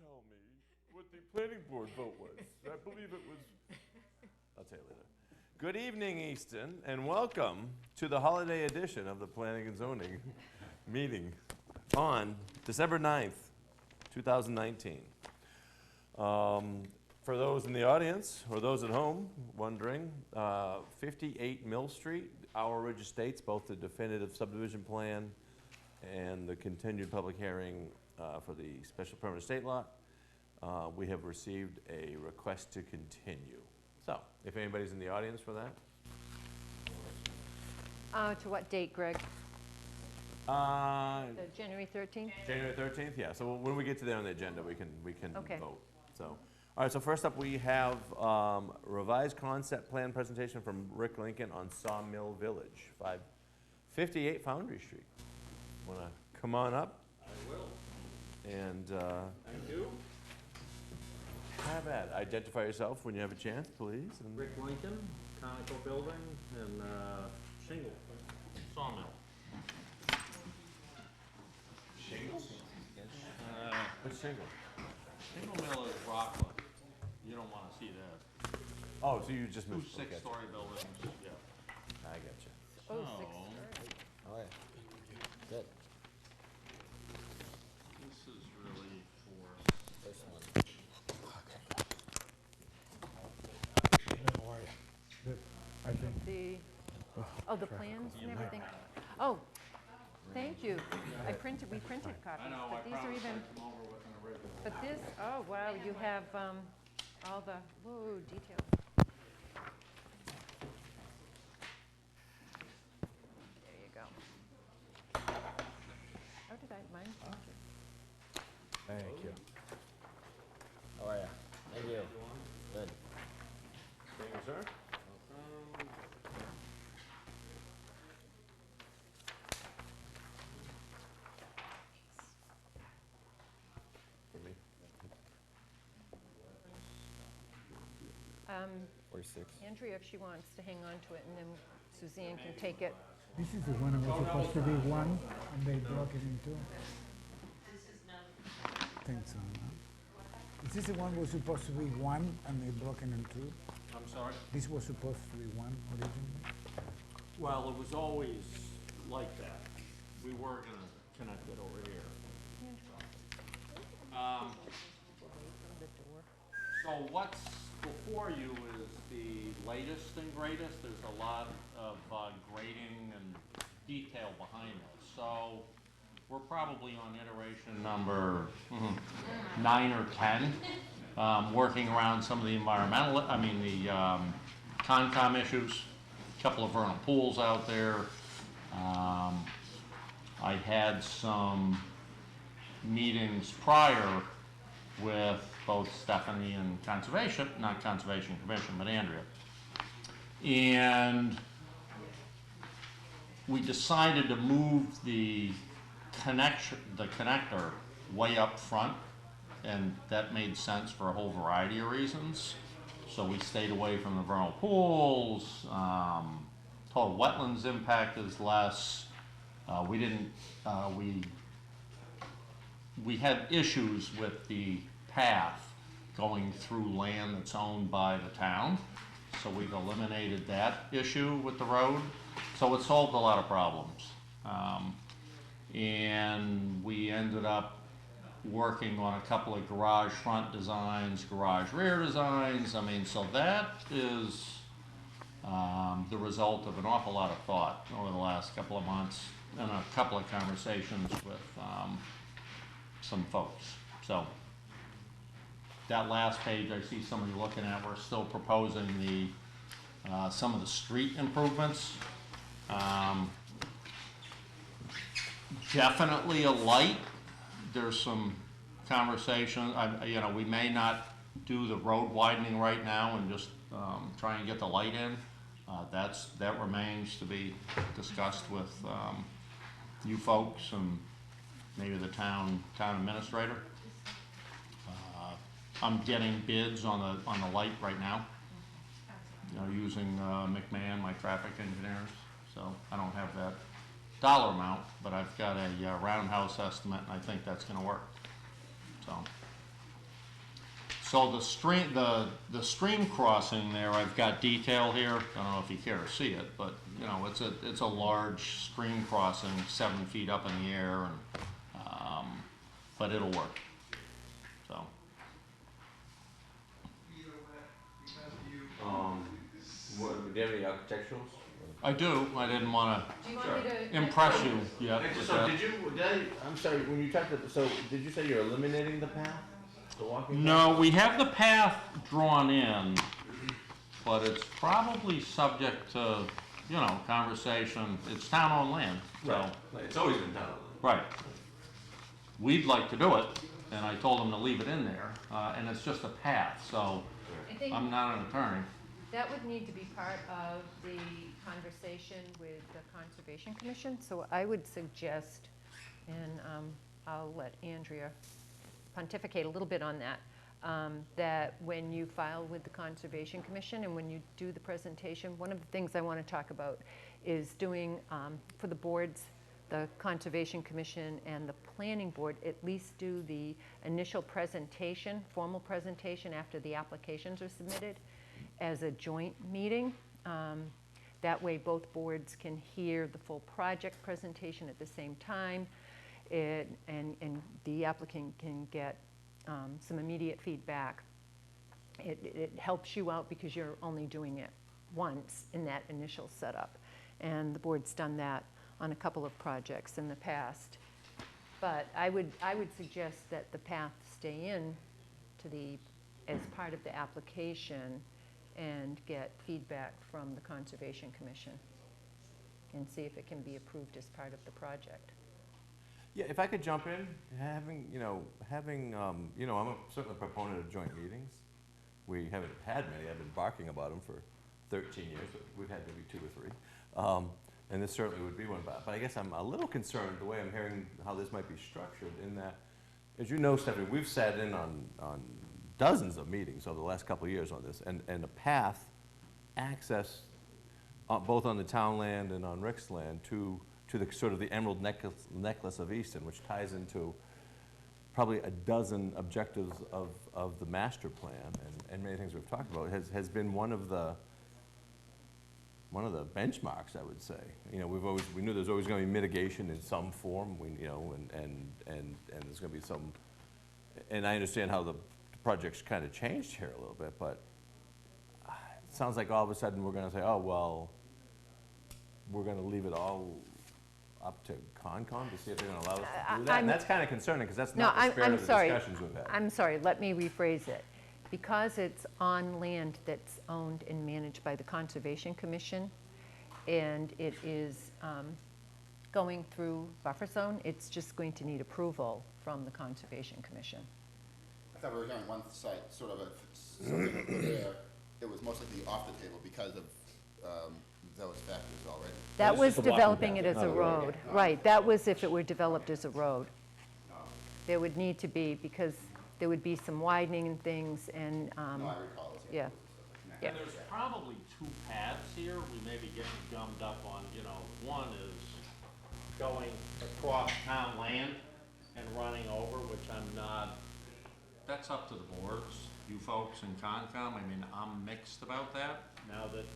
tell me what the planning board vote was. I believe it was, I'll tell you later. Good evening, Easton, and welcome to the holiday edition of the Planning and Zoning meeting on December 9th, 2019. For those in the audience, or those at home wondering, 58 Mill Street, Our Ridge Estates, both the definitive subdivision plan and the continued public hearing for the special permanent estate lot, we have received a request to continue. So, if anybody's in the audience for that. To what date, Greg? January 13th? January 13th, yeah. So when we get to there on the agenda, we can Okay. vote. So, all right. So first up, we have revised concept plan presentation from Rick Lincoln on Sawmill Village, 558 Foundry Street. Want to come on up? I will. And Thank you. have at it. Identify yourself when you have a chance, please. And Rick Lincoln, conical building and shingle, sawmill. Shingles? What's shingle? Shingle mill is Rockland. You don't want to see that. Oh, so you just Two moved. Okay. six-story buildings, yeah. I get you. Oh, So, 6:30. Oh, yeah. Good. this is really for, This one. How are you? Good. I think The plans and everything? Oh, thank you. We printed copies, I know, I but these are promised even, I'd come over with an original. but this, oh, wow, you have all the, whoa, details. There you go. Oh, did I, mine? thank you. How are you? Thank you. Good. Thank you, sir. For me. 46. Andrea, if she wants to hang on to it, and then Suzanne can take it. This is the one that was supposed to be one, and they broke it in two. I think so. No? Is this the one that was supposed to be one, and they broke it in two? I'm sorry? This was supposed to be one originally? Well, it was always like that. We were gonna connect it over here. So what's before you is the latest and greatest. There's a lot of grading and detail behind it. So we're probably on iteration number 9 or 10, working around some of the environmental, the Concom issues, a couple of vernal pools out there. I had some meetings prior with both Stephanie and Conservation, not Conservation Commission, but Andrea. And we decided to move the connector way up front, and that made sense for a whole variety of reasons. So we stayed away from the vernal pools, total wetlands impact is less. We had issues with the path going through land that's owned by the town. So we've eliminated that issue with the road. So it solved a lot of problems. And we ended up working on a couple of garage front designs, garage rear designs. So that is the result of an awful lot of thought over the last couple of months and a couple of conversations with some folks. So that last page I see somebody looking at, we're still proposing the some of the street improvements. Definitely a light. There's some conversation. We may not do the road widening right now and just try and get the light in. That remains to be discussed with you folks and maybe the town administrator. I'm getting bids on the light right now. Using McMahon, my traffic engineers. So I don't have that dollar amount, but I've got a roundhouse estimate, and I think that's going to work. So So the stream crossing there, I've got detail here. I don't know if you care to see it, but you know, it's a large stream crossing, 7 feet up in the air, and but it'll work. So. Do you have any architecturals? I do. I didn't want Do you want me to to? impress you yet. with So that. I'm sorry, when you talked about, so did you say you're eliminating the path? The walking path? No, we have the path drawn in, but it's probably subject to, you know, conversation. It's town-owned land, so. Right. It's always been done. Right. We'd like to do it, and I told them to leave it in there, and it's just a path, so I think I'm not an attorney. that would need to be part of the conversation with the Conservation Commission. So I would suggest, and I'll let Andrea pontificate a little bit on that, that when you file with the Conservation Commission and when you do the presentation, one of the things I want to talk about is doing, for the boards, the Conservation Commission and the Planning Board, at least do the initial presentation, formal presentation after the applications are submitted as a joint meeting. That way both boards can hear the full project presentation at the same time, and the applicant can get some immediate feedback. It helps you out because you're only doing it once in that initial setup. And the board's done that on a couple of projects in the past. But I would suggest that the path stay in to as part of the application and get feedback from the Conservation Commission and see if it can be approved as part of the project. Yeah, if I could jump in, I'm certainly a proponent of joint meetings. We haven't had many. I've been barking about them for 13 years, but we've had maybe 2 or 3. And this certainly would be one. But I guess I'm a little concerned the way I'm hearing how this might be structured in that, as you know, Stephanie, we've sat in on dozens of meetings over the last couple of years on this, and a path access both on the town land and on Rick's land to the sort of the emerald necklace of Easton, which ties into probably a dozen objectives of the master plan and many things we've talked about, has been one of the benchmarks, I would say. You know, we knew there's always going to be mitigation in some form. And there's going to be some. And I understand how the project's kind of changed here a little bit, but it sounds like all of a sudden we're going to say, oh well, we're going to leave it all up to Concom to see if they're going to allow us to do that. And that's kind of concerning because that's not the spirit of the discussions we've had. I'm sorry. Let me rephrase it. Because it's on land that's owned and managed by the Conservation Commission, and it is going through buffer zone, it's just going to need approval from the Conservation Commission. I thought we were hearing one site, sort of something over there, it was most likely off the table because of those factors already. That This was is the walking developing path, it as not a a road. road. Right, that was if it were developed as a road. There would need to be, because there would be some widening and things, and, No, I recall. yeah. Yeah. And there's probably 2 paths here. We may be getting gummed up on, you know, one is going across town land and running over, which I'm not, that's up to the boards, you folks in Concom. I mean, I'm mixed about that now that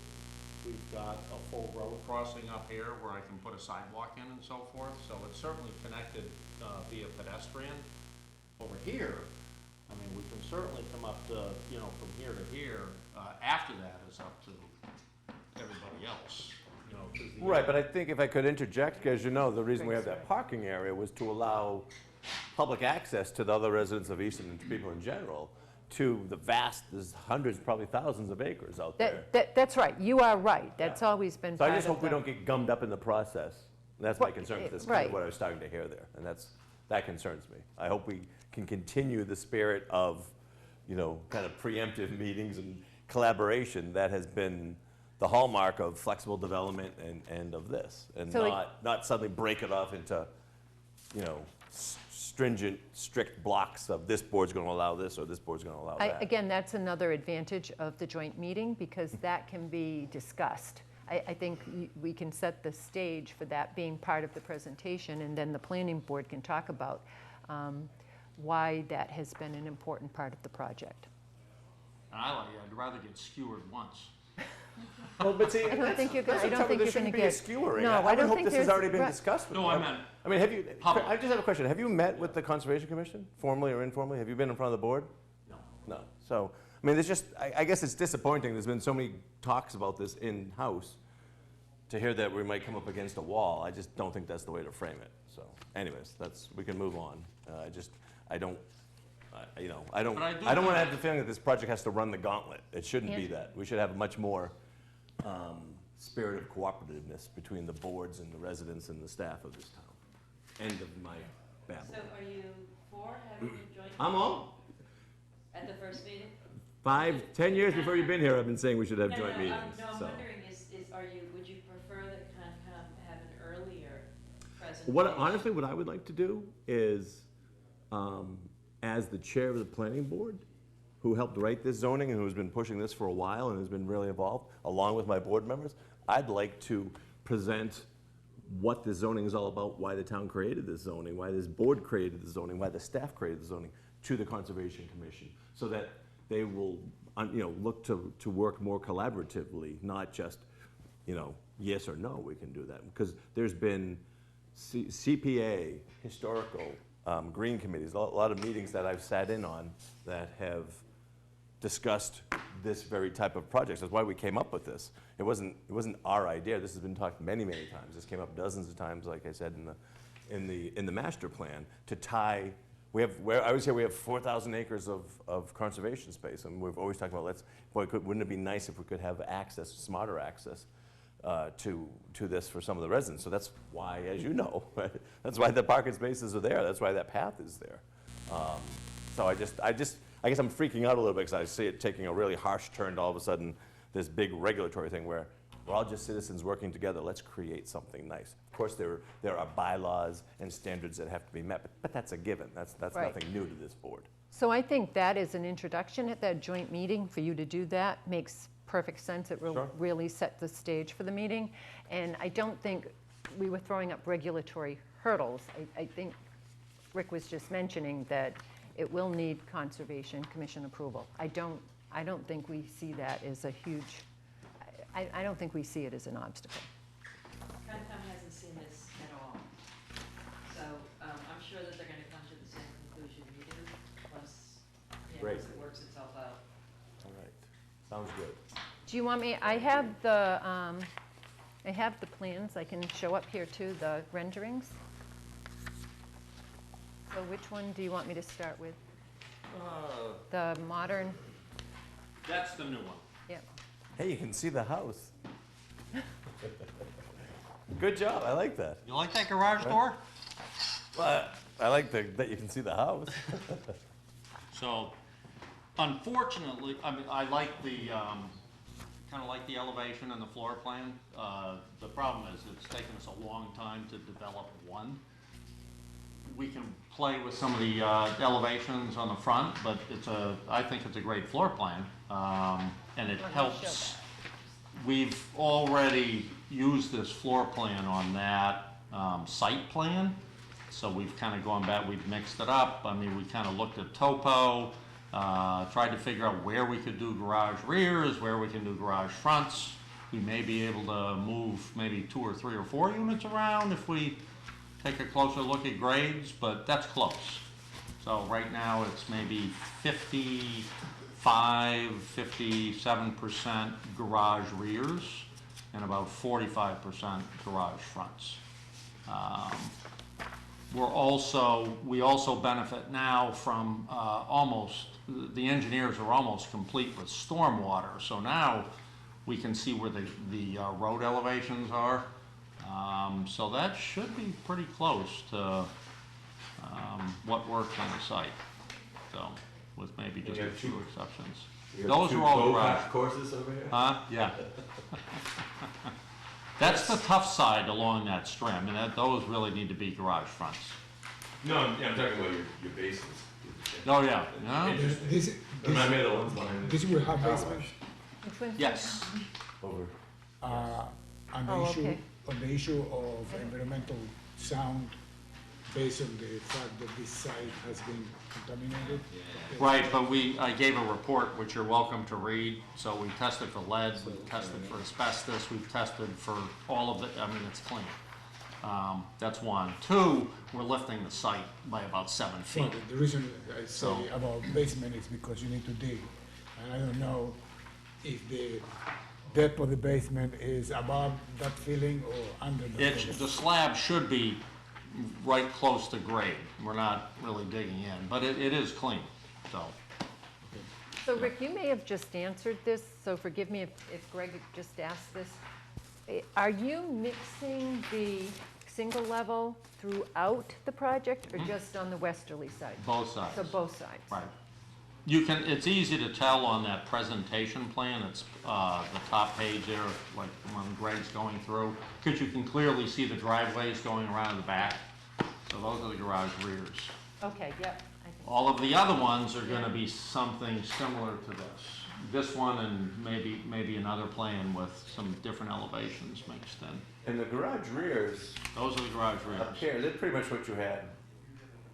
we've got a full road crossing up here where I can put a sidewalk in and so forth. So it's certainly connected via pedestrian. Over here, I mean, we can certainly come up to, you know, from here to here. After that is up to everybody else, you know. 'Cause the Right, but I think if I could interject, because you know, the reason we have that parking area was to allow public access to the other residents of Easton and to people in general to the vast, there's hundreds, probably thousands of acres out there. That's right, you are right, that's always been So I part just of hope we the- don't get gummed up in the process. And that's my concern with this, kind right. of what I was starting to hear there, and that concerns me. I hope we can continue the spirit of, you know, kind of preemptive meetings and collaboration that has been the hallmark of flexible development and of this, and So not suddenly break it off into, you know, stringent, strict blocks of this board's going to allow this or this board's going to allow that. Again, that's another advantage of the joint meeting, because that can be discussed. I think we can set the stage for that being part of the presentation, and then the planning board can talk about why that has been an important part of the project. And I'd rather get skewered once. Well, but see, I don't think you're gonna, I don't think there you're gonna shouldn't be a get. skewering. No, I I would don't hope think this there's. has already been right. discussed with No, them. I meant I mean, have you, public. I just have a question. Have you met with the Conservation Commission, formally or informally? Have you been in front of the board? No. No. So, I mean, there's just, I guess it's disappointing. There's been so many talks about this in-house to hear that we might come up against a wall. I just don't think that's the way to frame it. So anyways, we can move on. I don't But I do want to think- have the feeling that this project has to run the gauntlet. It shouldn't be Yeah. that. We should have much more spirit of cooperativeness between the boards and the residents and the staff of this town. End of my babble. So are you for having a joint I'm all, at the first meeting? 5, 10 years before you've been here, I've been saying we should have No, joint no, meetings, no, I'm so. wondering would you prefer that kind of have an earlier presentation? Honestly, what I would like to do is, as the chair of the planning board, who helped write this zoning and who's been pushing this for a while and has been really involved, along with my board members, I'd like to present what this zoning is all about, why the town created this zoning, why this board created the zoning, why the staff created the zoning, to the Conservation Commission, so that they will, look to work more collaboratively, not just, yes or no, we can do that. Because there's been CPA, historical, green committees, a lot of meetings that I've sat in on that have discussed this very type of project. That's why we came up with this. It wasn't our idea. This has been talked many, many times. This came up dozens of times, like I said, in the master plan, to tie. I always say we have 4,000 acres of conservation space, and we've always talked about wouldn't it be nice if we could have access, smarter access, to this for some of the residents. So that's why, as you know, right, that's why the parking spaces are there. That's why that path is there. So I guess I'm freaking out a little bit because I see it taking a really harsh turn to all of a sudden this big regulatory thing where we're all just citizens working together. Let's create something nice. Of course, there are bylaws and standards that have to be met, but that's a given. That's Right. nothing new to this board. So I think that is an introduction at that joint meeting. For you to do that makes perfect sense. It will Sure. really set the stage for the meeting. And I don't think we were throwing up regulatory hurdles. I think Rick was just mentioning that it will need Conservation Commission approval. I don't think we see that as a huge, I don't think we see it as an obstacle. Concom hasn't seen this at all. So I'm sure that they're going to come to the same conclusion you do, once Great. once it works itself out. All right, sounds good. Do you want me, I have the plans, I can show up here too, the renderings. So which one do you want me to start with? The modern, That's the new one. yep. Hey, you can see the house. Good job, I like that. You like that garage door? Well, I like that you can see the house. So, unfortunately, I mean, I like the, kind of like the elevation and the floor plan. The problem is it's taken us a long time to develop one. We can play with some of the elevations on the front, but I think it's a great floor plan, and it Let me show helps. We've already used this floor plan on that site plan, so we've kind of gone back, we've mixed it up. I mean, we kind of looked at topo, tried to figure out where we could do garage rears, where we can do garage fronts. We may be able to move maybe 2 or 3 or 4 units around if we take a closer look at grades, but that's close. So right now, it's maybe 57% garage rears and about 45% garage fronts. We also benefit now from the engineers are almost complete with stormwater. So now we can see where the road elevations are. So that should be pretty close to what worked on the site. So, with maybe just a few exceptions. Those are all garage. Courses over here? Yeah. That's the tough side along that strim, and those really need to be garage fronts. No, I'm talking about your bases. Oh, yeah, yeah, This My middle one's behind this will have basement. Which one's yes. over. On Oh, okay. the issue of environmental sound, based on the fact that this site has been contaminated? Right, but I gave a report, which you're welcome to read. So we tested for lead, we've tested for asbestos, we've tested for all of it. I mean, it's clean. That's one. Two, we're lifting the site by about 7 feet. Well, the reason I say So- about basement is because you need to dig. And I don't know if the depth of the basement is above that ceiling or under the ceiling. The slab should be right close to grade. We're not really digging in, but it is clean, so. So Rick, you may have just answered this, so forgive me if Greg just asked this. Are you mixing the single level throughout the project or just on the westerly side? Both sides. So both sides? Right. It's easy to tell on that presentation plan, it's the top page there, like when Greg's going through, because you can clearly see the driveways going around the back. So those are the garage rears. Okay, yep. I think- All of the other ones are gonna be something similar to this. This one and maybe another plan with some different elevations mixed in. And the garage rears Those are the garage up rears. here, they're pretty much what you had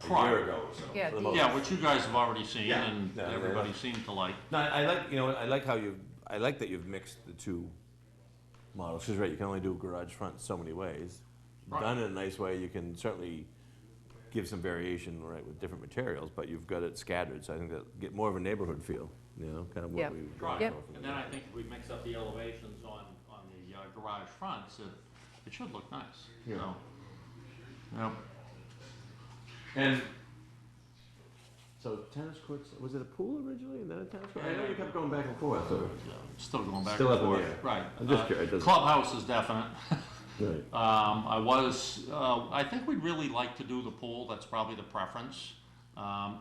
a Prior. year ago, so. Yeah, for the these- most- Yeah, which you guys have already seen Yeah. and Yeah, they everybody are. seemed to like. No, I like, you know, I like how I like that you've mixed the two models, because right, you can only do garage front so many ways. Right. Done in a nice way, you can certainly give some variation, right, with different materials, but you've got it scattered, so I think that get more of a neighborhood feel, you know, kind of Yeah. what we've Right, gone Yep. for from and the then I beginning. think if we mix up the elevations on the garage fronts, it should look nice, Yeah. so. Yep. And so tennis courts, was it a pool originally and then a tennis court? I know you kept going back and forth, so. Yeah, still going back Still and up in the forth. air. Right. I'm just curious, it doesn't- Clubhouse is definite. Right. I think we'd really like to do the pool, that's probably the preference.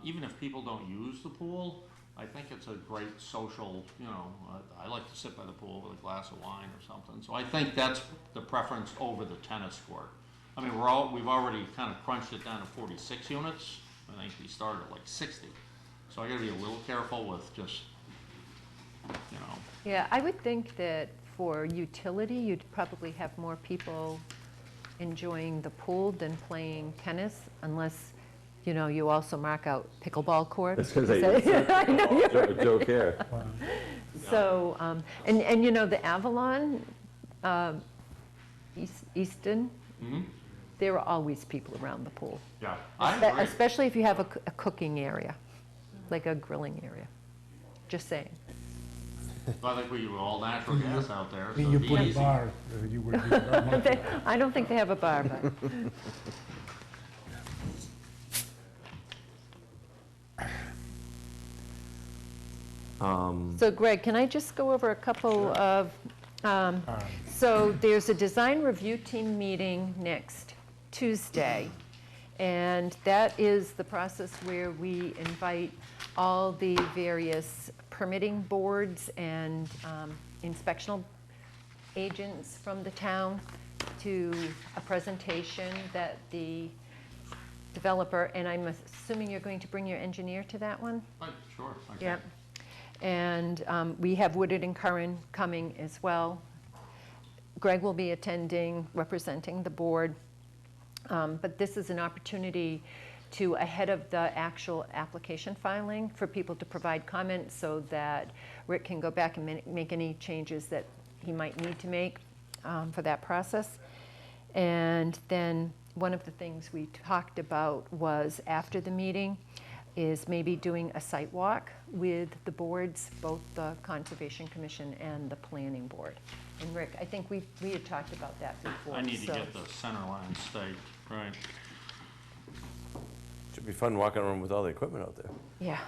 Even if people don't use the pool, I think it's a great social, you know, I like to sit by the pool with a glass of wine or something. So I think that's the preference over the tennis court. I mean, we've already kind of crunched it down to 46 units. I think we started at like 60. So I gotta be a little careful with just, you know, Yeah, I would think that for utility, you'd probably have more people enjoying the pool than playing tennis, unless, you know, you also mark out pickleball courts. I know you're- Joke here. So, and you know, the Avalon, Easton, mhm. there are always people around the pool. Yeah, I agree. Especially if you have a cooking area, like a grilling area. Just saying. I think we were all natural gas out there, so Then you it'd put be a easy. bar, you would be a lot more- I don't think they have a bar, but. So Greg, can I just go over a couple of, so there's a design review team meeting next Tuesday. And that is the process where we invite all the various permitting boards and inspectional agents from the town to a presentation that the developer, and I'm assuming you're going to bring your engineer to that one? Right, sure, okay. Yep. And we have Woodard and Curran coming as well. Greg will be attending, representing the board. But this is an opportunity to, ahead of the actual application filing, for people to provide comments so that Rick can go back and make any changes that he might need to make for that process. And then one of the things we talked about was, after the meeting, is maybe doing a site walk with the boards, both the Conservation Commission and the Planning Board. And Rick, I think we had talked about that before. I need to so- get the center line staked, right. Should be fun walking around with all the equipment out there. Yeah,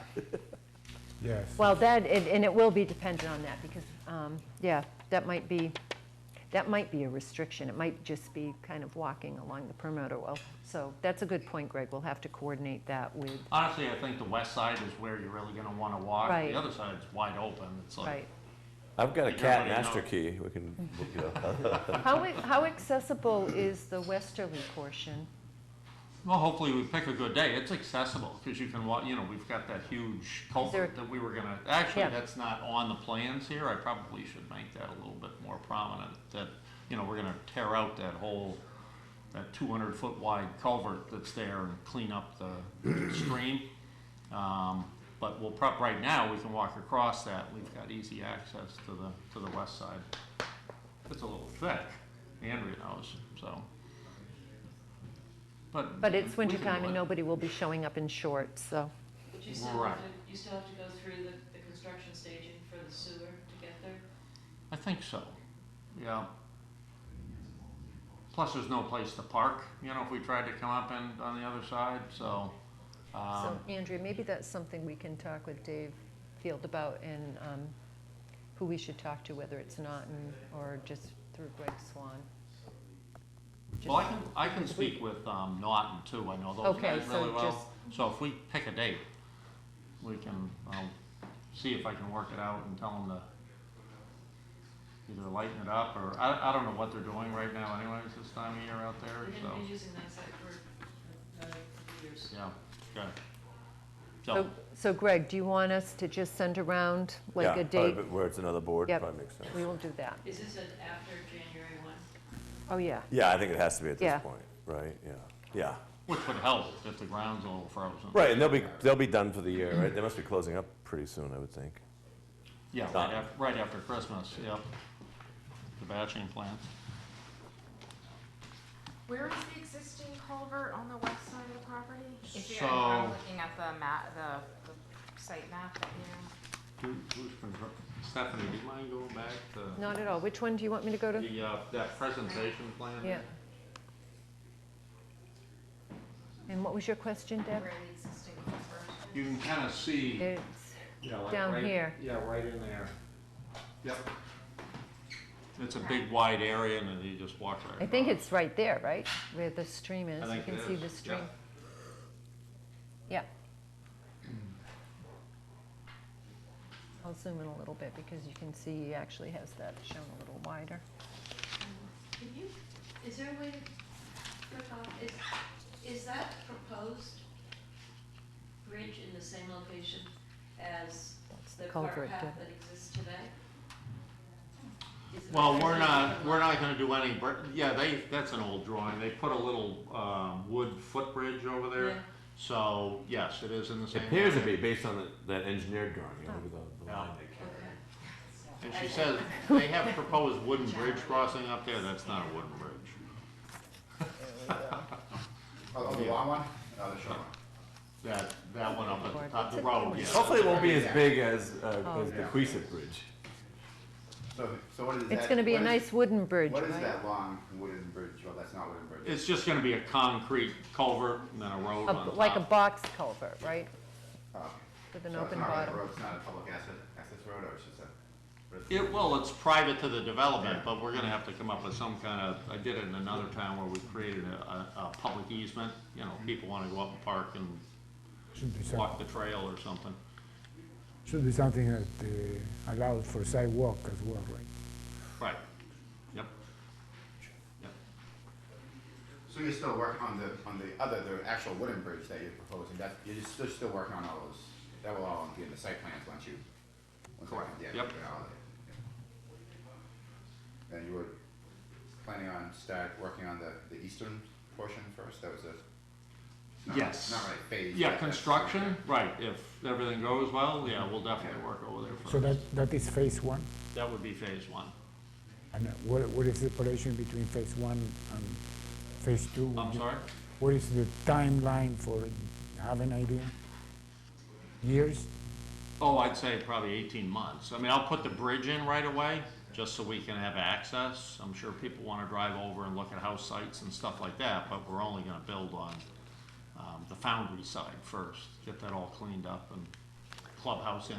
Yes. well, that, and it will be dependent on that, because, yeah, that might be a restriction. It might just be kind of walking along the perimeter. Well, so that's a good point, Greg. We'll have to coordinate that with, Honestly, I think the west side is where you're really gonna wanna walk. Right. The other side's wide open, it's like, right. I've got a You cat already master know. key, we can, you know. How accessible is the westerly portion? well, hopefully we pick a good day. It's accessible, cause you can walk, you know, we've got that huge there- culvert that we were gonna, actually, Yeah. that's not on the plans here. I probably should make that a little bit more prominent, that, you know, we're gonna tear out that whole, that 200-foot wide culvert that's there and clean up the stream. But we'll right now, we can walk across that. We've got easy access to the west side. It's a little thick, Andrea knows, so. But it's we can wintertime do and it. nobody will be showing up in shorts, so. But you still have to go through the construction staging for the sewer to get there? I think so, yeah. Plus, there's no place to park, you know, if we tried to come up and on the other side, so. So Andrea, maybe that's something we can talk with Dave Field about and who we should talk to, whether it's Naughton or just through Greg Swan. Well, I can speak with Naughton too, I know those Okay, guys so really well. just- So if we pick a date, we can, see if I can work it out and tell them to either lighten it up, or, I don't know what they're doing right now anyways, this time of year out there, We're so, gonna be using that site for years. yeah, good. So Greg, do you want us to just send around like Yeah, a date? probably where it's another board, Yep. probably makes sense. We will do that. Is this an after January 1? Oh, yeah. Yeah, I think it has to be at Yeah. this point, right? Yeah, yeah. Which would help if the ground's a little frozen. Right, and they'll be done for the year, right? They must be closing up pretty soon, I would think. Yeah, right after Christmas, yep. The batching plant. Where is the existing culvert on the west side of the property? If you're So- looking at the map, the site map that Who's Stephanie, do you mind going back to Not at all. Which one do you want me to go to? that presentation plan? Yeah. And what was your question, you, Deb? where the existing culvert is. You can kind of see. It's Yeah, like down right- here. Yeah, right in there. Yep. It's a big wide area and then you just walk right I think across. it's right there, right? Where the stream is. I think You it can see is, the yeah. stream. Yeah. I'll zoom in a little bit because you can see he actually has that shown a little wider. Can you, is there a way to click off, is that proposed bridge in the same location as That's the the cart culvert. path that exists today? Is it Well, actually we're not different gonna do any, that's an old drawing. They put a little, wood footbridge over there. Yeah. So, yes, it is in the It same. appears to area. be based on that engineered drawing, you know, with the Yeah. line they carry. Okay. And she says, they have proposed wooden bridge crossing up there. That's not a wooden bridge. Oh, the long one? Oh, the short one. That one up at the top, the It's a road, new yeah. Hopefully it won't be as big as Oh. the Queeset Bridge. So what is that? It's gonna be a what is- nice wooden bridge, What is right? that long wooden bridge? Well, that's not wooden bridge. It's just gonna be a concrete culvert and then a road on top. Like a box culvert, right? Oh. With an So it's open not really a bottom. road, it's not a public access road, or it's just a? Well, it's private to the development, but we're gonna have to come up with some kind of, I did it in another town where we created a public easement. You know, people wanna go up and park and Should be walk the trail or something. should be something that allowed for sidewalk as well, right? Right, yep. Yep. So you're still working on the actual wooden bridge that you're proposing, that, you're still working on all those, that will all be in the site plans once you. Correct. Yeah, Yep. put it all there. And you were planning on working on the eastern portion first, that was Yes. not really phased. Yeah, but that's- construction, right, if everything goes well, yeah, we'll definitely work over there So first. that is phase one? That would be phase one. And what is the separation between phase one and phase two? I'm sorry? What is the timeline for, have an idea? Years? Oh, I'd say probably 18 months. I mean, I'll put the bridge in right away, just so we can have access. I'm sure people wanna drive over and look at house sites and stuff like that, but we're only gonna build on, the foundry side first, get that all cleaned up and clubhouse in.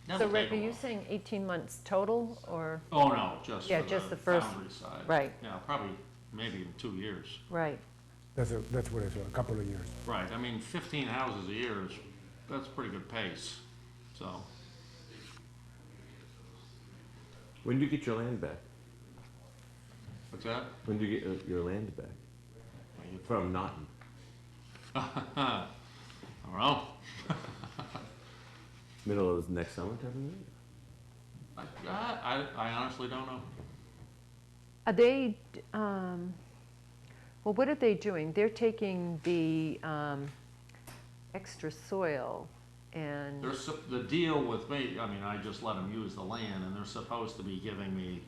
So That'll Rick, take are a you while. saying 18 months total, or, Oh, no, just Yeah, for just the the first- foundry side. right. Yeah, probably, maybe in 2 years. right? That's what I saw, a couple of years. Right, I mean, 15 houses a year is, that's a pretty good pace, so. When do you get your land back? What's that? When do you get your land back? From Naughton? I don't know. Middle of next summer type of thing? I honestly don't know. Are they, Well, what are they doing? They're taking the extra soil and, The deal with me, I mean, I just let them use the land, and they're supposed to be giving me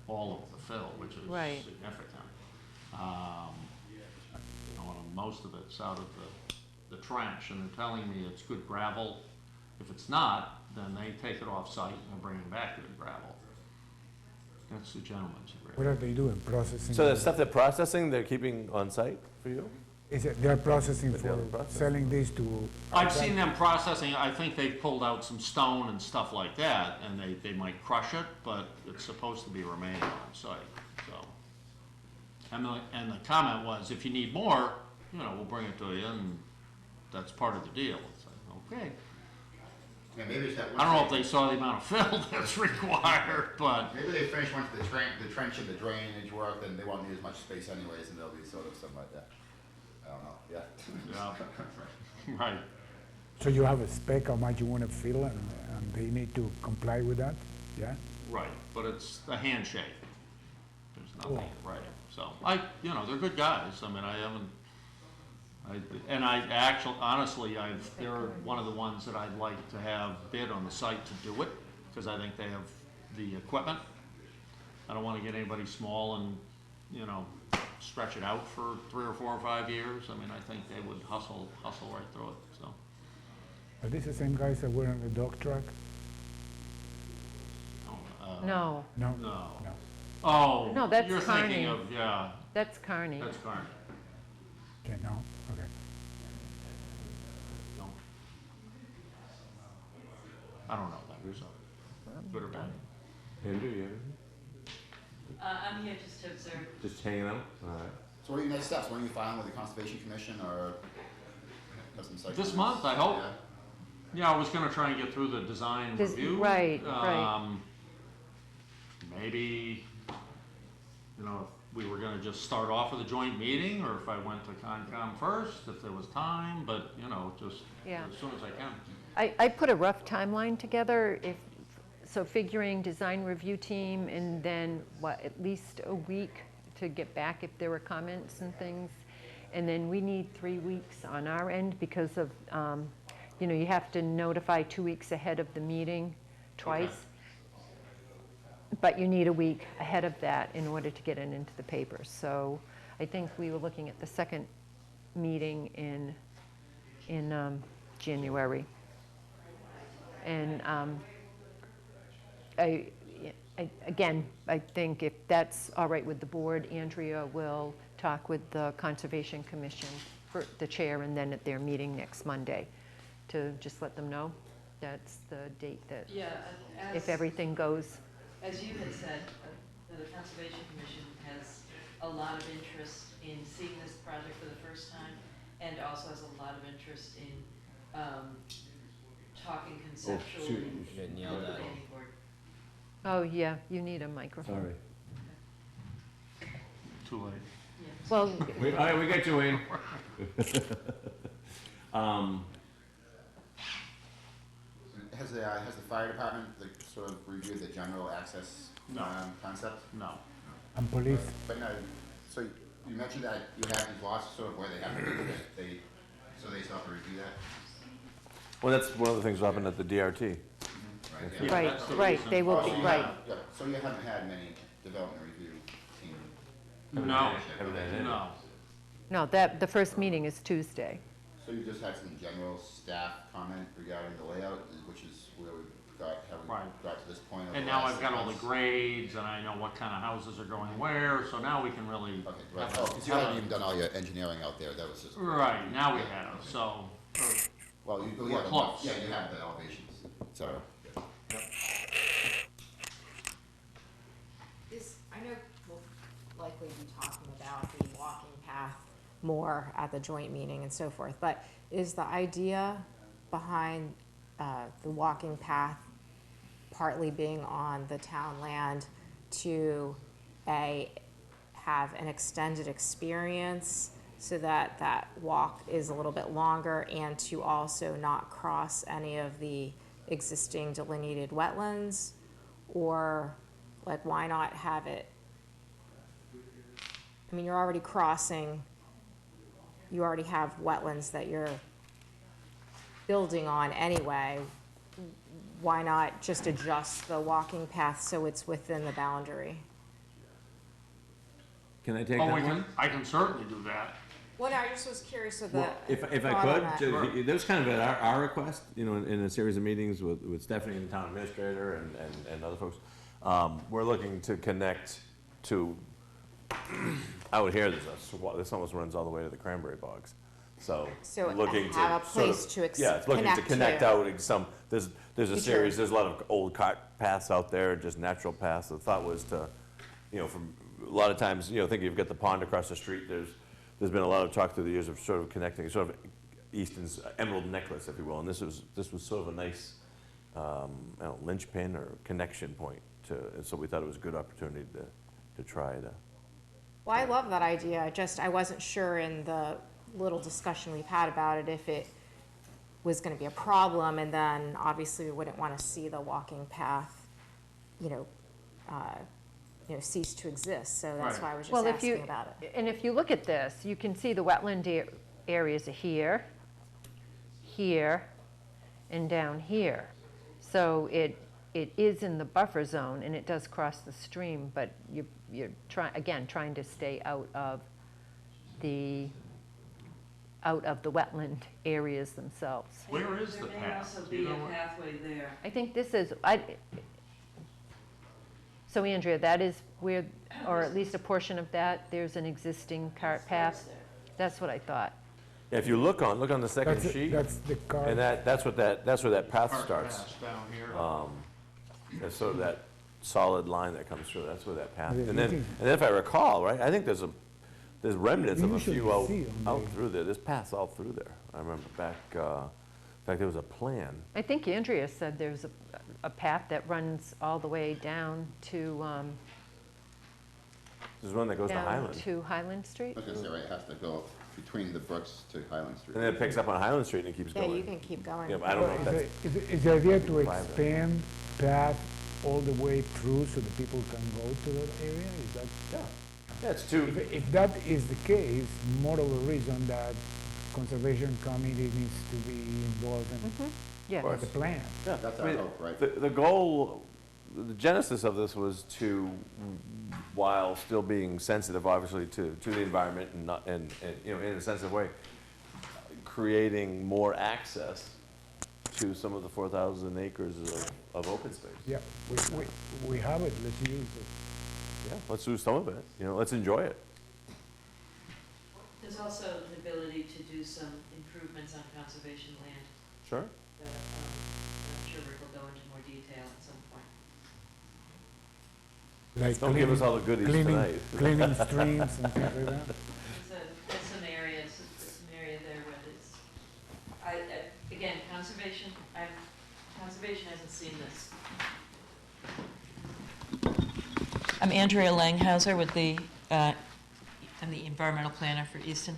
all of the fill, which is Right. significant. You know, and most of it's out of the trench, and they're telling me it's good gravel. If it's not, then they take it off-site and bring it back good gravel. That's the gentleman's agreement. What are they doing, processing? So the stuff they're processing, they're keeping on site for you? Is it, they're processing But they're for processing. selling this to? I've outside? seen them processing, I think they've pulled out some stone and stuff like that, and they might crush it, but it's supposed to be remaining on site, so. And the comment was, if you need more, you know, we'll bring it to you, and that's part of the deal. It's like, okay. Yeah, maybe it's that. I don't know if they saw the amount of fill that's required, but, Maybe they finish once the trench and the drainage work, then they won't need as much space anyways, and there'll be sort of something like that. I don't know, yeah. yeah, right. So you have a spec how much you want to fill, and they need to comply with that, yeah? Right, but it's a handshake. There's nothing Cool. in writing. So you know, they're good guys. I mean, honestly, they're one of the ones that I'd like to have bid on the site to do it, because I think they have the equipment. I don't want to get anybody small and, you know, stretch it out for 3 or 4 or 5 years. I mean, I think they would hustle right through it, so. Are these the same guys that were on the dog truck? no, No? No. No. Oh, No, that's you're thinking Carney. of, yeah, that's Carney. that's Carney. Okay, no, okay. No. I don't know that, so, good or bad. Andrew, you? I'm here just to observe. Just hanging out? All right. So what are your next steps? When are you filing with the Conservation Commission or? have some site This plans? month, I hope. Yeah. Yeah, I was gonna try and get through the design review. Right, right. Maybe, you know, if we were gonna just start off with a joint meeting, or if I went to Concom first, if there was time, but, you know, just Yeah. as soon as I can. I put a rough timeline together, so figuring design review team, and then, at least a week to get back if there were comments and things. And then we need 3 weeks on our end because of, you know, you have to notify 2 weeks ahead of the meeting twice. But you need a week ahead of that in order to get it into the paper. So I think we were looking at the second meeting in January. And again, I think if that's all right with the board, Andrea will talk with the Conservation Commission, for the chair, and then at their meeting next Monday, to just let them know that's the date that, Yeah, if everything goes. as you had said, the Conservation Commission has a lot of interest in seeing this project for the first time, and also has a lot of interest in talking conceptually shoot. Getting with yelled the at. planning board. Oh, yeah, you need a microphone. Sorry. Too late. Yes. Well, All right, we got you, Wayne. Has the fire department sort of reviewed the general access No. concept? No. And police? But no, so you mentioned that you have these lots sort of where they have to review it, so they still have to review that? Well, that's one of the things that happened at the DRT. Right, yeah. Yeah, right, that's the right, reason. they will Oh, be, so you right. haven't- yeah, so you haven't had many development review team? No, Haven't had any. no. No, the first meeting is Tuesday. So you just had some general staff comment regarding the layout, which is where we Right. got to this point. over And the now last I've got all the 6 months. grades, and I know what kind of houses are going where, so now we can really. Okay, right, have a- oh, because you have hadn't a- even done all your engineering out there, that was just. Right, now we have, so, Well, you We're have, close. yeah, you have the elevations, so. I know we'll likely be talking about the walking path more at the joint meeting and so forth, but is the idea behind the walking path partly being on the town land to have an extended experience so that that walk is a little bit longer, and to also not cross any of the existing delineated wetlands? Or like, why not have it? I I mean, you're already crossing, you already have wetlands that you're building on anyway. Why not just adjust the walking path so it's within the boundary? Can I take Oh, that one? I can certainly do that. Well, no, I just was curious of the. Well, if I thought on that. could, that was kind of at our request, you know, in a series of meetings with Stephanie and the town administrator and other folks. We're looking to connect to, out here, this almost runs all the way to the cranberry bogs. So So looking have a to sort place of, to yeah, it's looking to connect to. out there's a Future. series, there's a lot of old cart paths out there, just natural paths. The thought was to, you know, from, a lot of times, you know, think you've got the pond across the street, there's been a lot of talk through the years of sort of connecting, sort of Easton's emerald necklace, if you will, and this was sort of a nice, I don't know, linchpin or connection point and so we thought it was a good opportunity to try to. Well, I love that idea, I wasn't sure in the little discussion we've had about it if it was gonna be a problem, and then obviously we wouldn't wanna see the walking path, you know, cease to exist, so that's Right. why I was just Well, if asking you, about it. and if you look at this, you can see the wetland areas are here, here, and down here. So it is in the buffer zone, and it does cross the stream, but you're trying to stay out of the wetland areas themselves. Where is the There may path? also Do you be a know where- pathway there. I think this is, so Andrea, that is where, or at least a portion of that, there's an existing cart path? That's what I thought. Yeah, if you look on the second sheet, That's the car. and that's where that path Park starts. path down here. There's sort of that solid line that comes through, that's where that path, Yeah, and then looking- if I recall, right, I think there's remnants of a Usually few out, see on out the- through there, there's paths all through there. I remember back, in fact, there was a plan. I think Andrea said there's a path that runs all the way down to, There's one that goes to down Highland. to Highland Street. I was gonna say, right, it has to go between the brooks to Highland Street. And then it picks up on Highland Street and it keeps Yeah, going. you can keep going. Yeah, but I don't know if that's, Is the idea to private. expand path all the way through so that people can go to that area? Is that? yeah, it's too, If that is the case, more of a reason that conservation committee needs to be involved in Yeah. course. the plan. yeah. That's I our mean, hope, right? The goal, the genesis of this was to, while still being sensitive, obviously, to the environment and not, and, you know, in a sensitive way, creating more access to some of the 4,000 acres of open space. Yeah, we have it, let's use it. Yeah, let's do some of it, you know, let's enjoy it. There's also the ability to do some improvements on conservation land Sure. that, I'm sure Rick will go into more detail at some point. Like Don't give us all the goodies tonight. Cleaning streams and things like that. There's some areas, there's some area there where it's, again, conservation hasn't seen this. I'm Andrea Langhauser with I'm the environmental planner for Easton.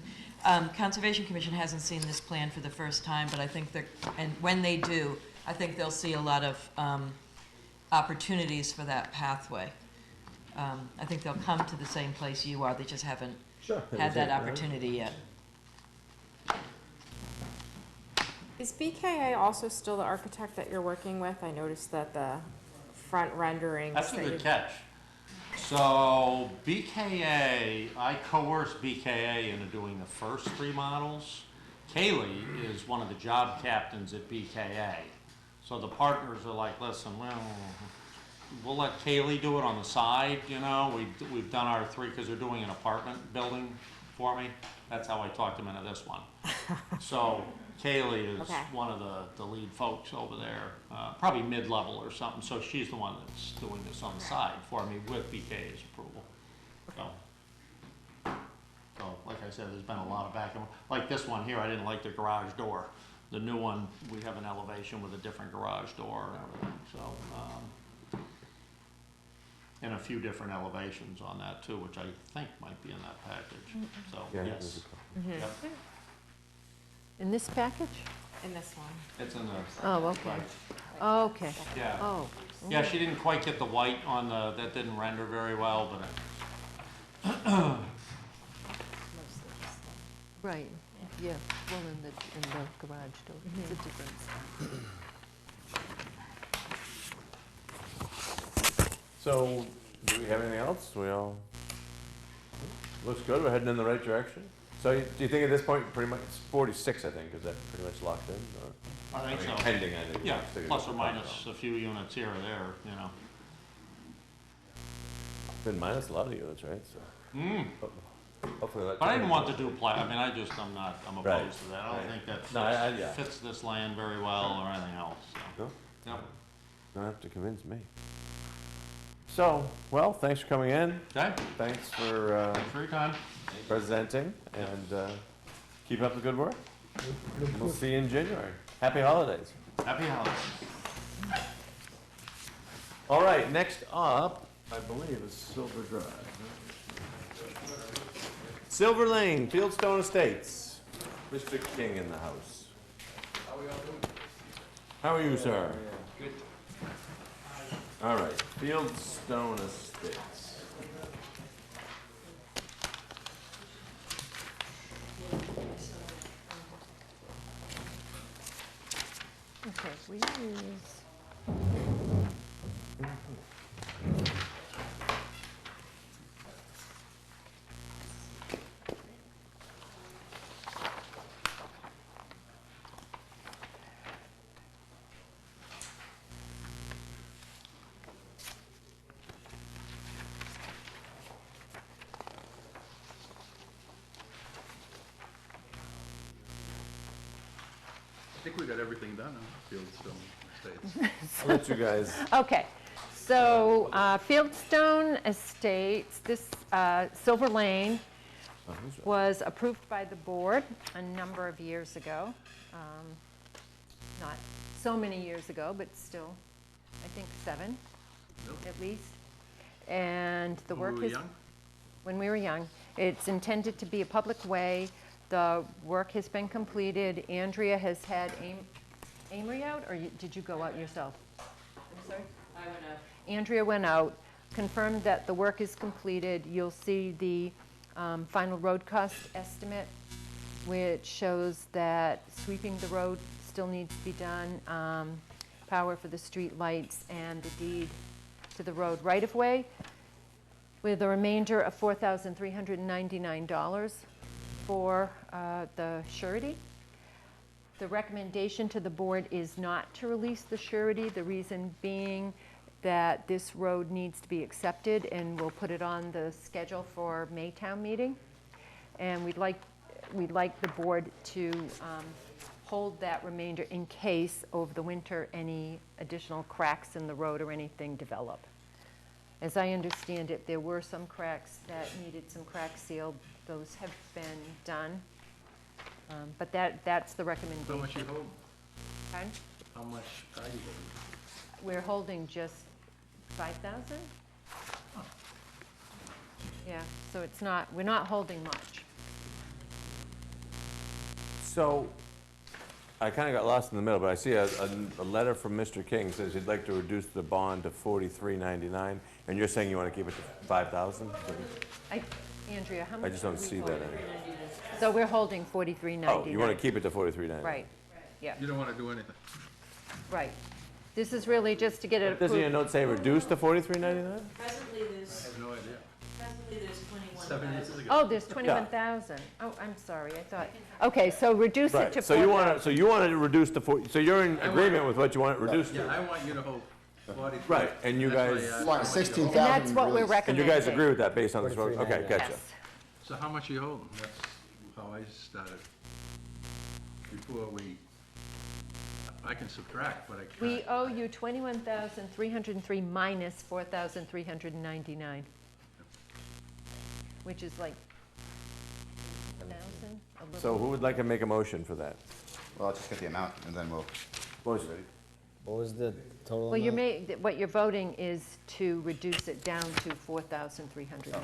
Conservation Commission hasn't seen this plan for the first time, but I think and when they do, I think they'll see a lot of opportunities for that pathway. I think they'll come to the same place you are, they just haven't Sure. had that opportunity yet. Is BKA also still the architect that you're working with? I noticed that the front renderings. That's a that good you've- catch. So BKA, I coerced BKA into doing the first three models. Kaylee is one of the job captains at BKA. So the partners are like, listen, well, we'll let Kaylee do it on the side, you know. We've done our three, because they're doing an apartment building for me. That's how I talked them into this one. So Kaylee is Okay. one of the lead folks over there, probably mid-level or something. So she's the one that's doing this on the side for me with BKA's approval. So like I said, there's been a lot of back and, like this one here, I didn't like the garage door. The new one, we have an elevation with a different garage door and everything, so, and a few different elevations on that too, which I think might be in that package, so, Yeah, yes. Yep, In this package? In this one. it's in the, Oh, okay. right, Oh, okay. yeah. Oh. Yeah, she didn't quite get the white on that didn't render very well, but Right, yeah, well, in the garage door, it's a difference. So, do we have anything else? We all, looks good, we're heading in the right direction. So do you think at this point, pretty much, it's 46, I think, is that pretty much locked in? Or- I think mean, so. Pending, I think. Yeah, Stick it plus with or the minus final. a few units here or there, you know. Been minus a lot of units, right? So hopefully that. But I didn't want to do I mean, I'm Right. opposed to that. I don't think that No, yeah. fits this land very well or anything else, so. No? Yep. Don't have to convince me. So, well, thanks for coming in. Okay, Thanks for for your time. presenting, and keep up the good work. Look We'll good. see you in January. Happy holidays. Happy holidays. All right, next up, I believe, is Silver Drive. Silver Lane, Fieldstone Estates. Mr. King in the house. How are you, sir? Good. All right, Fieldstone Estates. Okay, we use. I think we got everything done on Fieldstone Estates. I'll let you guys. Okay, so Fieldstone Estates, this Silver Lane was approved by the board a number of years ago. Not so many years ago, but still, I think 7 at least. And the When we work were is. young? When we were young. It's intended to be a public way. The work has been completed. Andrea has had Amory out, or did you go out yourself? I'm sorry? I went out. Andrea went out, confirmed that the work is completed. You'll see the final road cost estimate, which shows that sweeping the road still needs to be done, power for the street lights, and the deed to the road right-of-way, with a remainder of $4,399 for the surety. The recommendation to the board is not to release the surety, the reason being that this road needs to be accepted, and we'll put it on the schedule for Maytown meeting. And we'd like the board to hold that remainder in case over the winter any additional cracks in the road or anything develop. As I understand it, there were some cracks that needed some crack seal. Those have been done. But that's the How recommendation. much you hold? Pardon? How much are you holding? We're holding just 5,000? Yeah, so it's not, we're not holding much. So, I kind of got lost in the middle, but I see a letter from Mr. King says he'd like to reduce the bond to $43.99, and you're saying you want to keep it to 5,000? Andrea, how much? I just don't are we see that holding? anywhere. So we're holding 43.99. Oh, you want to keep it to $43.99? Right, yeah, You don't want to do anything. right. This is really just to get it Doesn't your approved. note say reduce to $43.99? Presently, I there's, have no idea. presently there's 7 years 21,000. ago. Oh, there's 21,000. Oh, I'm sorry, I thought, okay, so reduce it to Right, so you want 4,000. to, reduce to 40, so you're in I want- agreement with what you want it reduced Yeah, to? I want you to hold 43. Right, and you That's why I guys- asked You how want much 16,000 And that's what we're released. And recommending. you guys agree with that based on this road? Okay, $43.99. gotcha. Yes. So how much are you holding? That's how I started. Before I can subtract, but I can't. We owe you 21,303 minus 4,399, which is like 1,000, a little. So who would like to make a motion for that? Well, I'll just get the amount and then we'll, Motion. What was the total Well, amount? what you're voting is to reduce it down to 4,399.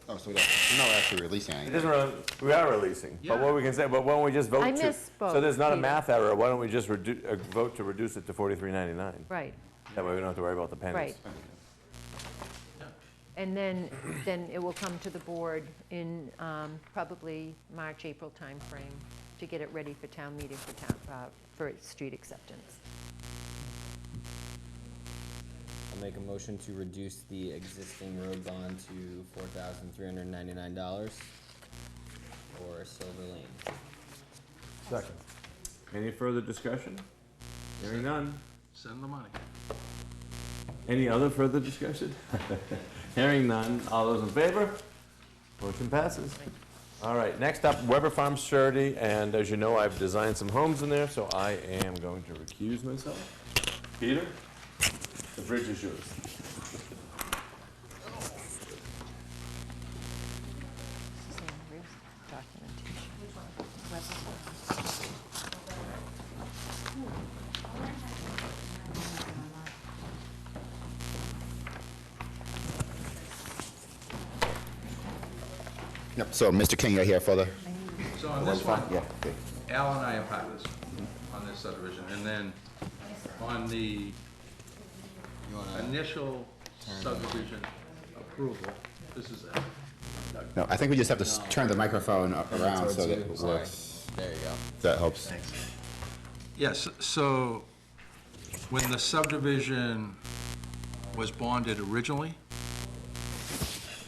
oh, so we don't, we're not actually releasing It anything. doesn't really, we are releasing, but Yeah. what we can say, but why don't we just vote to? I misspoke, So there's not a Peter. math error, why don't we just vote to reduce it to $43.99? Right, That way we don't have to worry about the pennies. right. And then it will come to the board in probably March, April timeframe to get it ready for town meeting for street acceptance. I'll make a motion to reduce the existing road bond to $4,399 for Silver Lane. Second. Any further discussion? Hearing none. Send the money. Any other further discussion? Hearing none. All those in favor? Motion passes. All right, next up, Weber Farms surety, and as you know, I've designed some homes in there, so I am going to recuse myself. Peter, the bridge is yours. Yep, so Mr. King, you're here for the, So on this one, yeah, okay. Al and I are partners on this subdivision, and then on the initial subdivision approval, this is it. No, I think we just have to turn the microphone around so that it Sorry. works. There you go. That helps. Yes, so when the subdivision was bonded originally,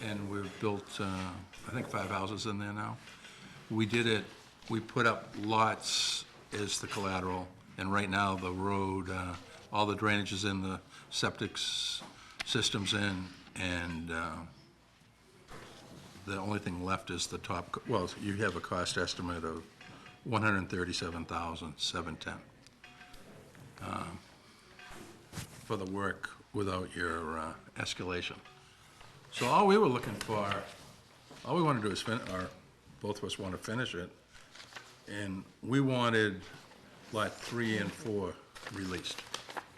and we've built, I think 5 houses in there now, we put up lots as the collateral, and right now the road, all the drainage is in, the septic system's in, and the only thing left is the top, well, you have a cost estimate of $137,710 for the work without your escalation. So all we were looking for, all we want to do is or both of us want to finish it, and we wanted lot 3 and 4 released,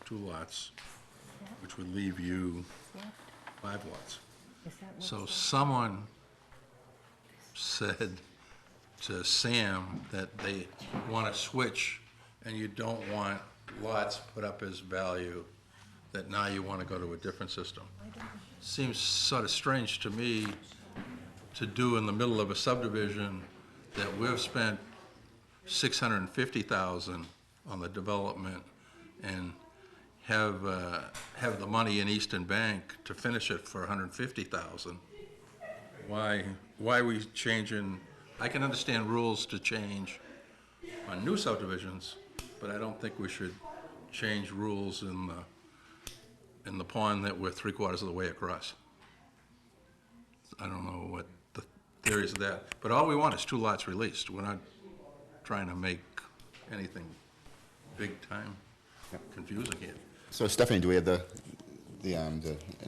2 lots, which would leave you 5 lots. So someone said to Sam that they want to switch, and you don't want lots put up as value, that now you want to go to a different system. Seems sort of strange to me to do in the middle of a subdivision that we've spent $650,000 on the development and have the money in Easton Bank to finish it for $150,000. Why are we changing? I can understand rules to change on new subdivisions, but I don't think we should change rules in the pond that we're 3/4 of the way across. I don't know what the theory is of that, but all we want is 2 lots released. We're not trying to make anything big time confusing here. So Stephanie, do we have an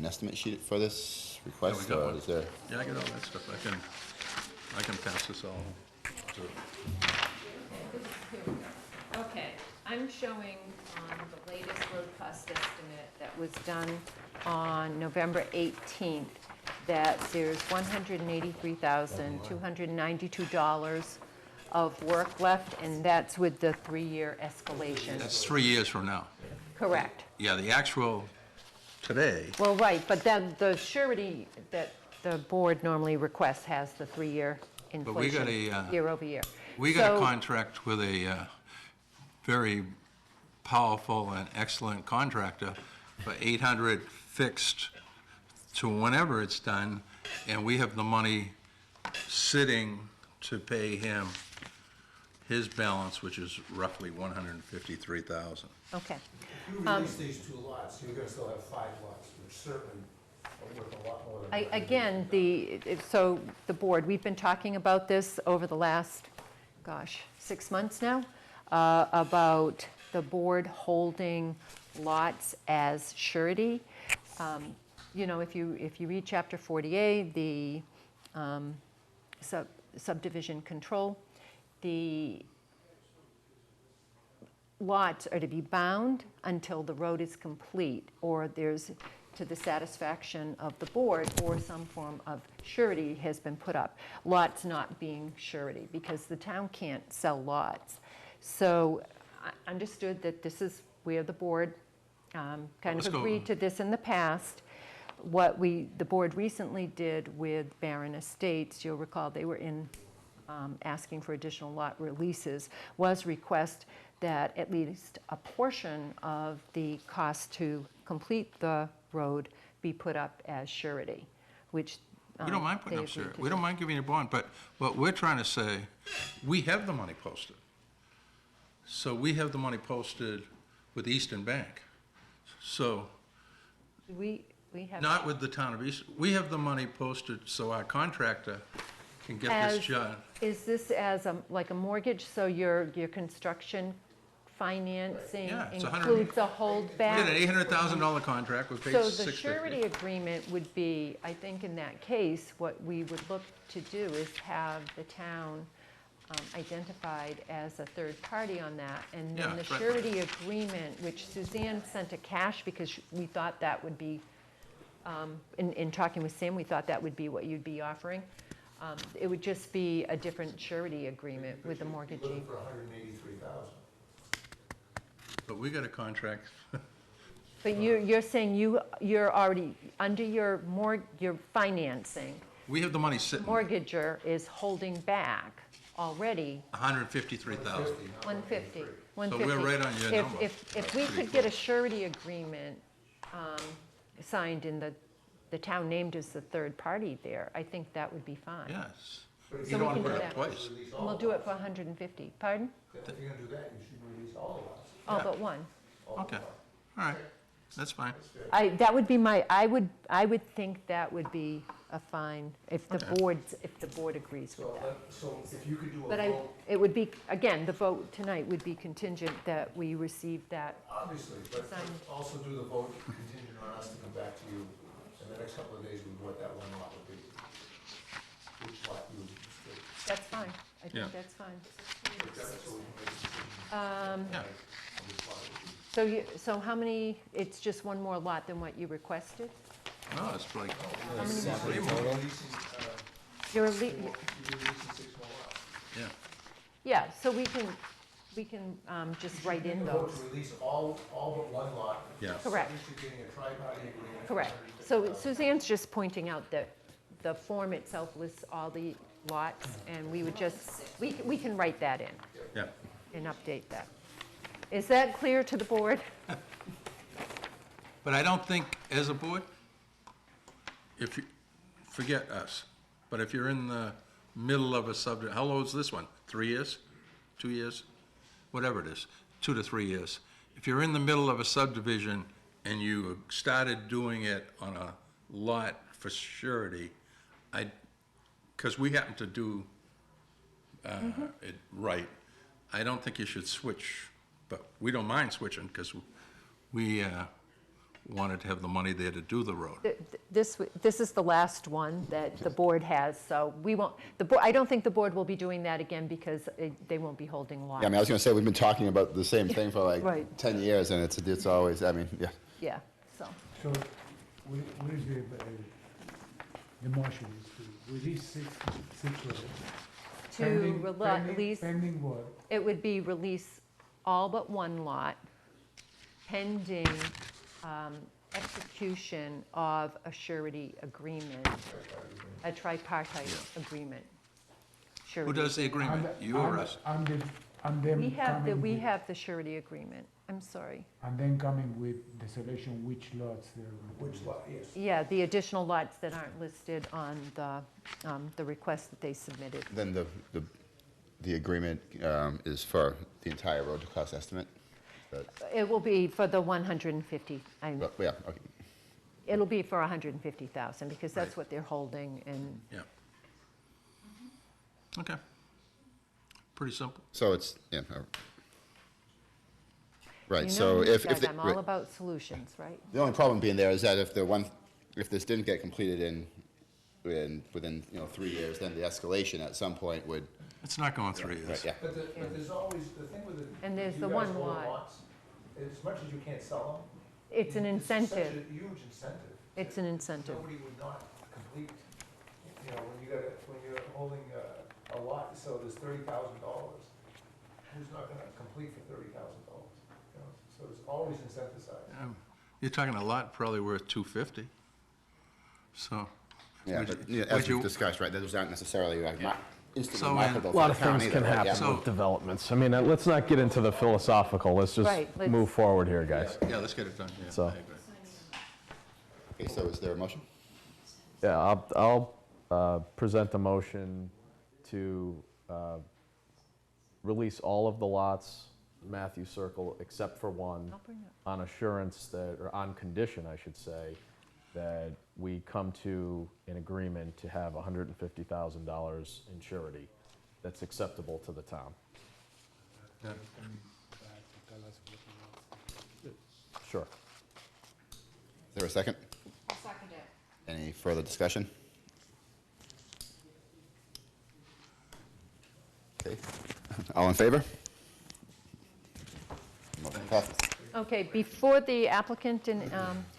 estimate sheet for this request? Yeah, we got or one. is there? Yeah, I got all that stuff. I can pass this all to, Okay, I'm showing on the latest road cost estimate that was done on November 18th, that there's $183,292 of work left, and that's with the 3-year escalation. that's 3 years from now. Correct. Yeah, the actual today, Well, right, but then the surety that the board normally requests has the 3-year But we got inflation a, year over year. we got a So- contract with a very powerful and excellent contractor for 800 fixed to whenever it's done, and we have the money sitting to pay him his balance, which is roughly $153,000. Okay. If you release these 2 lots, you're gonna still have 5 lots, which certainly are worth a lot more than. Again, so the board, we've been talking about this over the last, 6 months now, about the board holding lots as surety. You know, if you read Chapter 40A, the subdivision control, the lots are to be bound until the road is complete, or there's, to the satisfaction of the board, or some form of surety has been put up. Lots not being surety, because the town can't sell lots. So I understood that this is where the board kind Let's of go. agreed to this in the past. the board recently did with Barron Estates, you'll recall they were asking for additional lot releases, was request that at least a portion of the cost to complete the road be put up as surety, which We don't mind putting they up agreed surety. to We don't do. mind giving you a bond, but what we're trying to say, we have the money posted. So we have the money posted with Easton Bank. So, We have. not with the town of Easton. We have the money posted so our contractor can get this As- job. Is this as like a mortgage, so your construction financing Yeah, it's includes a We holdback? had an $800,000 contract, we paid So $650. the surety agreement would be, I think in that case, what we would look to do is have the town identified as a third party on that. And Yeah, then the that's right. surety agreement, which Suzanne sent a cash because we thought that would be, in talking with Sam, we thought that would be what you'd be offering. It would just be a different surety agreement with the mortgagee. Looking for $183,000. But we got a contract. But you're saying you're already, under your financing, We have the money sitting, mortgager is holding back already $153,000. 150. So we're right on your number. If we could get a surety agreement signed in the town named as the third party there, I think that would be fine. Yes. But if So You we don't want can to do put it up that. twice. Release And all we'll the do it lots. for 150. Pardon? If you're gonna do that, you should release all the lots. All Yeah. but one. All the Okay. lots. All right, that's fine. That would be I would think that would be a fine, if the board agrees with So, that. so if you could do a But vote, it would be, again, the vote tonight would be contingent that we receive that. obviously, but Signed. also do the vote contingent on us to come back to you in the next couple of days with what that one lot would be. Which lot you would restrict. That's fine. I Yeah. think that's fine. So we can make a decision Yeah. on which lot it would be. So how many, it's just one more lot than what you requested? No, it's like, How many more? three more. You're releasing, You're, you're releasing 6 more lots. Yeah. yeah, so we can just write in You vote those. to release all but one lot. Yeah. Correct. Subject to getting a tri-party agreement. Correct. So Suzanne's just pointing out that the form itself lists all the lots, and we would just, we can write that in Yeah. and update that. Is that clear to the board? But I don't think, as a board, if you, forget us, but if you're in the middle of a subject, how old is this one? 3 years? 2 years? Whatever it is, 2 to 3 years. If you're in the middle of a subdivision and you started doing it on a lot for surety, because we happen to do it right, I don't think you should switch, but we don't mind switching because we wanted to have the money there to do the road. This is the last one that the board has, so we won't, I don't think the board will be doing that again because they won't be holding lots. Yeah, I mean, I was gonna say, we've been talking about the same thing for like Right. 10 years, and it's always, I mean, yeah. Yeah, so, So, what is the motion is to release six lots? to release, Pending what? it would be release all but one lot pending execution of a surety agreement, a tripartite agreement. Who Surety. does the agreement? You or us? And them We coming have the surety agreement, I'm sorry. and then coming with the selection which lots they're going to. Which lot, yes. Yeah, the additional lots that aren't listed on the request that they submitted. Then the agreement is for the entire road to cost estimate? It will be for the 150, Well, yeah, okay. it'll be for 150,000 because that's Right. what they're holding and, Yeah. Okay. Pretty simple. So it's, yeah, right, you so know, if, Doug, the- I'm all about solutions, right? the only problem being there is that if this didn't get completed within, 3 years, then the escalation at some point would, It's not going 3 years. right, yeah. But there's always, the thing with the. And there's you the guys one own lot. lots, as much as you can't sell them. It's an incentive, Such a huge incentive. it's an incentive. Nobody would not complete, when you're holding a lot, so there's $30,000, who's not gonna complete for $30,000? So it's always incentivized. You're talking a lot probably worth 250. So, Yeah, Would but you- yeah, would as you- we've discussed, right, those aren't necessarily like instantly So, marketable A for lot the of town things either, can right? happen Yeah. with developments. I mean, let's not get into the philosophical, let's just Right, let's- move forward here, guys. yeah, let's get it done, yeah, So- I agree. Okay, so is there a motion? Yeah, I'll present the motion to release all of the lots, Matthew Circle, except for one, I'll bring it. on assurance that, or on condition, I should say, that we come to an agreement to have $150,000 in surety that's acceptable to the town. Yeah. Sure. Is there a second? I'll second it. Any further discussion? Okay, all in favor? Motion passes. Okay, before the applicant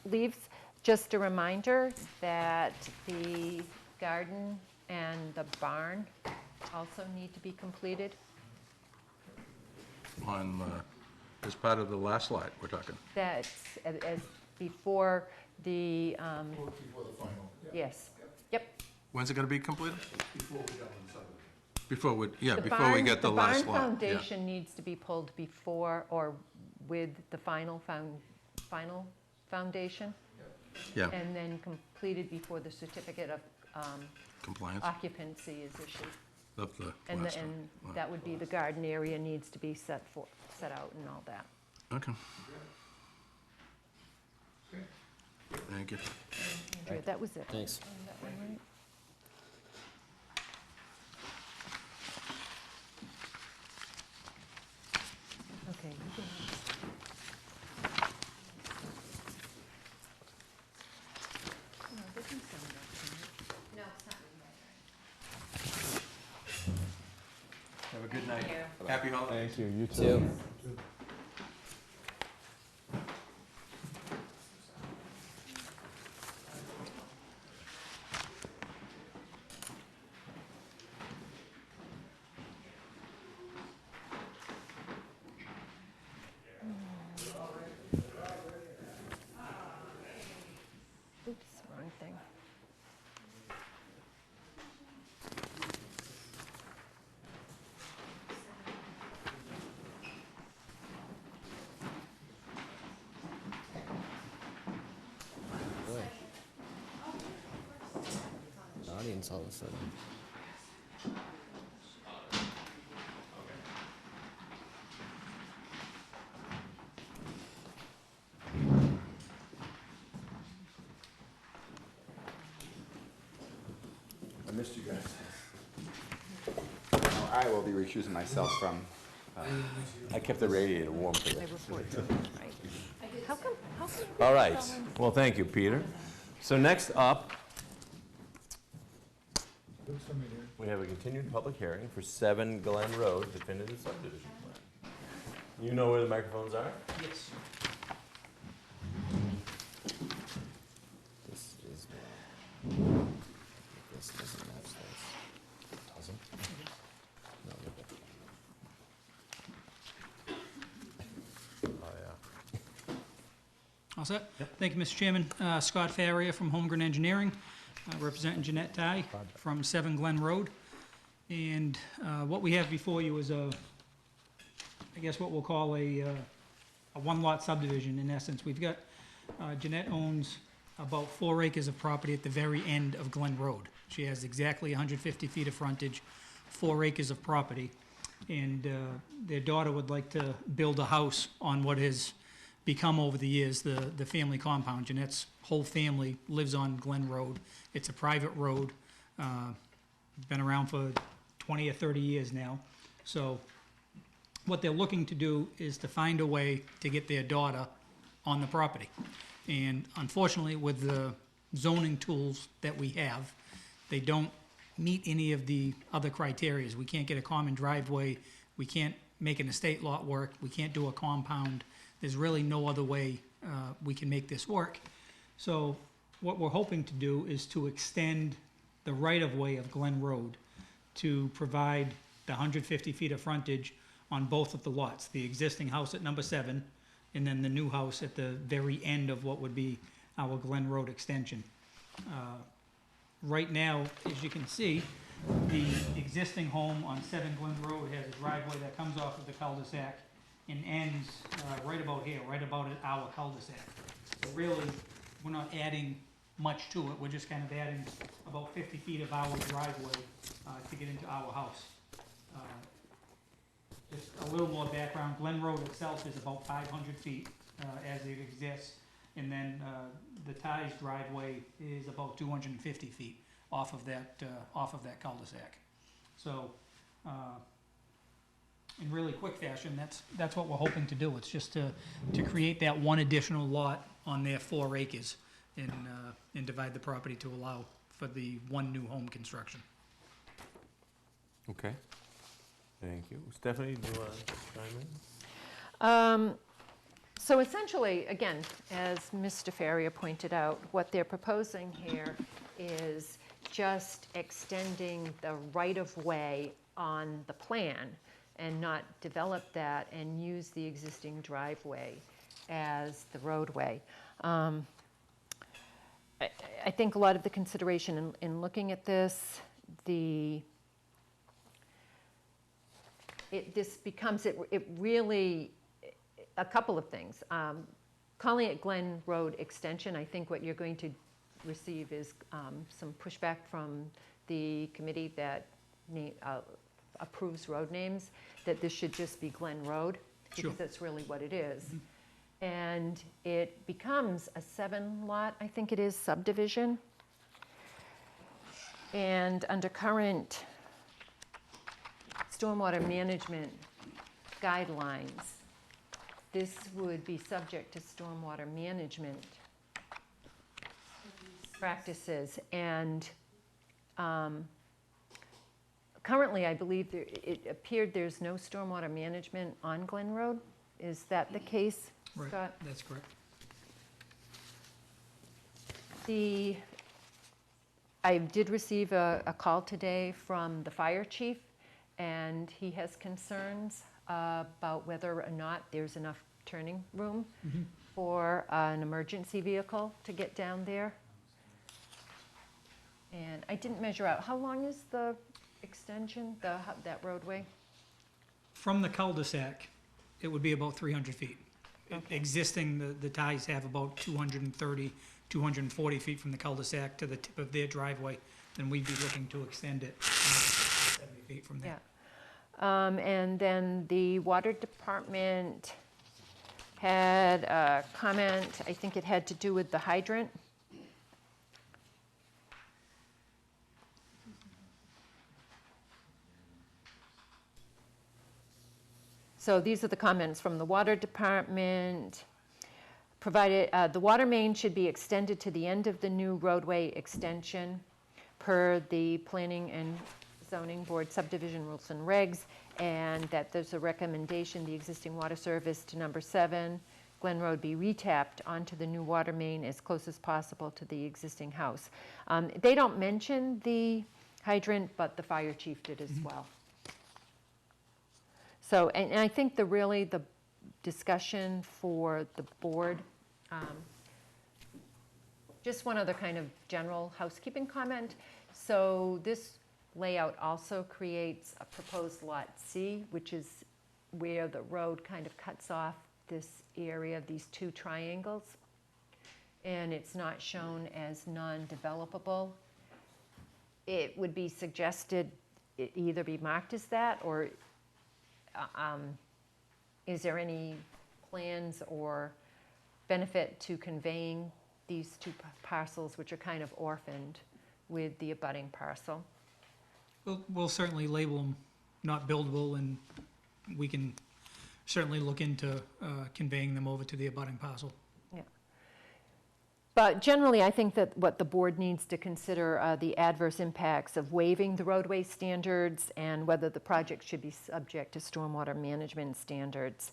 leaves, just a reminder that the garden and the barn also need to be completed. On, as part of the last slide, we're talking. That's as before the, yes, yep. When's it gonna be completed? Before we, yeah, The before we barn- get the last The lot. barn yeah. foundation needs to be pulled before or with the final foundation, Yeah, and then completed before the certificate of compliance occupancy is issued. of the And last one. and that would be, the garden area needs to be set out and all that. Okay. Thank you. Andrea, that was it. Thanks. On that one, right? Okay, you can have no, they can send that to me. No, it's not. Have a good night. Happy holidays. Thank you, you Two. Oops, wrong thing. Boy. The audience all of a sudden. I missed you guys. I will be recusing myself from, I kept the radiator warm for you. I report to them, right. How come? All right, well, thank you, Peter. So next up, we have a continued public hearing for 7 Glen Road definitive subdivision plan. You know where the microphones are? Yes. This is wrong. This doesn't match this. Doesn't? No, look at Oh, yeah. All set? Thank you, Mr. Chairman. Scott Farrier from Holmgren Engineering, representing Jeanette Ty from 7 Glen Road. And what we have before you is I guess what we'll call a one-lot subdivision, in essence. We've got, Jeanette owns about 4 acres of property at the very end of Glen Road. She has exactly 150 feet of frontage, 4 acres of property. And their daughter would like to build a house on what has become over the years the family compound. Jeanette's whole family lives on Glen Road. It's a private road, been around for 20 or 30 years now. So what they're looking to do is to find a way to get their daughter on the property. And unfortunately, with the zoning tools that we have, they don't meet any of the other criterias. We can't get a common driveway, we can't make an estate lot work, we can't do a compound. There's really no other way we can make this work. So what we're hoping to do is to extend the right-of-way of Glen Road to provide the 150 feet of frontage on both of the lots, the existing house at number 7, and then the new house at the very end of what would be our Glen Road extension. Right now, as you can see, the existing home on 7 Glen Road has a driveway that comes off of the cul-de-sac and ends right about here, right about at our cul-de-sac. So really, we're not adding much to it, we're just kind of adding about 50 feet of our driveway to get into our house. Just a little more background, Glen Road itself is about 500 feet as it exists, and then the Ties driveway is about 250 feet off of that cul-de-sac. So, in really quick fashion, that's what we're hoping to do. It's just to create that one additional lot on their 4 acres and divide the property to allow for the one new home construction. Okay. Thank you. Stephanie, do you want to chime in? So essentially, again, as Mr. Farrier pointed out, what they're proposing here is just extending the right-of-way on the plan and not develop that and use the existing driveway as the roadway. I think a lot of the consideration in looking at this, this becomes, it really, a couple of things. Calling it Glen Road Extension, I think what you're going to receive is some pushback from the committee that approves road names, that this should just be Glen Road, Sure. because that's really what it is. And it becomes a 7-lot, I think it is, subdivision. And under current stormwater management guidelines, this would be subject to stormwater management practices. And currently, I believe it appeared there's no stormwater management on Glen Road. Is that the case, Right, Scott? that's correct. I did receive a call today from the fire chief, and he has concerns about whether or not there's enough turning room for an emergency vehicle to get down there. And I didn't measure out, how long is the extension, that roadway? From the cul-de-sac, it would be about 300 feet. Existing, the Ties have about 230, 240 feet from the cul-de-sac to the tip of their driveway. Then we'd be looking to extend it 70 feet from there. Yeah. And then the water department had a comment, I think it had to do with the hydrant. So these are the comments from the water department. Provided, the water main should be extended to the end of the new roadway extension per the Planning and Zoning Board subdivision rules and regs, and that there's a recommendation the existing water service to number 7 Glen Road be retapped onto the new water main as close as possible to the existing house. They don't mention the hydrant, but the fire chief did as well. So, and I think the discussion for the board, just one other kind of general housekeeping comment. So this layout also creates a proposed Lot C, which is where the road kind of cuts off this area, these 2 triangles. And it's not shown as non-developable. It would be suggested it either be marked as that, or is there any plans or benefit to conveying these 2 parcels, which are kind of orphaned, with the abutting parcel? We'll certainly label them not buildable, and we can certainly look into conveying them over to the abutting parcel. Yeah. But generally, I think that what the board needs to consider are the adverse impacts of waiving the roadway standards and whether the project should be subject to stormwater management standards.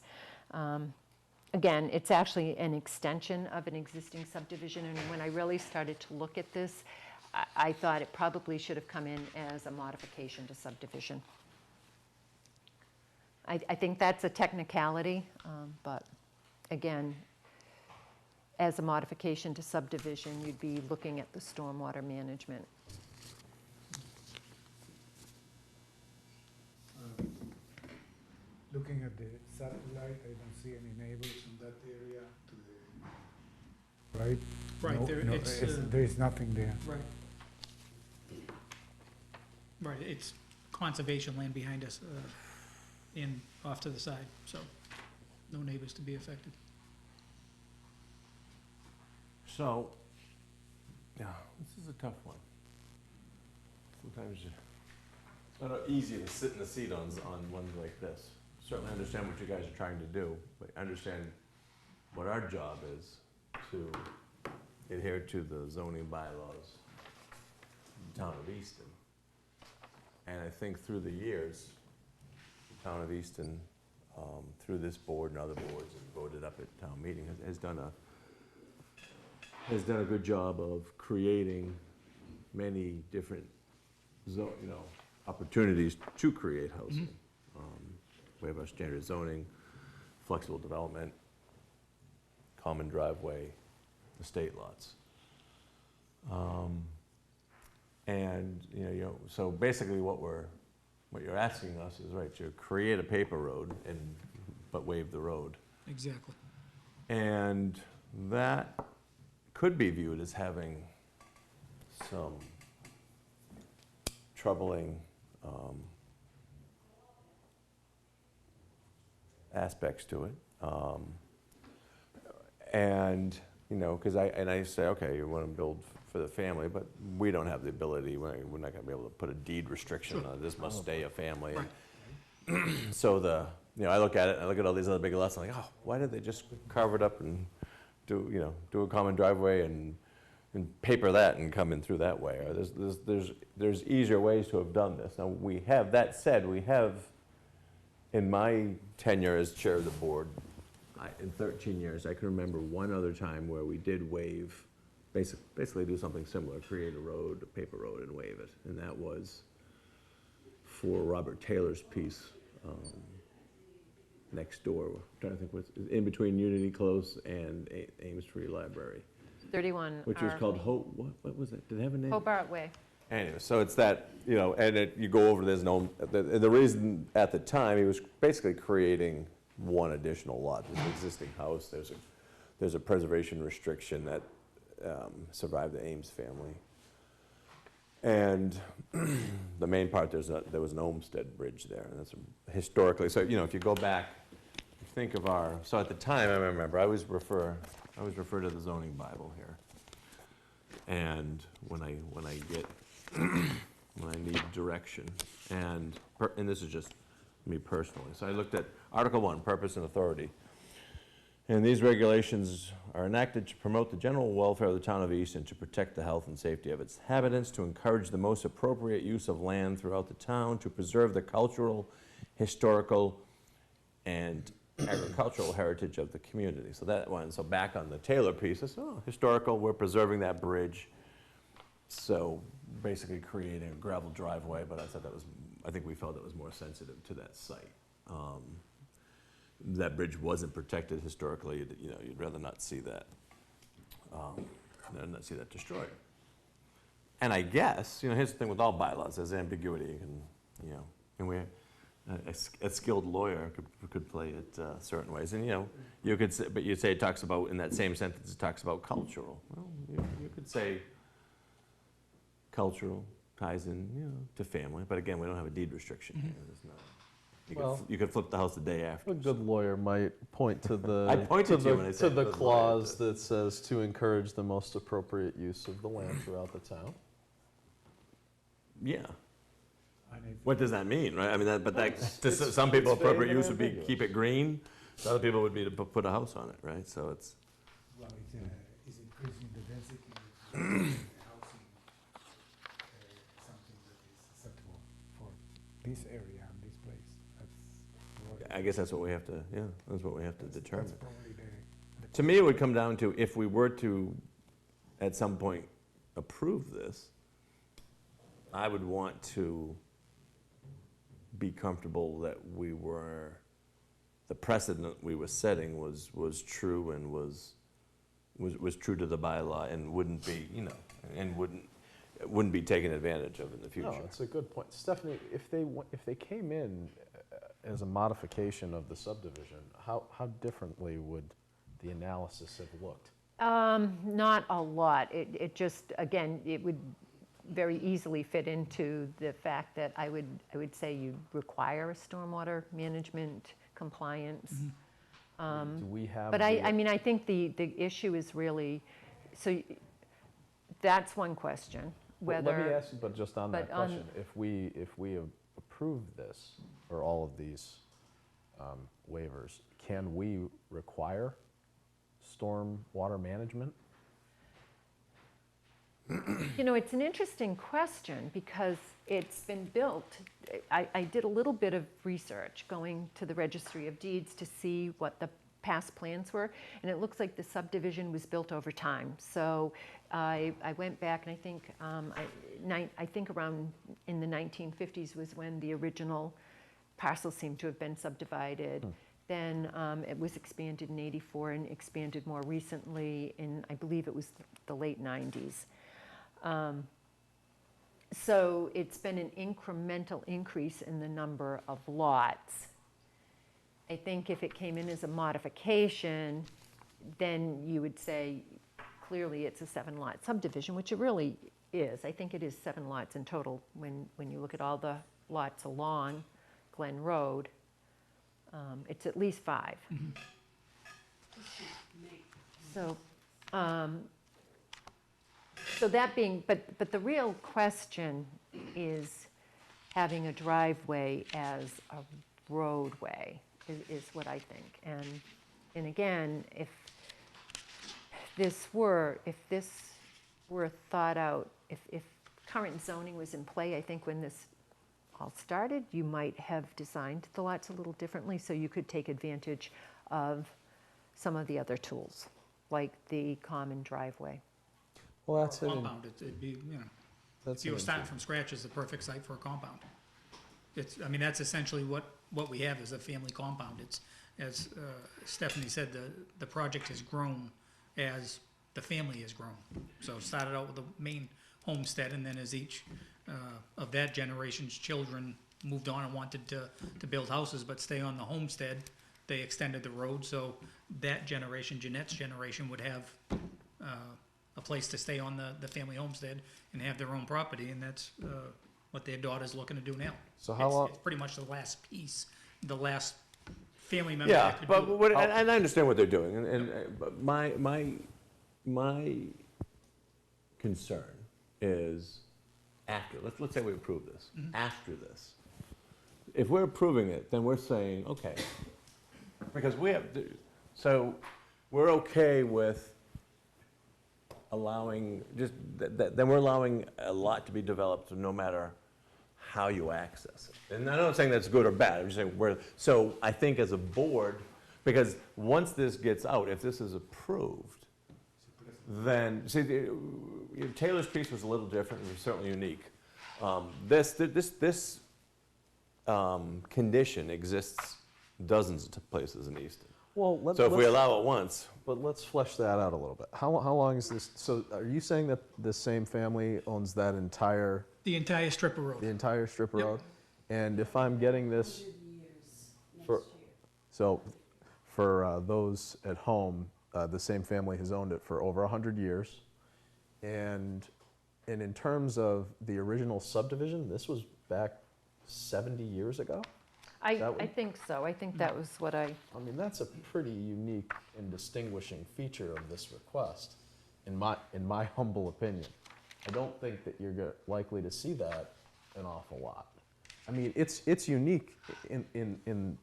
Again, it's actually an extension of an existing subdivision, and when I really started to look at this, I thought it probably should have come in as a modification to subdivision. I think that's a technicality, but again, as a modification to subdivision, you'd be looking at the stormwater management. Looking at the satellite, I don't see any neighbors in that area to the, right? Right, No, there- no, it's, there is nothing there. Right. Right, it's conservation land behind us, and off to the side, so no neighbors to be affected. So, yeah, this is a tough one. Sometimes it's not easy to sit in the seat on ones like this. Certainly understand what you guys are trying to do, but understand what our job is to adhere to the zoning bylaws of the town of Easton. And I think through the years, the town of Easton, through this board and other boards and voted up at town meeting, has done a good job of creating many different opportunities to create housing. We have our standard zoning, flexible development, common driveway, estate lots. And, so basically what you're asking us is, right, to create a paper road but waive the road. Exactly. And that could be viewed as having some troubling aspects to it. And, because I say, okay, you want to build for the family, but we don't have the ability, we're not going to be able to put a deed restriction on this must stay a family. Right. So I look at it, and I look at all these other big lots, and I'm like, oh, why did they just carve it up and do a common driveway and paper that and come in through that way? Or there's easier ways to have done this. Now, that said, we have, in my tenure as chair of the board, in 13 years, I can remember one other time where we did waive, basically do something similar, create a road, a paper road, and waive it. And that was for Robert Taylor's piece next door. I'm trying to think what's in between Unity Close and Ames Free Library, 31 which was called what was it? Did it have a name? Hobart Way. Anyway, so it's that, and you go over, there's no, the reason at the time, he was basically creating one additional lot. There's an existing house, there's a preservation restriction that survived the Ames family. And the main part, there was an Olmsted Bridge there, and that's historically, so, if you go back, think of so at the time, I remember, I always refer to the zoning Bible here. And when I need direction, and this is just me personally. So I looked at Article 1, Purpose and Authority. And these regulations are enacted to promote the general welfare of the town of Easton, to protect the health and safety of its inhabitants, to encourage the most appropriate use of land throughout the town, to preserve the cultural, historical, and agricultural heritage of the community. So that one, so back on the Taylor piece, I said, historical, we're preserving that bridge. So basically creating a gravel driveway, but I think we felt it was more sensitive to that site. That bridge wasn't protected historically, you'd rather not see that, destroyed. And I guess, here's the thing with all bylaws, there's ambiguity, and a skilled lawyer could play it certain ways. And, you could say, but you'd say it talks about, in that same sentence, it talks about cultural. Well, you could say cultural ties in, to family, but again, we don't have a deed restriction here. There's not. You could flip the house the day after. A good lawyer might point to the I pointed to you when I said the good clause lawyer. that says to encourage the most appropriate use of the land throughout the town. Yeah. What does that mean, right? I mean, to some people, appropriate use would be keep it green. To other people would be to put a house on it, right? So it's. Well, it's increasing the density of housing, something that is acceptable for this area and this place. I guess that's what we have to. Yeah, that's what we have to determine. That's probably To me, it would come down to if we were to, at some point, approve this, I would want to be comfortable that the precedent we were setting was true and was was true to the bylaw and wouldn't be, you know, and wouldn't be taken advantage of in the future. No, that's a good point. Stephanie, if they came in as a modification of the subdivision, how differently would the analysis have looked? Not a lot. It just, again, it would very easily fit into the fact that I would say you require a stormwater management compliance. Do we have? But I mean, I think the issue is really, so that's one question, Well, whether. let me ask you, but just on that but on- question, if we approve this, or all of these waivers, can we require storm water management? You know, it's an interesting question because it's been built. I did a little bit of research going to the Registry of Deeds to see what the past plans were, and it looks like the subdivision was built over time. So I went back, and I think around in the 1950s was when the original parcels seemed to have been subdivided. Then it was expanded in '84 and expanded more recently in, I believe it was the late '90s. So it's been an incremental increase in the number of lots. I think if it came in as a modification, then you would say, clearly it's a 7-lot subdivision, which it really is. I think it is 7 lots in total when you look at all the lots along Glen Road. It's at least 5. So, so that being, but the real question is having a driveway as a roadway is what I think. And again, if this were thought out, if current zoning was in play, I think when this all started, you might have designed the lots a little differently so you could take advantage of some of the other tools, like the common driveway. Well, Or a that's it. compound, it'd be, you know, if you were starting from scratch, it's the perfect site for a compound. I mean, that's essentially what we have is a family compound. It's, as Stephanie said, the project has grown as the family has grown. So it started out with the main homestead, and then as each of that generation's children moved on and wanted to build houses but stay on the homestead, they extended the road, so that generation, Jeanette's generation, would have a place to stay on the family homestead and have their own property, and that's what their daughter's looking to do now. So how long? It's pretty much the last piece, the last family member Yeah, that could but do it. what, and I understand what they're doing, but my concern is after, let's say we approve this, after this. If we're approving it, then we're saying, okay, because so we're okay with allowing, then we're allowing a lot to be developed no matter how you access it. And I'm not saying that's good or bad, I'm just saying so I think as a board, because once this gets out, if this is approved, then, see, Taylor's piece was a little different, it was certainly unique. This condition exists dozens of places in Easton. Well, So if we allow it once, but let's flesh that out a little bit. How long is this? So are you saying that the same family owns that entire The entire strip of road. strip of Yep. road? And if I'm getting this so for those at home, the same family has owned it for over 100 years. And in terms of the original subdivision, this was back 70 years ago? I That would- think so. I think that was what I mean, that's a pretty unique and distinguishing feature of this request, in my humble opinion. I don't think that you're likely to see that an awful lot. I mean, it's unique in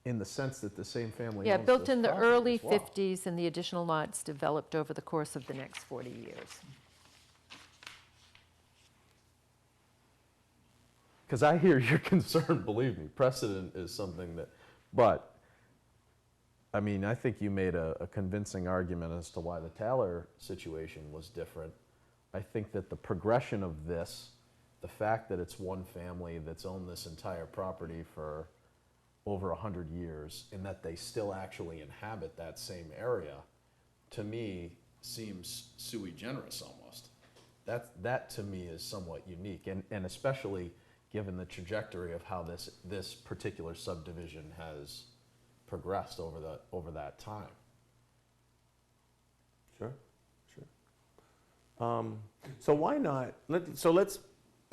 the sense that the same family Yeah, owns built this in the property early as well. 50s, and the additional lots developed over the course of the next 40 years. Because I hear your concern, believe me, precedent is something that, but, I mean, I think you made a convincing argument as to why the Taylor situation was different. I think that the progression of this, the fact that it's one family that's owned this entire property for over 100 years, and that they still actually inhabit that same area, to me, seems sui generis almost. That to me is somewhat unique, and especially given the trajectory of how this particular subdivision has progressed over that time. Sure, sure. So why not,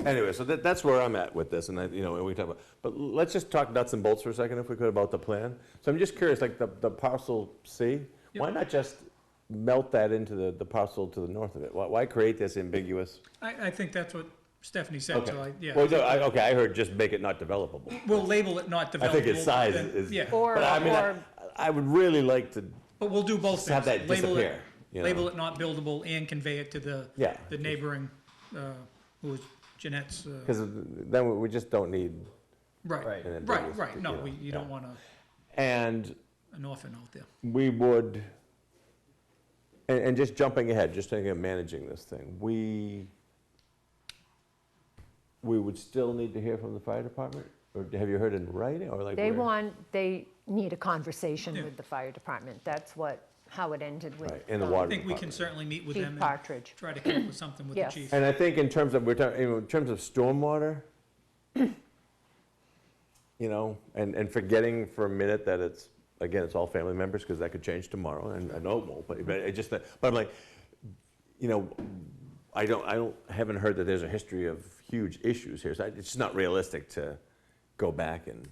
anyway, so that's where I'm at with this, and we talk about, but let's just talk nuts and bolts for a second, if we could, about the plan. So I'm just curious, like the parcel C, why not just melt that into the parcel to the north of it? Why create this ambiguous? I think that's what Stephanie said, so Okay. yeah. Well, no, okay, I heard just make it not developable. We'll label it not developable. I think its size then- is. Yeah, But I mean, I would really like to but we'll do both just things. have that Label it- disappear. Label it not buildable and convey it to the Yeah. neighboring, who was Jeanette's, Because then we just don't need right, Right. an right, ambiguous, right, no, know, you don't yeah. want And an orphan out there. we would, and just jumping ahead, just thinking of managing this thing, we would still need to hear from the fire department? Or have you heard in writing, or like? They where? need a conversation Yeah. with the fire department. That's how it ended with. Right, in the um, water I think we can department. certainly meet with Chief them and Partridge. try to come up with something with the Yes. chief. And I think in terms of, in terms of stormwater, and forgetting for a minute that it's, again, it's all family members, because that could change tomorrow, and I know it won't, but it just, but I'm like, haven't heard that there's a history of huge issues here, so it's just not realistic to go back and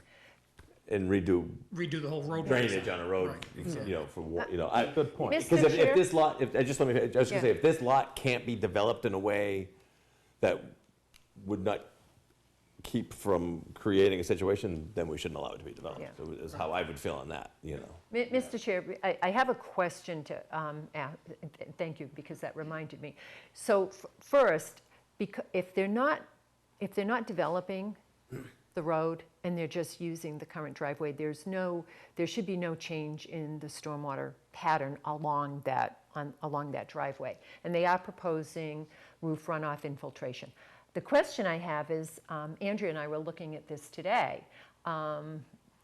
redo Redo the whole road. drainage on a road, Right. Good point. Mr. because if Chair? this lot, I was gonna Yeah. say, if this lot can't be developed in a way that would not keep from creating a situation, then we shouldn't allow it to be developed. Yeah. So is how I would feel on that, Mr. Chair, I have a question to ask. Thank you, because that reminded me. So first, if they're not developing the road and they're just using the current driveway, there should be no change in the stormwater pattern along that driveway. And they are proposing roof runoff infiltration. The question I have is, Andrea and I were looking at this today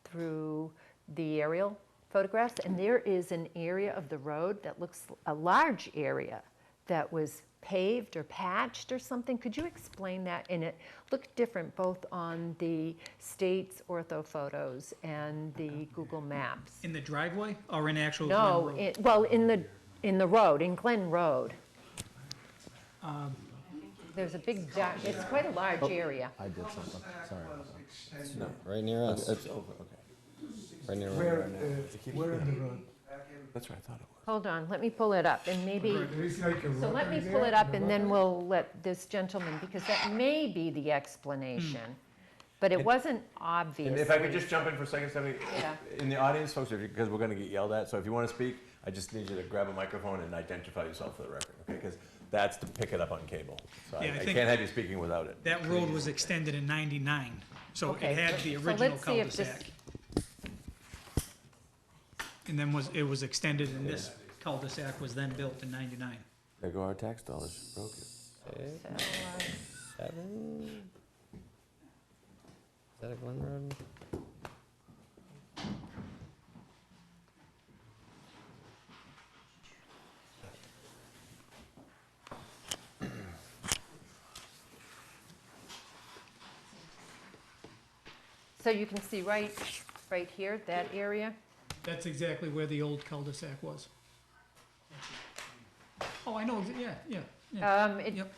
through the aerial photographs, and there is an area of the road that looks a large area that was paved or patched or something. Could you explain that? And it looked different both on the state's ortho photos and the Google Maps. In the driveway or in actual? No, Glen Road? well, in the road, in Glen Road. There's a big, it's quite a large area. I did something, sorry about that. No, right near us. Right near Where, right now. where in the road? That's what I thought it was. Hold on, let me pull it up, and maybe, There is like a so let me rotary pull there it up, in the and then rotary? we'll let this gentleman, because that may be the explanation, but it wasn't obvious. And if I could just jump in for a second, Stephanie, Yeah. in the audience, folks, because we're gonna get yelled at, so if you wanna speak, I just need you to grab a microphone and identify yourself for the record, okay? Because that's to pick it up on cable. So Yeah, I I think- can't have you speaking without it. That road was extended in '99, so Okay, it had the so original let's see if this- cul-de-sac. And then it was extended, and this cul-de-sac was then built in '99. There go our tax dollars, broke it. Six, So, 7. Is that a Glen Road? So you can see right here, that area. That's exactly where the old cul-de-sac was. Oh, I know, yeah. Yep.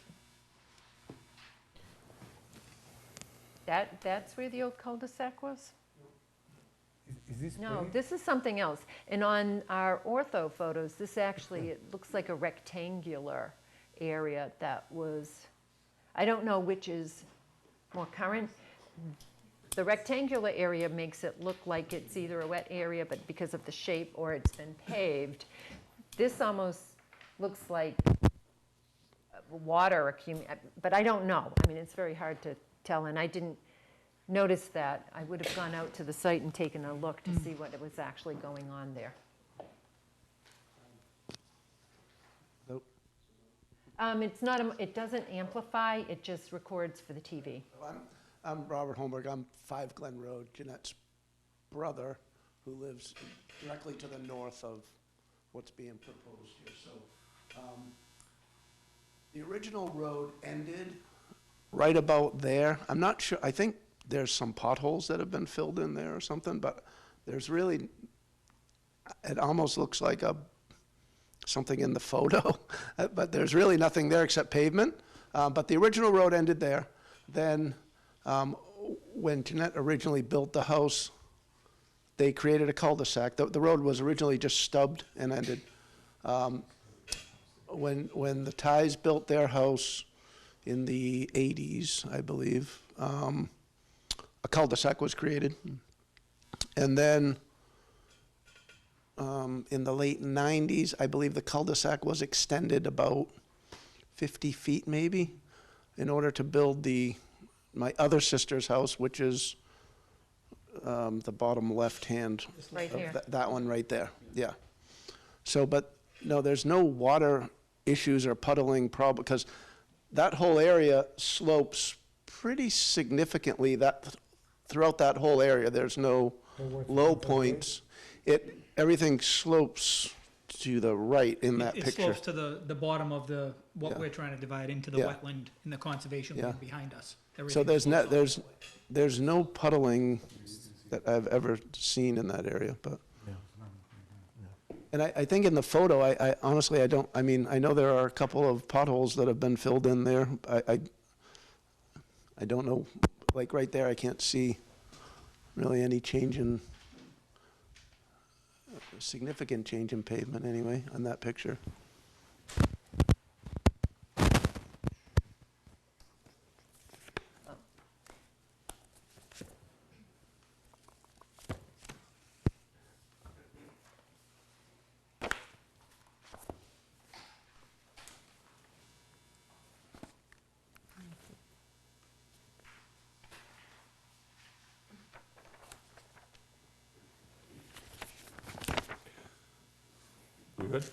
That's where the old cul-de-sac was? Is this No, paved? this is something else. And on our ortho photos, this actually, it looks like a rectangular area that was, I don't know which is more current. The rectangular area makes it look like it's either a wet area, but because of the shape, or it's been paved. This almost looks like water but I don't know. I mean, it's very hard to tell, and I didn't notice that. I would have gone out to the site and taken a look to see what was actually going on there. Nope. It's not, it doesn't amplify, it just records for the TV. I'm Robert Holmberg. I'm 5 Glen Road, Jeanette's brother, who lives directly to the north of what's being proposed here. So, the original road ended right about there. I'm not sure, I think there's some potholes that have been filled in there or something, but there's really, it almost looks like something in the photo, but there's really nothing there except pavement. But the original road ended there. Then, when Jeanette originally built the house, they created a cul-de-sac. The road was originally just stubbed and ended. When the Ties built their house in the 80s, I believe, a cul-de-sac was created. And then in the late 90s, I believe the cul-de-sac was extended about 50 feet maybe in order to build my other sister's house, which is the bottom left-hand. Right here. That one right there, yeah. So, but no, there's no water issues or puddling problem, because that whole area slopes pretty significantly. Throughout that whole area, there's no low points. Everything slopes to the right in that It picture. slopes to the bottom of what Yeah. we're trying to divide into the Yeah. wetland and the conservation Yeah. land behind us. So Everything there's slopes all that way. there's no puddling that I've ever seen in that area, but. And I think in the photo, I honestly, I mean, I know there are a couple of potholes that have been filled in there. I don't know, like right there, I can't see really any significant change in pavement anyway, on that picture. We good?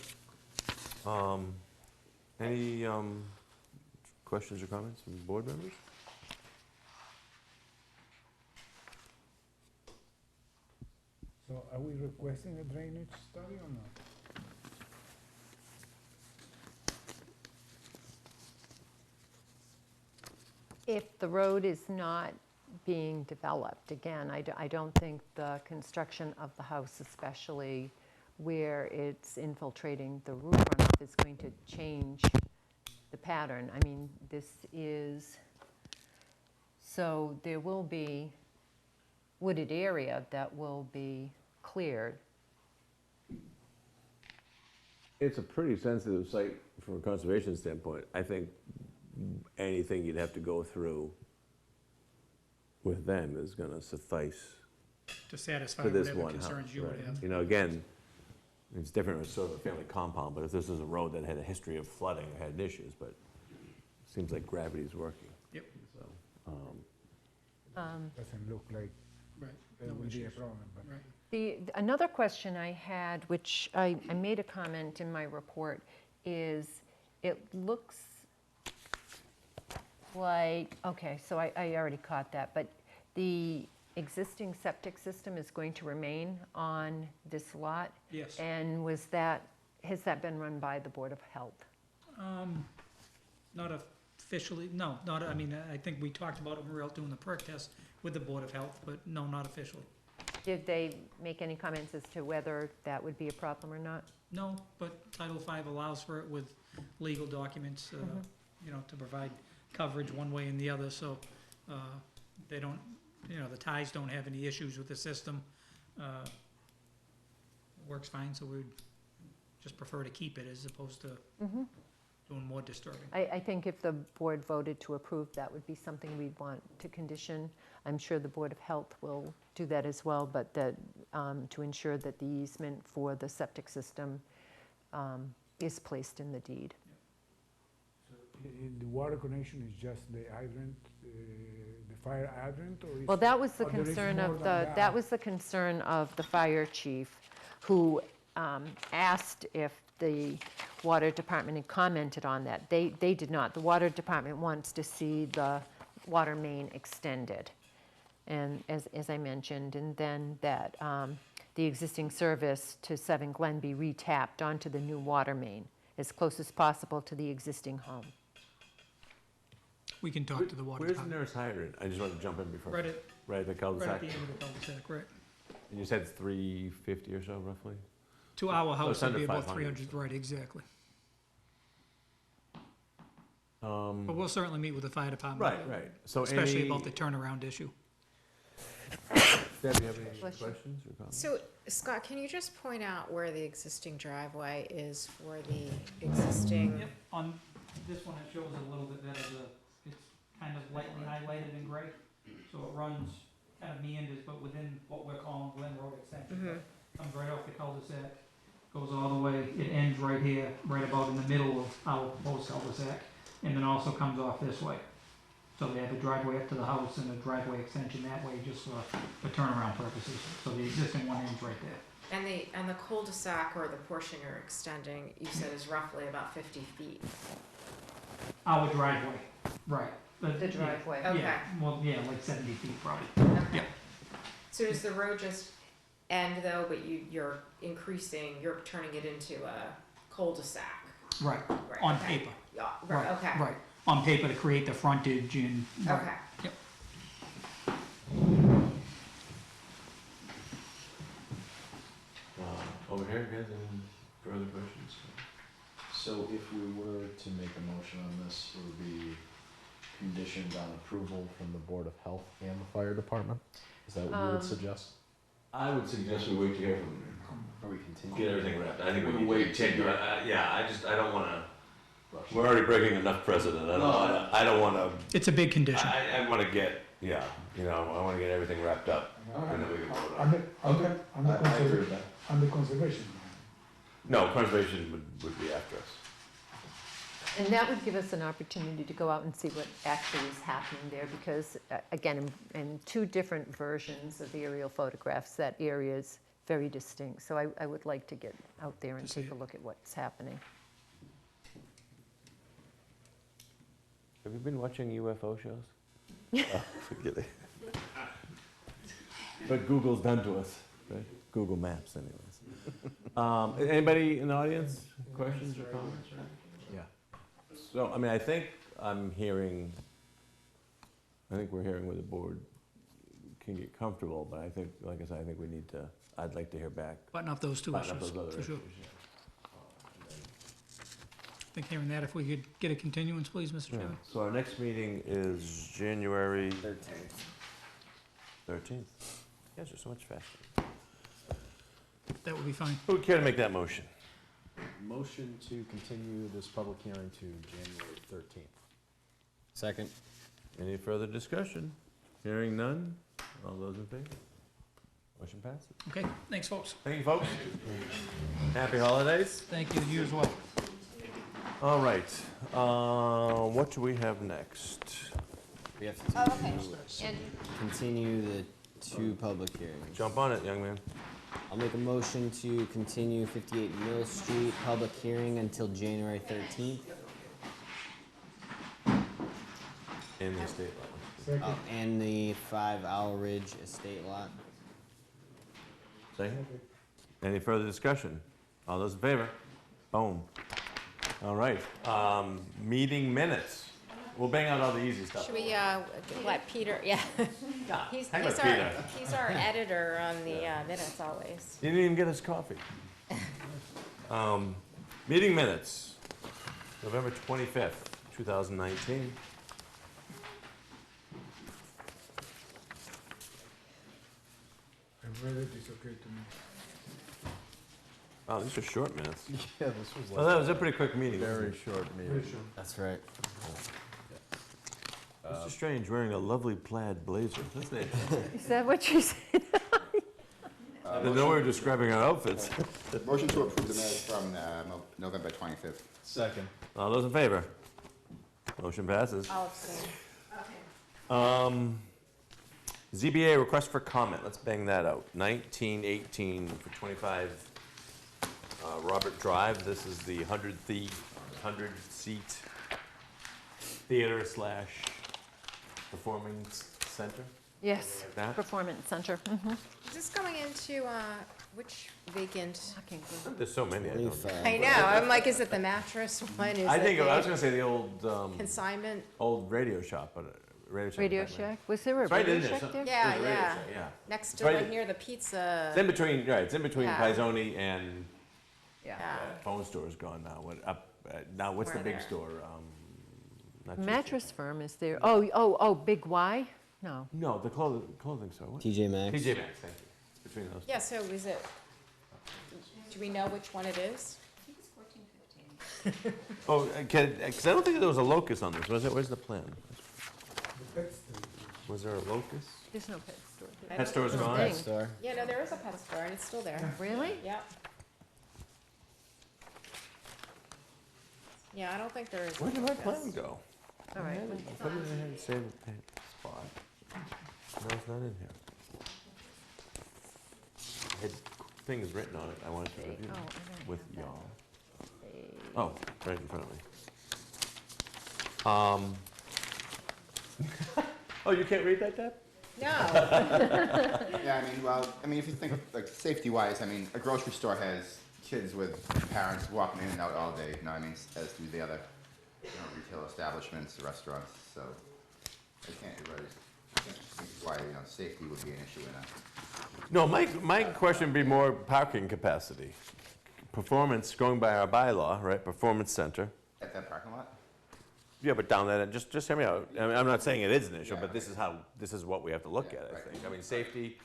Any questions or comments from board members? So are we requesting a drainage study or not? If the road is not being developed, again, I don't think the construction of the house, especially where it's infiltrating the roof runoff, is going to change the pattern. I mean, so there will be wooded area that will be cleared. It's a pretty sensitive site from a conservation standpoint. I think anything you'd have to go through with them is gonna suffice To satisfy for this whatever one house. concerns you would right? have. You know, again, it's different with sort of a family compound, but if this is a road that had a history of flooding or had issues, but it seems like gravity's working. Yep. So, Doesn't look like Right. there No will be a issues. problem, but. Right. Another question I had, which I made a comment in my report, is it looks like, okay, so I already caught that, but the existing septic system is going to remain on this lot? Yes. And has that been run by the Board of Health? Not officially, no, I mean, I think we talked about it when we were out doing the perk test with the Board of Health, but no, not officially. Did they make any comments as to whether that would be a problem or not? No, but Title V allows for it with legal documents, you know, to provide coverage one way and the other, so they don't, you know, the Ties don't have any issues with the system. Works fine, so we'd just prefer to keep it as opposed to doing more disturbing. I think if the board voted to approve, that would be something we'd want to condition. I'm sure the Board of Health will do that as well, but that, to ensure that the easement for the septic system is placed in the deed. The water connection is just the hydrant, the fire hydrant, or is? Well, that was the or there is concern more of than that was the concern of the fire chief, who asked if the water department had commented on that. They did not. The water department wants to see the water main extended, and as I mentioned, and then that the existing service to 7 Glen be retapped onto the new water main as close as possible to the existing home. We can talk to the water Where's the department. nearest hydrant? I just want to jump in before. Right at, Right at the right cul-de-sac? at the end of the cul-de-sac, right. And you said it's 350 or so roughly? To our house, it's it'd be under about 500, 300, right, exactly. But Um, we'll certainly meet with the fire department. right. So Especially any, about the turnaround issue. Deb, you have any Bless you. questions or comments? So, Scott, can you just point out where the existing driveway is for the existing? Yep, on this one, it shows it a little bit better, it's kind of lightly highlighted in gray, so it runs, kind of meanders, but within what we're calling Glen Road Extension. Comes right off the cul-de-sac, goes all the way, it ends right here, right about in the middle of our proposed cul-de-sac, and then also comes off this way. So they have a driveway up to the house and a driveway extension that way, just for turnaround purposes, so the existing one ends right there. And the cul-de-sac or the portion you're extending, you said is roughly about 50 feet. Our driveway, right. But, The yeah, driveway. Okay. Yeah, well, yeah, like 70 feet probably. Okay. Yeah. So does the road just end though, but you're increasing, you're turning it into a cul-de-sac? Right, Right, on okay. paper. Yeah, right, okay. Right, on paper to create the frontage and. right. Okay. Yep. Over here, guys, any further questions? So if we were to make a motion on this, it would be conditioned on approval from the Board of Health and the Fire Department? Is that what you would suggest? I would suggest we wait to hear from them. Or we continue? Get everything wrapped. I think we We'll need to wait till continue. you're- Yeah, I don't wanna, we're already breaking enough precedent. I don't wanna, It's a big condition. I wanna get, yeah, I wanna get everything wrapped up. And then we can vote on it. I agree with that. Under conservation. No, conservation would be after us. And that would give us an opportunity to go out and see what actually is happening there, because, again, in 2 different versions of the aerial photographs, that area is very distinct. So I would like to get out there and To see take a it. look at what's happening. Have you been watching UFO shows? Oh, forget it. But Google's done to us, right? Google Maps anyways. Anybody in the audience, questions or comments? Yeah. So, I mean, I think we're hearing where the board can get comfortable, but I think, like I said, I think we need to, I'd like to hear back. Button up those 2 Button up issues, those other for sure. issues, yeah. I think hearing that, if we could get a continuance, please, Mr. Yeah. Chairman. So our next meeting is January 13th. You guys are so much faster. That would be fine. Who would care to make that motion? Motion to continue this public hearing to January 13th. Second. Any further discussion? Hearing none? All those in favor? Motion passes. Okay, thanks, folks. Thank you, folks. Happy holidays. Thank you, you as well. All right, what do we have next? We have to Oh, okay. And continue the 2 public hearings. Jump on it, young man. I'll make a motion to continue 58 Mill Street public hearing until January 13th. In the estate lot. And the 5 Owl Ridge Estate Lot. Second? Any further discussion? All those in favor? Boom. All right, meeting minutes. We'll bang out all the easy stuff. Should we, let Peter, yeah. He's hang with Peter. our editor on the minutes always. He didn't even get his coffee. Meeting minutes, November 25th, 2019. I've read it, it's okay to me. Oh, these are short minutes. Yeah, this was Well, that was a pretty quick meeting. very short meeting. That's right. Mr. Strange wearing a lovely plaid blazer. That's it. is that what you said? I didn't know we were describing our outfits. Motion to approve the minutes from November 25th. Second. All those in favor? Motion passes. I'll abstain. ZBA request for comment, let's bang that out. 1918 for 25 Robert Drive. This is the 100-seat theater / performing center. Yes, like that? Performance Center. Is this going into, which vacant? There's so many, I don't know. 25. I know, I'm like, is it the mattress one? Is I it think, I was the gonna say the old, consignment? old Radio Shop, but Radio Shack. Radio is that way. Shack, was there a It's right Radio in there, Shack some- there? Yeah, There's a Radio yeah. Shack, yeah. Next It's to right- like near the pizza. It's in between, right, it's in between Yeah. Pizzoni and Yeah. Yeah. phone store's gone now. What, up, now what's the Where big there? store? Not just- Mattress Firm is there. Oh, Big Y? No. No, the clothing store. What? TJ Maxx. TJ Maxx, thank you. It's between those. Yeah, so is it, do we know which one it is? Oh, because I don't think there was a locus on this, was it? Where's the plan? Was there a locus? There's no pet store there. I Pet don't store's know. gone? Thing. Store. Yeah, no, there is a pet store and it's still there. Really? Yep. Yeah, I don't think there is. Where did a my locus. plan go? All right. I put it in here and save the spot. No, it's not in here. I had things written on it I wanted to review Oh, I don't with have that. y'all. They- Oh, right in front of me. Oh, you can't read that, Deb? No. Yeah, I mean, well, I mean, if you think, like, safety-wise, I mean, a grocery store has kids with parents walking in and out all day, you know, I mean, as do the other, retail establishments, restaurants, so I can't really, I can't think why, safety would be an issue in that. No, my question would be more parking capacity. Performance, going by our bylaw, right, Performance Center. At that parking lot? Yeah, but down that, just hear me out. I mean, I'm not saying it is an issue, Yeah. but this is what we have to look Yeah, at, I right. think. I mean, safety,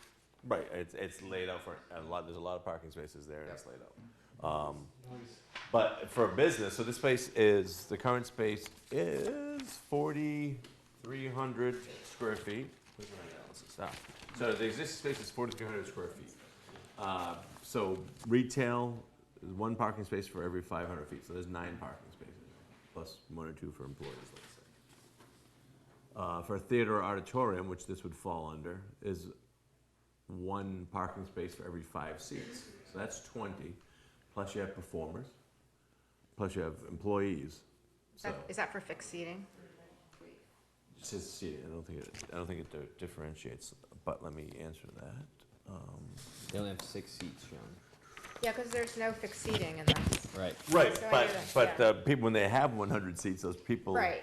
right, it's laid out for a lot, there's a lot of parking spaces there, and it's laid out. But for a business, so this space is, the current space is 4,300 square feet. Where's my analysis? So the existing space is 4,300 square feet. So retail is one parking space for every 500 feet, so there's 9 parking spaces, plus 1 or 2 for employees, let's say. For a theater or auditorium, which this would fall under, is 1 parking space for every 5 seats. So that's 20, plus you have performers, plus you have employees. So Is that for fixed seating? it says seating. I don't think it differentiates, but let me answer that. They only have 6 seats shown. Yeah, because there's no fixed seating and that's, Right. Right, So I but, hear that, but yeah. people, when they have 100 seats, those people, right,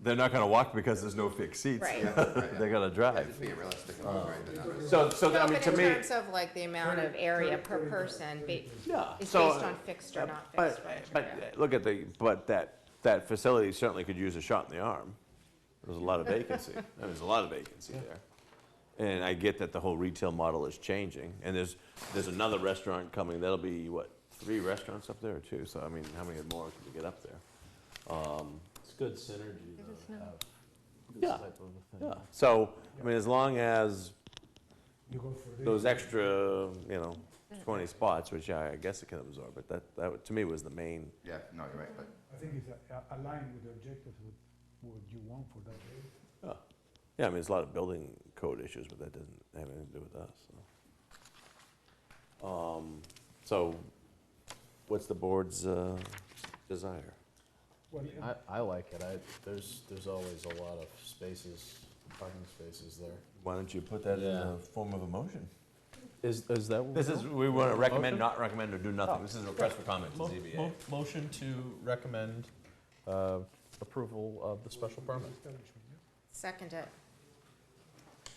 they're not gonna walk because there's no fixed seats. Right. They're gonna drive. Just being realistic about right, they're not- So, no, I mean, but to in me, terms of like the amount of area per person, yeah. is so, based on fixed or not But, fixed furniture, but yeah. look at but that facility certainly could use a shot in the arm. There's a lot of vacancy. There's a lot of vacancy there. And I get that the whole retail model is changing, and there's another restaurant coming, that'll be, what, 3 restaurants up there or 2? So, I mean, how many more can we get up there? It's good synergy is to no- have this Yeah. type of a thing. Yeah, so, I mean, as long as You go for this. those extra, 20 spots, which I guess it can absorb, but that to me was the main. Yeah, no, you're right, but I think it's aligned with the objectives with what you want for that area. Yeah, I mean, there's a lot of building code issues, but that doesn't have anything to do with us, so. So, what's the board's desire? Well, I like it. There's always a lot of spaces, parking spaces there. Why don't you put that in Yeah. the form of a motion? Is that? what This we're is, doing? we want to recommend, Okay. not recommend, or do nothing. This is a request for comment to ZBA. Motion to recommend approval of the special permit. Second it.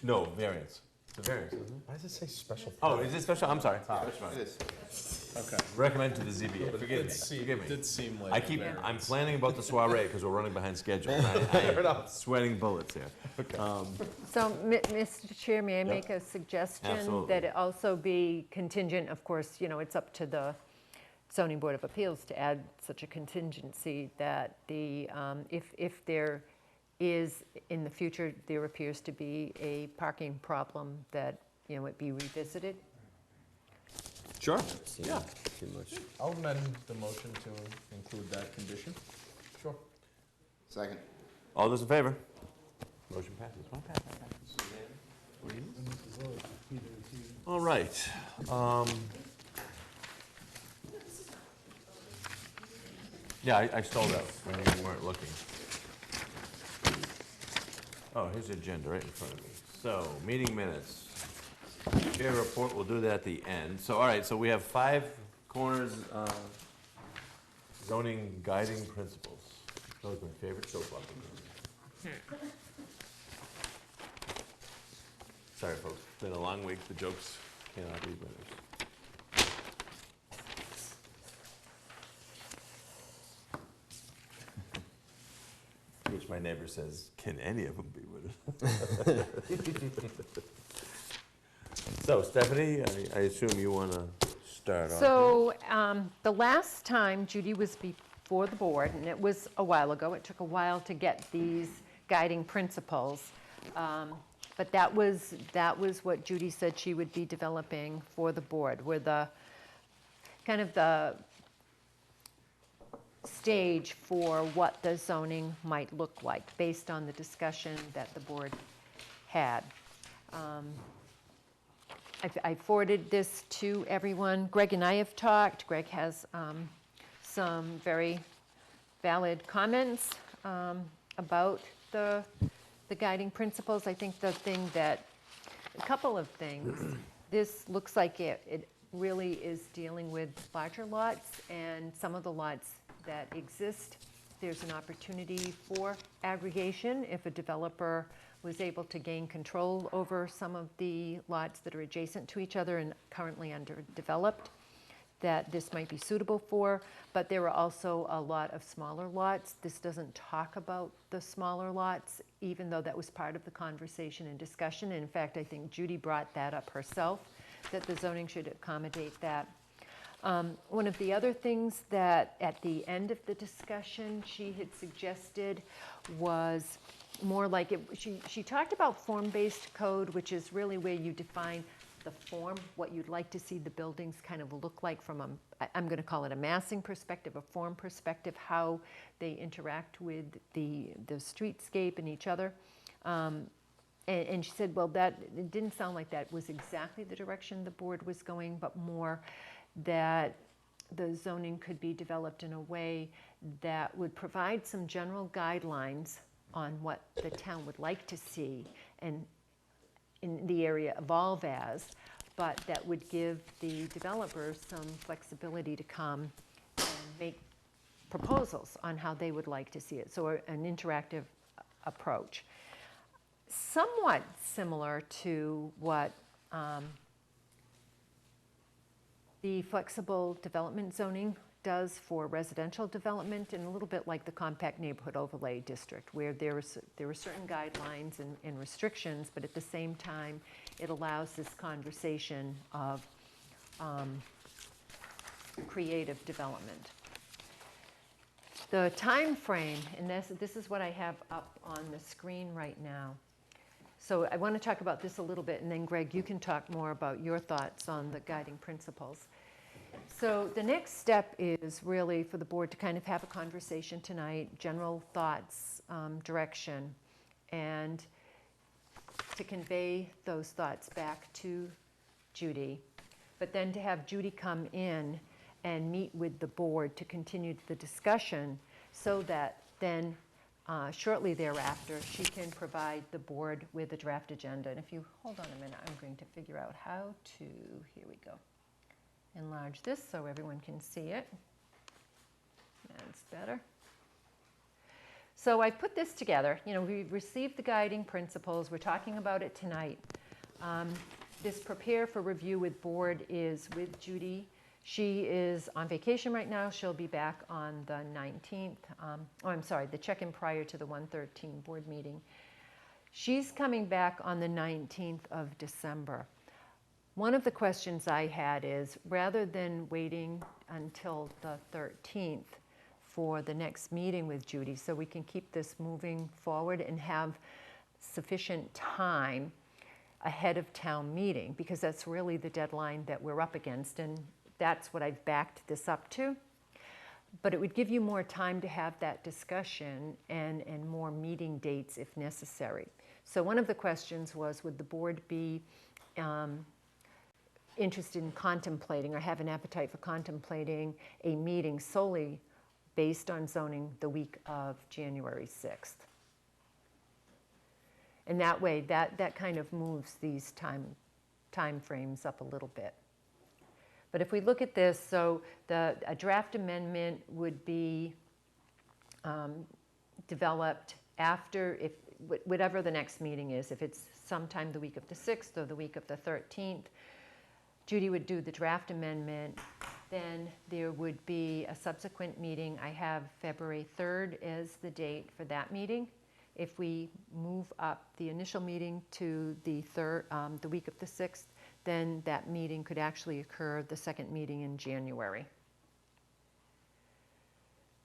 No, variance. It's a variance, isn't it? Why does it say special? Oh, is it special? I'm sorry. it is. Okay. Recommend to the ZBA. Forgive me, forgive me. Did seem like. I keep, I'm planning about the soiree because we're running behind schedule. I'm sweating bullets here. So, Mr. Chair, may I make a suggestion? Absolutely. That it also be contingent, of course, it's up to the zoning board of appeals to add such a contingency that if there is, in the future, there appears to be a parking problem, that, it be revisited. Sure. Yeah. Too much. I'll amend the motion to include that condition. Sure. Second. All those in favor? Motion passes. All right. Yeah, I stole that when you weren't looking. Oh, here's the agenda right in front of me. So, meeting minutes. Chair report, we'll do that at the end. So, all right, so we have 5 corners zoning guiding principles. That was my favorite soap opera. Sorry, folks, it's been a long week. The jokes cannot be winners. Which my neighbor says, can any of them be winners? So, Stephanie, I assume you want to start off. So, the last time Judy was before the board, and it was a while ago, it took a while to get these guiding principles. But that was what Judy said she would be developing for the board, were the kind of the stage for what the zoning might look like based on the discussion that the board had. I forwarded this to everyone. Greg and I have talked. Greg has some very valid comments about the guiding principles. I think a couple of things. This looks like it really is dealing with larger lots, and some of the lots that exist, there's an opportunity for aggregation if a developer was able to gain control over some of the lots that are adjacent to each other and currently underdeveloped, that this might be suitable for. But there are also a lot of smaller lots. This doesn't talk about the smaller lots, even though that was part of the conversation and discussion. And in fact, I think Judy brought that up herself, that the zoning should accommodate that. One of the other things that at the end of the discussion she had suggested was more like she talked about form-based code, which is really where you define the form, what you'd like to see the buildings kind of look like from I'm going to call it a massing perspective, a form perspective, how they interact with the streetscape and each other. And she said, well, it didn't sound like that was exactly the direction the board was going, but more that the zoning could be developed in a way that would provide some general guidelines on what the town would like to see and in the area evolve as, but that would give the developers some flexibility to come and make proposals on how they would like to see it. So an interactive approach. Somewhat similar to what the flexible development zoning does for residential development, and a little bit like the compact neighborhood overlay district, where there are certain guidelines and restrictions, but at the same time, it allows this conversation of creative development. The time frame, and this is what I have up on the screen right now. So I want to talk about this a little bit, and then Greg, you can talk more about your thoughts on the guiding principles. So the next step is really for the board to kind of have a conversation tonight, general thoughts, direction, and to convey those thoughts back to Judy, but then to have Judy come in and meet with the board to continue the discussion so that then shortly thereafter, she can provide the board with a draft agenda. And if you hold on a minute, I'm going to figure out how to, here we go, enlarge this so everyone can see it. That's better. So I put this together. You know, we received the guiding principles. We're talking about it tonight. This prepare for review with board is with Judy. She is on vacation right now. She'll be back on the 19th. The check-in prior to the 1/13 board meeting. She's coming back on the 19th of December. One of the questions I had is, rather than waiting until the 13th for the next meeting with Judy, so we can keep this moving forward and have sufficient time ahead of town meeting, because that's really the deadline that we're up against, and that's what I've backed this up to. But it would give you more time to have that discussion and more meeting dates if necessary. So one of the questions was, would the board be interested in contemplating or have an appetite for contemplating a meeting solely based on zoning the week of January 6th? And that way, that kind of moves these time frames up a little bit. But if we look at this, so a draft amendment would be developed after, whatever the next meeting is, if it's sometime the week of the 6th or the week of the 13th, Judy would do the draft amendment. Then there would be a subsequent meeting. I have February 3rd as the date for that meeting. If we move up the initial meeting to the week of the 6th, then that meeting could actually occur the second meeting in January.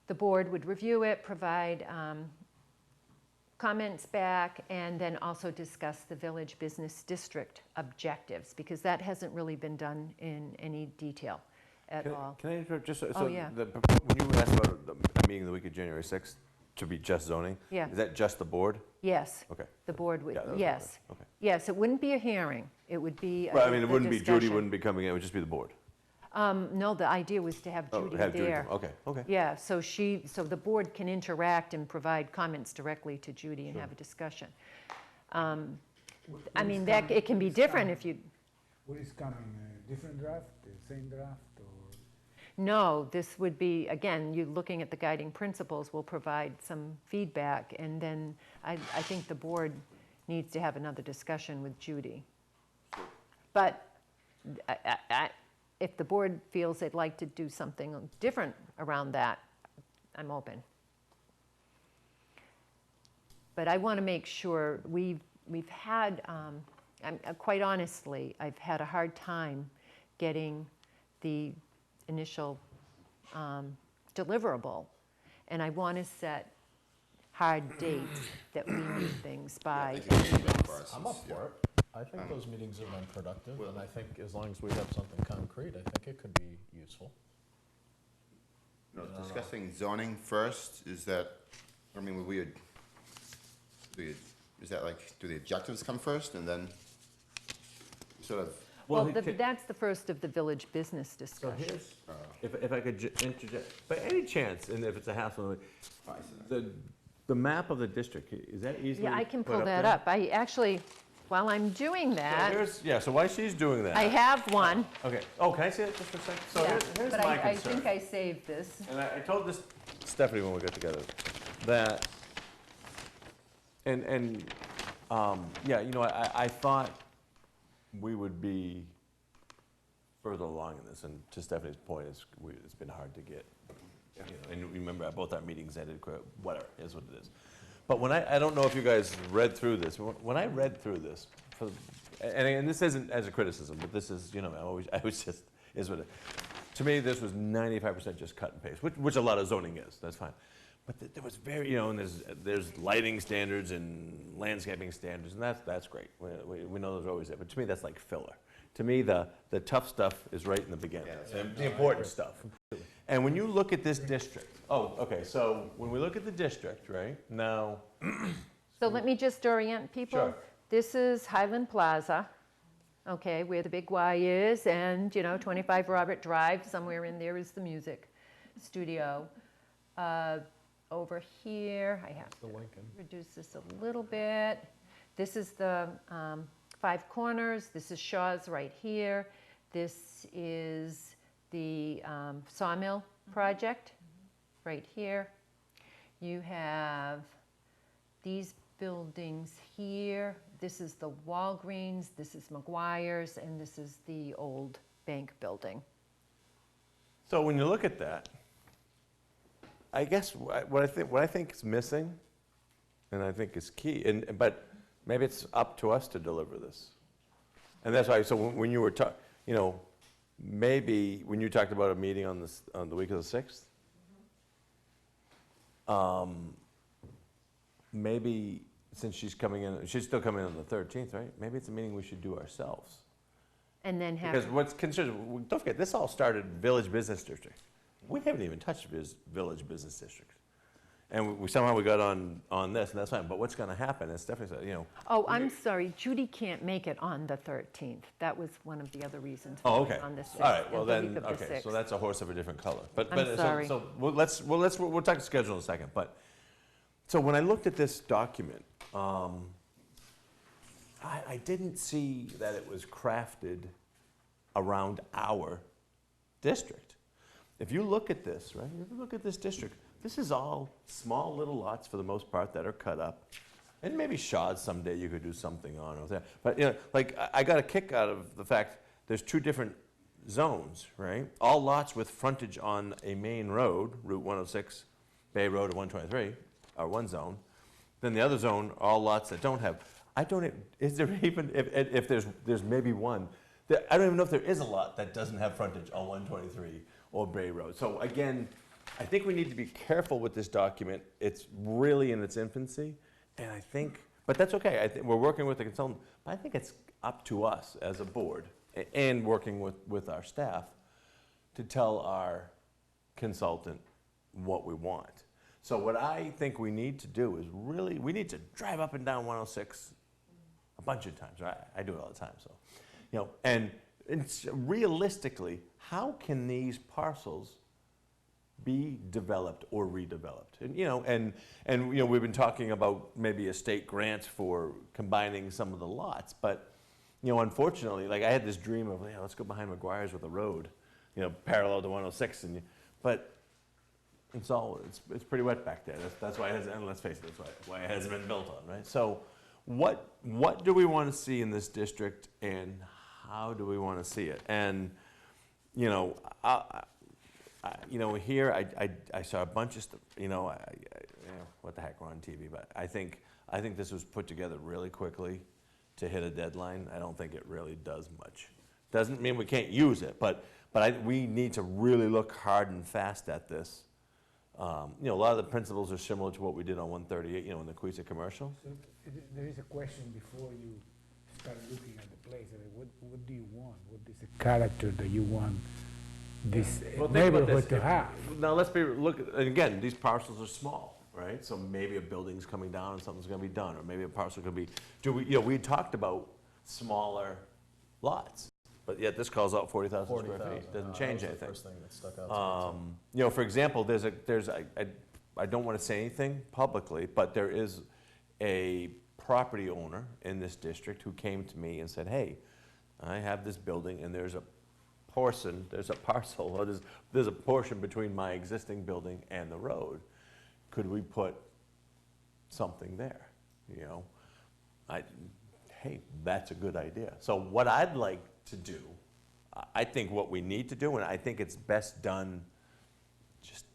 The board would review it, provide comments back, and then also discuss the village business district objectives, because that hasn't really been done in any detail at all. Can I interrupt just, Oh, yeah. when you asked about a meeting the week of January 6th to be just zoning? Yeah. Is that just the board? Yes. Okay. The board would, Yeah, that was my yes. question. Okay. Yes, it wouldn't be a hearing. It would be Well, I mean, it the wouldn't be, Judy discussion. wouldn't be coming in, it would just be the board. No, the idea was to have Oh, Judy have Judy there. come. Okay. Yeah, so the board can interact and provide comments directly to Judy and Sure. have a discussion. I mean, it can be different if you, What is coming, different draft, the same draft, or? no, this would be, again, you looking at the guiding principles will provide some feedback, and then I think the board needs to have another discussion with Judy. But if the board feels they'd like to do something different around that, I'm open. But I want to make sure we've had, quite honestly, I've had a hard time getting the initial deliverable. And I want to set hard dates that we need things by. I'm up for it. I think those meetings have been productive, and I think as long as we have something concrete, I think it could be useful. You know, discussing zoning first, is that, I mean, is that like, do the objectives come first and then sort of? Well, that's the first of the village business So discussion. here's, if I could interject, by any chance, and if it's a hassle, the map of the district, is that easily Yeah, I can put pull that there? up. I actually, while I'm doing So that, so while she's doing that. I have one. Okay, oh, can I see it just for a second? So Yeah, here's but my I concern. think I saved this. And I told this Stephanie when we got together, that, yeah, you know, I thought we would be further along in this, and to Stephanie's point, it's been hard to get, you know, and remember, both our meetings ended, whatever, is what it is. But when I don't know if you guys read through this, when I read through this, and this isn't as a criticism, but this is, you know, I was just, is what it, to me, this was 95% just cut and paste, which a lot of zoning is, that's fine. But there was very, you know, and there's lighting standards and landscaping standards, and that's great. We know those are always there, but to me, that's like filler. To me, the tough stuff is right in the beginning, the important stuff. And when you look at this district, so when we look at the district, right, now. So let me just orient people. Sure. This is Highland Plaza, okay, where the big Y is, and, you know, 25 Robert Drive, somewhere in there is the music studio. Over here, I have to reduce this a little bit. This is the Five Corners. This is Shaw's right here. This is the Sawmill project right here. You have these buildings here. This is the Walgreens, this is McGuire's, and this is the old bank building. So when you look at that, I guess what I think is missing, and I think is key, but maybe it's up to us to deliver this. And that's why, so when you were you know, maybe when you talked about a meeting on the week of the 6th, maybe since she's still coming in on the 13th, right? Maybe it's a meeting we should do ourselves. And then have. Because what's considered, don't forget, this all started Village Business District. We haven't even touched Village Business District. And somehow we got on this, and that's fine. But what's going to happen, as Stephanie said, you know. Oh, I'm sorry, Judy can't make it on the 13th. That was one of the other reasons. Oh, for okay. On the 6th. All right, well the then, week of the okay, so 6th. that's a horse of a different color. But I'm sorry. So we'll talk schedule in a second. But, so when I looked at this document, I didn't see that it was crafted around our district. If you look at this, right, if you look at this district, this is all small little lots for the most part that are cut up. And maybe Shaw's someday you could do something on or that. But, you know, like, I got a kick out of the fact there's two different zones, right? All lots with frontage on a main road, Route 106, Bay Road, or 123, are one zone. Then the other zone, all lots that don't have. Is there even, if there's maybe one, I don't even know if there is a lot that doesn't have frontage on 123 or Bay Road. So again, I think we need to be careful with this document. It's really in its infancy, and I think, but that's okay. I think we're working with the consultant, but I think it's up to us as a board and working with our staff to tell our consultant what we want. So what I think we need to do is really, we need to drive up and down 106 a bunch of times, right? I do it all the time, so. You know, and it's realistically, how can these parcels be developed or redeveloped? And, you know, and you know, we've been talking about maybe a state grant for combining some of the lots, but, you know, unfortunately, like I had this dream of, let's go behind McGuire's with a road, you know, parallel to 106, but it's pretty wet back there. That's why it hasn't, and let's face it, that's why it hasn't been built on, right? So what do we want to see in this district, and how do we want to see it? And, you know, you know, here I saw a bunch of stuff, you know, what the heck, we're on TV, but I think this was put together really quickly to hit a deadline. I don't think it really does much. Doesn't mean we can't use it, but we need to really look hard and fast at this. You know, a lot of the principles are similar to what we did on 138, you know, in the Queesa commercial. So there is a question before you start looking at the place. What do you want? What is the character that you want this neighborhood to have? Now let's and again, these parcels are small, right? So maybe a building's coming down and something's gonna be done, or maybe a parcel could be, you know, we talked about smaller lots, but yet this calls out 40,000 square feet. Doesn't change anything. That was the first thing that stuck out to me, too. You know, for example, I don't want to say anything publicly, but there is a property owner in this district who came to me and said, hey, I have this building and there's a parcel, or there's a portion between my existing building and the road. Could we put something there? You know, hey, that's a good idea. So what I'd like to do, I think what we need to do, and I think it's best done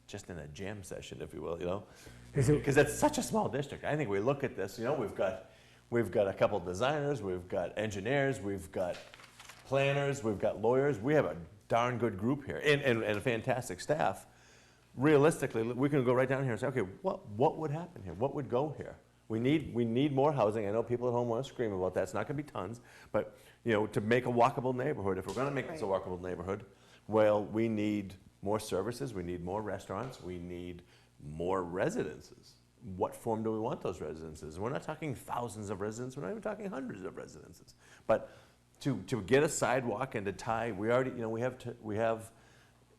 just in a jam session, if you will, you know, because it's such a small district. I think we look at this, you know, we've got a couple designers, we've got engineers, we've got planners, we've got lawyers. We have a darn good group here, and a fantastic staff. Realistically, we can go right down here and say, okay, what would happen here? What would go here? We need more housing. I know people at home want to scream about that. It's not going to be tons, but you know, to make a walkable neighborhood, if we're going to make this a walkable neighborhood, well, we need more services, we need more restaurants, we need more residences. What form do we want those residences? We're not talking thousands of residents, we're not even talking hundreds of residences. But to get a sidewalk and to tie, we already, you know, we have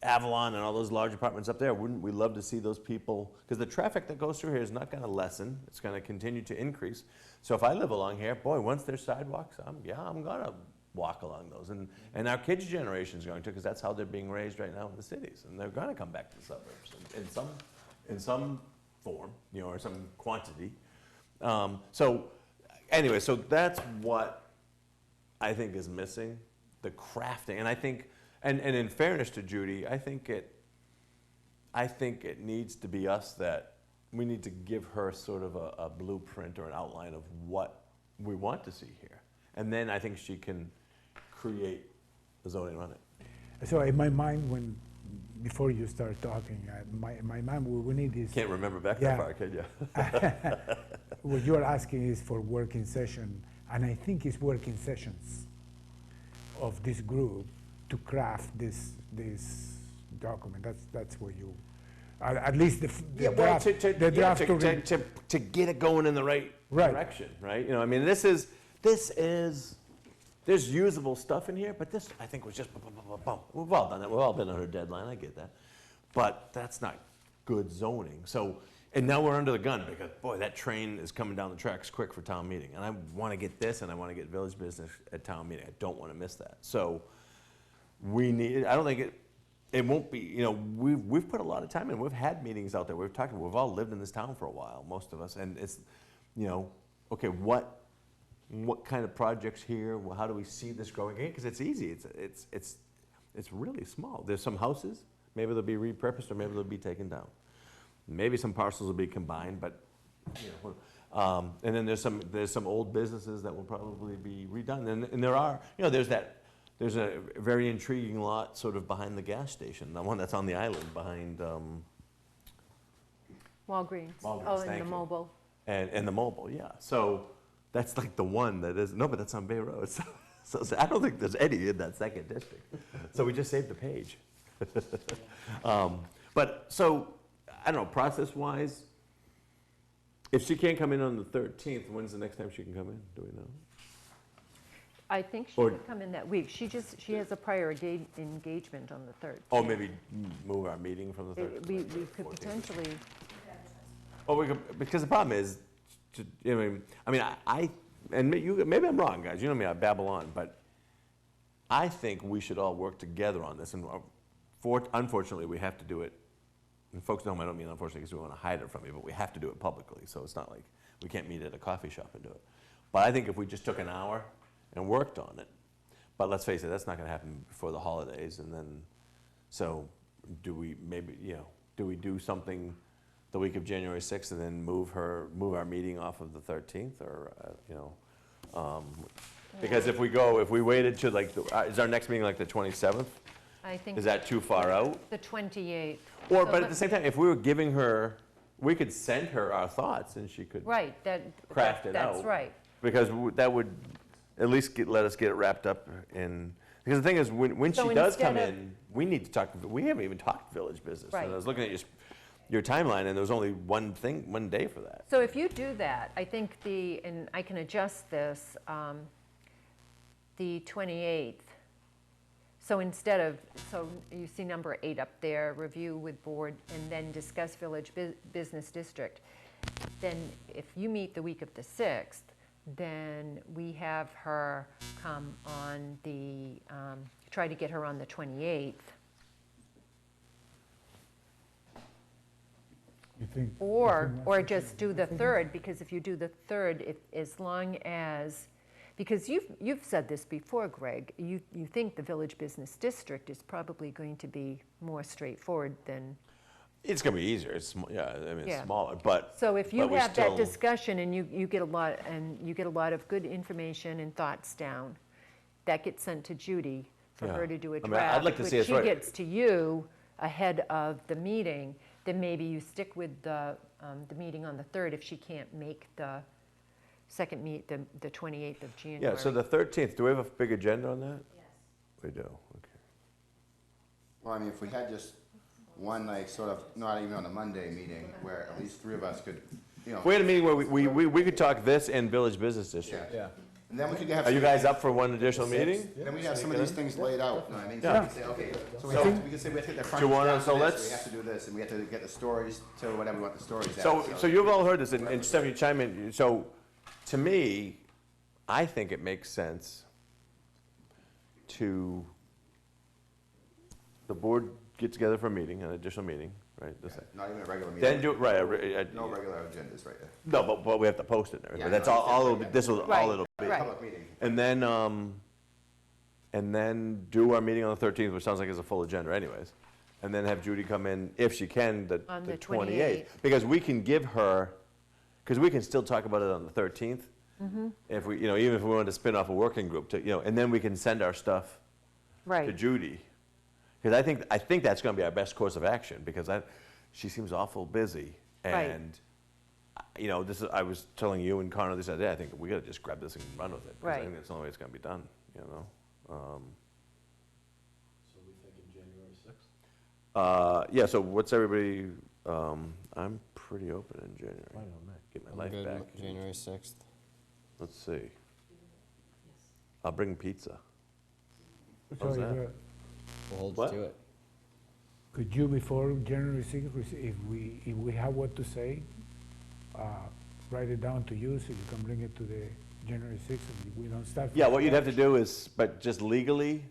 Avalon and all those large apartments up there. Wouldn't we love to see those people, because the traffic that goes through here is not going to lessen, it's going to continue to increase. So if I live along here, boy, once there's sidewalks, I'm going to walk along those. And our kids' generation is going to, because that's how they're being raised right now in the cities. And they're going to come back to the suburbs in some form, you know, or some quantity. So anyway, so that's what I think is missing, the crafting. And I think, and in fairness to Judy, I think it needs to be us that we need to give her sort of a blueprint or an outline of what we want to see here. And then I think she can create the zoning around it. So in my mind, before you start talking, my mind, we need this. Can't remember back that far, can you? What you're asking is for working session, and I think it's working sessions of this group to craft this document. That's where you, at least the draft. To get it going in the right direction, right? You know, I mean, there's usable stuff in here, but this, I think, was just, we've all done that. We've all been under a deadline, I get that. But that's not good zoning. So And now we're under the gun because, boy, that train is coming down the tracks quick for town meeting. And I want to get this and I want to get village business at town meeting. I don't want to miss that. So we need, I don't think it won't be, you know, we've put a lot of time in. We've had meetings out there. We've talked, we've all lived in this town for a while, most of us. And it's, you know, okay, what kind of projects here? Well, how do we see this growing? Because it's easy. It's really small. There's some houses. Maybe they'll be repurposed or maybe they'll be taken down. Maybe some parcels will be combined, but, you know, and then there's some old businesses that will probably be redone. And there are, you know, there's a very intriguing lot sort of behind the gas station, the one that's on the island behind, Walgreens. Walgreens, Oh, and thank the you. mobile. and the mobile, yeah. So that's like the one that is, no, but that's on Bay Road. So I don't think there's any in that second district. So we just saved the page. But so, I don't know, process-wise, if she can't come in on the 13th, when's the next time she can come in? Do we know? I think she Or- would come in that week. She has a prior engagement on the 3rd. Oh, maybe move our meeting from the 13th? We could potentially, Oh, we could, because the problem is, and maybe I'm wrong, guys, you know me, I babble on, but I think we should all work together on this, and unfortunately, we have to do it, and folks at home, I don't mean unfortunately because we want to hide it from you, but we have to do it publicly, so it's not like we can't meet at a coffee shop and do it. But I think if we just took an hour and worked on it, but let's face it, that's not going to happen before the holidays, and then, so do we maybe, you know, do we do something the week of January 6th and then move our meeting off of the 13th, or, you know, because if we waited to like, is our next meeting like the 27th? I think. Is that too far out? The 28th. Or, So but at let- the same time, if we were giving her, we could send her our thoughts and she could Right, craft it out. that's right. Because that would at least let us get it wrapped up in, because the thing is, when So she does come instead of- in, we need to talk, we haven't even talked village business. Right. And I was looking at your timeline, and there was only one day for that. So if you do that, I think and I can adjust this, the 28th. So so you see number 8 up there, review with board, and then discuss village business district. Then if you meet the week of the 6th, then we have her come on try to get her on the 28th. You think? Or just do the 3rd, because if you do the 3rd, as long as, because you've said this before, Greg, you think the village business district is probably going to be more straightforward than, It's gonna be easier, it's, yeah, I mean, Yeah. it's smaller, but. so if you but we have that still- discussion and you get a lot of good information and thoughts down, that gets sent to Judy for Yeah. her to do a I mean, draft. I'd like to see us Which write- she gets to you ahead of the meeting, then maybe you stick with the meeting on the 3rd if she can't make the the 28th of January. Yeah, so the 13th, do we have a big agenda on that? Yes. We do, okay. Well, I mean, if we had just one, like, sort of, not even on a Monday meeting, where at least 3 of us could, you know. We had a meeting where we could talk this and village business district. Yeah. And then we could have. Are you guys up for one additional meeting? Then we have some of these things laid out, you know what I mean? Yeah. So we could say, okay, so we could say we have to get the Do front you wanna- down to so this, let's- we have to do this, and we have to get the stories to whatever we want the stories at. So you've all heard this, and Stephanie, chime in. So, to me, I think it makes sense to, the board get together for a meeting, an additional meeting, right? Not even a regular meeting. Then do it, right, No regular agendas right there. no, but we have to post it and everything. Yeah, That's no, all, it's different. this was Right. all it'll be. Right. Public meeting. And then do our meeting on the 13th, which sounds like it's a full agenda anyways. And then have Judy come in, if she can, On the the 28th. Because we can give her, because we can still talk about it on the 13th. If we, even if we wanted to spin off a working group to, and then we can send our stuff to Right, Judy. Because I think that's gonna be our best course of action, because she seems awful busy. Right. And, I was telling you and Connor this other day, I think we gotta just grab this and run with it. 'Cause I Right. think that's the only way it's gonna be done, So we thinking January 6th? Yeah, so what's everybody, I'm pretty open in January. Right on me. Get my I'm life good back. with January 6th. Let's see. I'll bring pizza. So How's if, that? We'll hold What? you to it. Could you, before January 6th, if we have what to say, write it down to you so you can bring it to the January 6th and we don't start. Yeah, from what you'd have to scratch? do is, but just legally,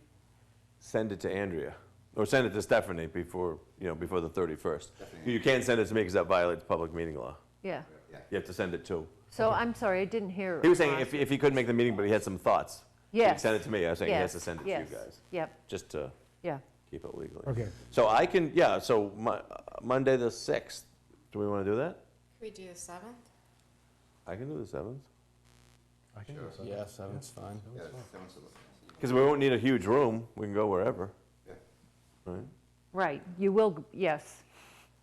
send it to Andrea, or send it to Stephanie before, before the 31st. Stephanie. You can't send it to me because that violates public meeting law. Yeah. You have to send it to. So I'm sorry, I didn't hear. He was saying if he couldn't make the meeting, but he had some thoughts. He'd Yes. send it to me. I was saying he has to Yes, send it to you yes. guys, Yep, just to yeah. keep it legally. Okay. So I can, so Monday the 6th, do we want to do that? Can we do the 7th? I can do the 7th. I can do Sure. something. Yeah, 7th's fine. Yeah, someone's a little- Because we won't need a huge room. We can go wherever. Yeah. Right? Right, you will, yes,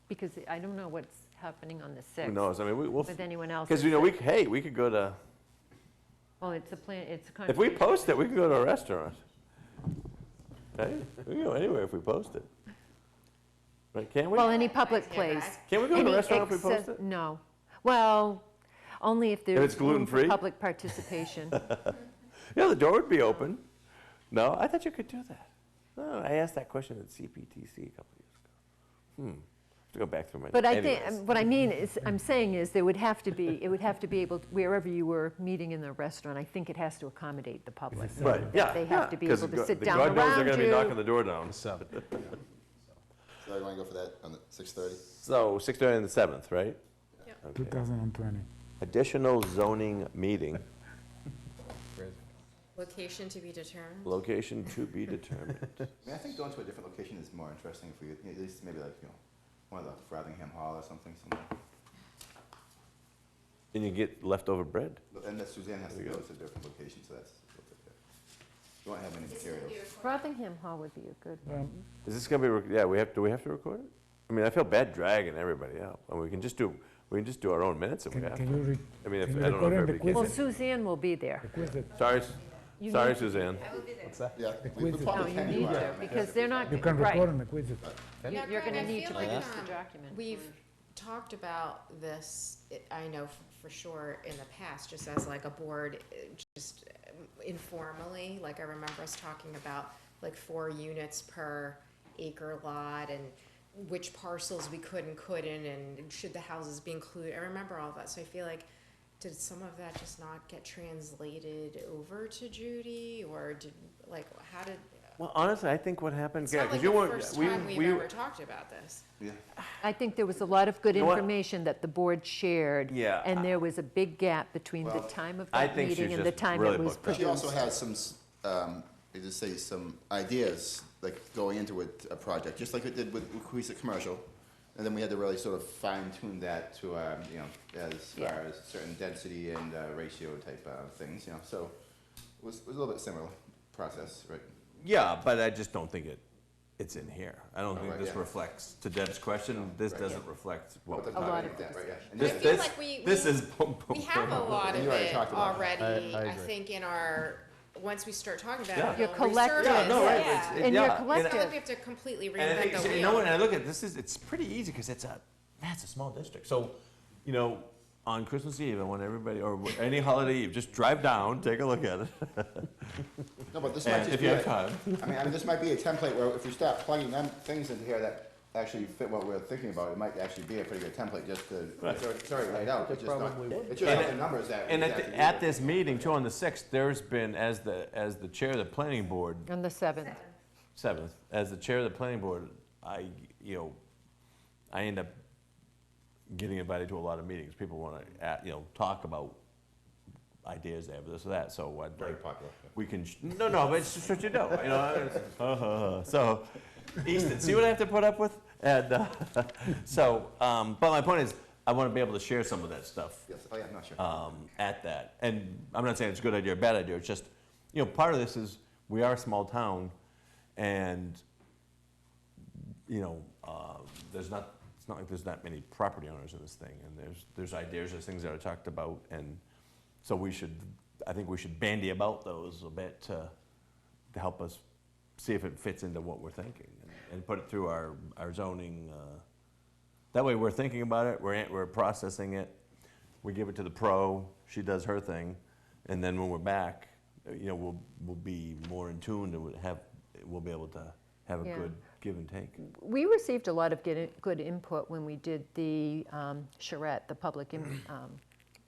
because I don't know what's happening on the 6th. Who knows? I mean, we'll, With anyone else. because, we could go to, Well, it's a plan, it's a. if we conservation- post it, we can go to a restaurant. Hey, we can go anywhere if we post it. Right, can't we? Well, any public Idea, place. Can't we go to a Any restaurant if we post access- it? No. Well, only if there's. it's room for gluten-free? Public participation. Yeah, the door would be open. No, I thought you could do that. No, I asked that question at CPTC a couple years ago. Have to go back through my. But I think, anyways. what I mean is, I'm saying is, there would have to be, it would have to be able, wherever you were meeting in the restaurant, I think it has to accommodate the public. Is it Right, yeah. They have yeah, to be 'cause able to God- sit the down God knows they're around gonna be knocking you. the door down. So, So you want to go for that on the 6:30? So 6:30 on the 7th, right? Yep. Okay. 2020. Additional zoning meeting, Location to be determined? location to be determined. I mean, I think going to a different location is more interesting if we, at least maybe like, one of the Frothingham Hall or something somewhere. And you get leftover bread. But then Suzanne has to There you go go. to a different location, so that's, you won't have any materials. Frothingham Hall would be a good, Is this gonna be, do we have to record it? I mean, I feel bad dragging everybody out, and we can just do our own minutes if we have Can to. you I mean, if, can you I don't know if record it, everybody the well, can. Suzanne will be there. quiz it? Sorry, You sorry, need- Suzanne. Yeah, The we quiz. probably No, you can need do to, that. because they're not, You can right. record and quiz it. Yeah, You're Greg, gonna I need feel to like, produce the um, document. We've talked about this, I know for sure in the past, just as like a board, just informally, like I remember us talking about like 4 units per acre lot and which parcels we could and couldn't, and should the houses be included, I remember all that, so I feel like, did some of that just not get translated over to Judy, or did, like, how did? Well, honestly, I think what happened, It's yeah, not like because you the weren't, first time we've we, ever talked about this. Yeah. I think there was a lot of good You know what? information that the board shared. Yeah, And there was a big gap between the Well, time of I that think meeting she's and the just time really it was booked up. She produced. also has some, you just say some ideas, like going into a project, just like it did with Cohesive Commercial. And then we had to really sort of fine tune that to, as Yeah. far as certain density and ratio type things, so it was a little bit similar process, right? yeah, but I just don't think it's in here. I don't think right, this yeah. reflects, to Deb's question, this Right, doesn't reflect what. But A lot the of that, right, yeah. And This, I just- feel this, like we- this we- is boom, boom, We have a boom. lot of You already it talked about it. already, I I agree. think in our, once we start talking about Yeah. it, Your we'll collective. resurface, Yeah, no, right, yeah. it's- And your yeah, It's not like collective. we have to completely And I reinvent think, the so, wheel. you know what, and I look at this, it's pretty easy, because it's a small district. So, on Christmas Eve, I want everybody, or any holiday eve, just drive down, take a look at it. No, but this might And just if be you have a- time. I mean, this might be a template where if we start plugging them things into here that actually fit what we're thinking about, it might actually be a pretty good template just to, Right. it's already laid out, it's just not, probably would. it's just not the numbers that. And exactly at this meeting, too, on the 6th, there's been, as the chair of the planning board, On the 7th. 7th, as the chair of the planning board, I end up getting invited to a lot of meetings. People want to, talk about ideas they have, this or that, so I'd Very like, popular. we can, no, but it's just what you do, So, Easton, see what I have to put up with? And, but my point is, I want to be able to share some of that stuff Yes, oh yeah, no, sure. at that. And I'm not saying it's a good idea or a bad idea, it's just, part of this is, we are a small town, and, it's not like there's that many property owners in this thing, and there's ideas, there's things that are talked about, and so I think we should bandy about those a bit to help us see if it fits into what we're thinking, and put it through our zoning, that way we're thinking about it, we're processing it, we give it to the pro, she does her thing, and then when we're back, we'll be more in tune and we'll be able to have a Yeah. good give and take. We received a lot of good input when we did the charrette, the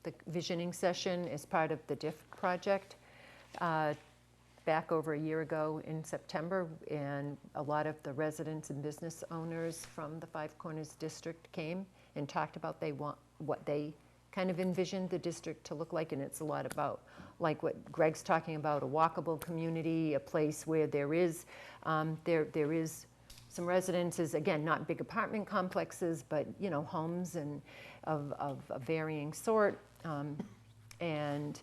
the visioning session as part of the DIF project back over a year ago in September, and a lot of the residents and business owners from the Five Corners district came and talked about what they kind of envisioned the district to look like, and it's a lot about, like what Greg's talking about, a walkable community, a place where there is some residences, again, not big apartment complexes, but, you know, homes and of a varying sort, and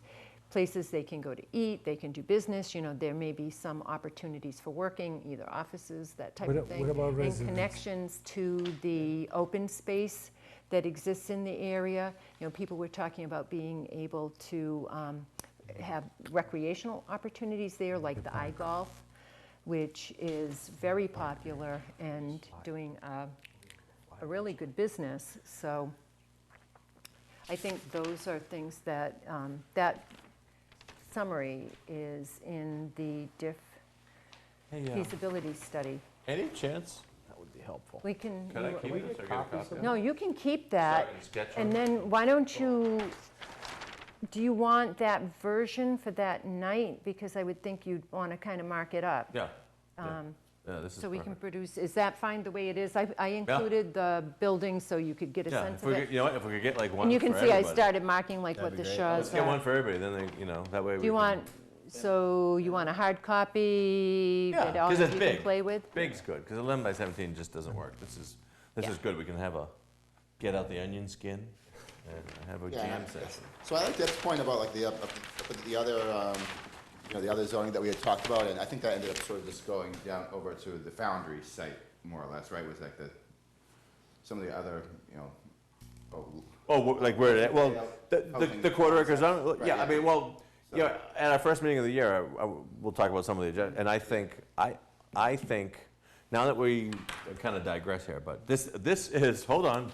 places they can go to eat, they can do business, you know, there may be some opportunities for working, either offices, that type of thing. What about And residents? connections to the open space that exists in the area. You know, people were talking about being able to have recreational opportunities there, like the iGolf, which is very popular and doing a really good business. So I think those are things that, that summary is in the DIF Hey, feasibility study. any chance? That would be helpful. We can. Can I keep this or get a copy? No, you can keep that. So I can sketch on And it? then why don't you, do you want that version for that night? Because I would think you'd want to kind of mark it up. Yeah. Yeah, this is So we can perfect. produce, is that fine the way it is? I included the building so you could get a Yeah, sense if of we it. could, you know what, if we could get like one And you can for see I everybody. started marking like what That'd the be great. shows Let's get one are. for everybody, then they, you know, that way we Do you can- want, so you want a hard copy Yeah, that all 'cause of it's you can big. play with? Big's good, because 11 by 17 just doesn't work. This is good. We can have get out the onion skin and have a Yeah, jam and session. So I like Deb's point about like the other, you know, the other zoning that we had talked about, and I think that ended up sort of just going down over to the Foundry site, more or less, right? Was like some of the other, you know, Oh, like where, well, Housing the quarter acre zone, concept, right, yeah, I yeah. mean, well, So- you know, at our first meeting of the year, we'll talk about some of the agenda, and I think, now that we kind of digress here, but this is, hold on,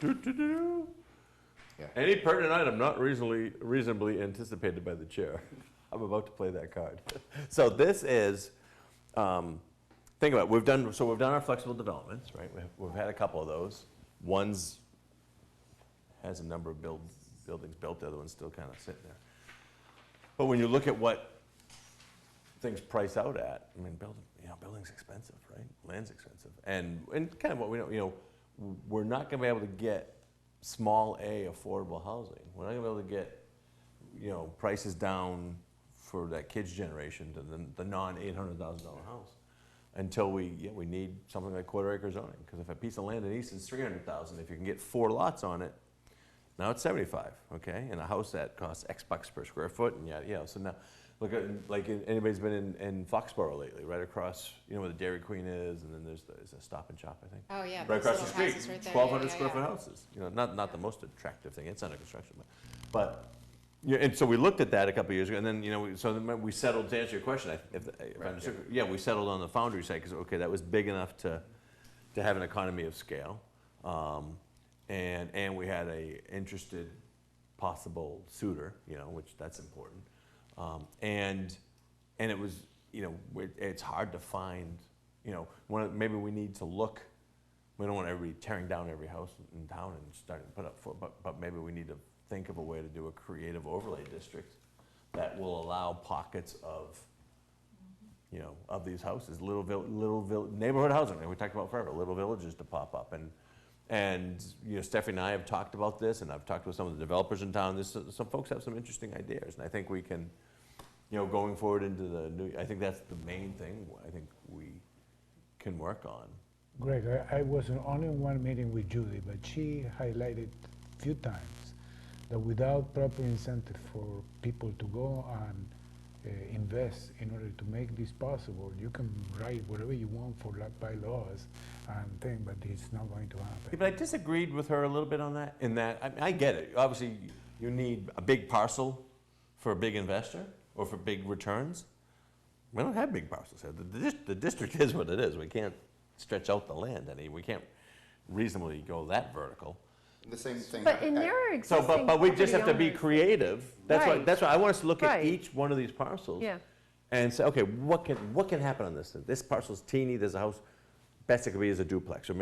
Yeah. any pertinent item not reasonably anticipated by the chair. I'm about to play that card. So this is, think about it, we've done our flexible developments, right? We've had a couple of those. One's has a number of buildings built, the other one's still kind of sitting there. But when you look at what things price out at, I mean, building's expensive, right? Land's expensive. And kind of what we know, you know, we're not gonna be able to get small A affordable housing. We're not gonna be able to get, you know, prices down for that kid's generation to the non-$800,000 house until we need something like quarter acre zoning. Because if a piece of land in Easton is $300,000, if you can get 4 lots on it, now it's 75, okay? And a house that costs X bucks per square foot, and so now, look at, like, anybody's been in Foxborough lately, right across, you know where the Dairy Queen is, and then there's a Stop and Shop, I think. Oh, yeah. Right those across the little street, houses right there. 1,200 Yeah, square yeah, foot yeah. houses, you know, not the most attractive thing, it's under construction, but, yeah, and so we looked at that a couple of years ago, and then, you know, so then we settled, to answer your question, if I understood, yeah, we settled on the Foundry site, because, okay, that was big enough to have an economy of scale, and we had a interested possible suitor, you know, which that's important, and it was, you know, it's hard to find, you know, maybe we need to look, we don't want everybody tearing down every house in town and starting to put up but maybe we need to think of a way to do a creative overlay district that will allow pockets of, you know, of these houses, little neighborhood housing, like we talked about forever, little villages to pop up. And you know, Stephanie and I have talked about this, and I've talked with some of the developers in town. Some folks have some interesting ideas, and I think we can, you know, going forward into the new, I think that's the main thing I think we can work on. Greg, I was only in one meeting with Judy, but she highlighted a few times that without proper incentive for people to go and invest in order to make this possible, you can write whatever you want for bylaws and thing, but it's not going to happen. Yeah, but I disagreed with her a little bit on that, in that, I get it. Obviously, you need a big parcel for a big investor or for big returns. We don't have big parcels here. The district is what it is. We can't stretch out the land any. We can't reasonably go that vertical. The same thing. But in there are So, existing but we just have to be property owners. creative. That's Right. why I want us to look at Right. each one of these parcels. Yeah. And say, okay, what can happen on this? This parcel's teeny, there's a house, basically as a duplex, or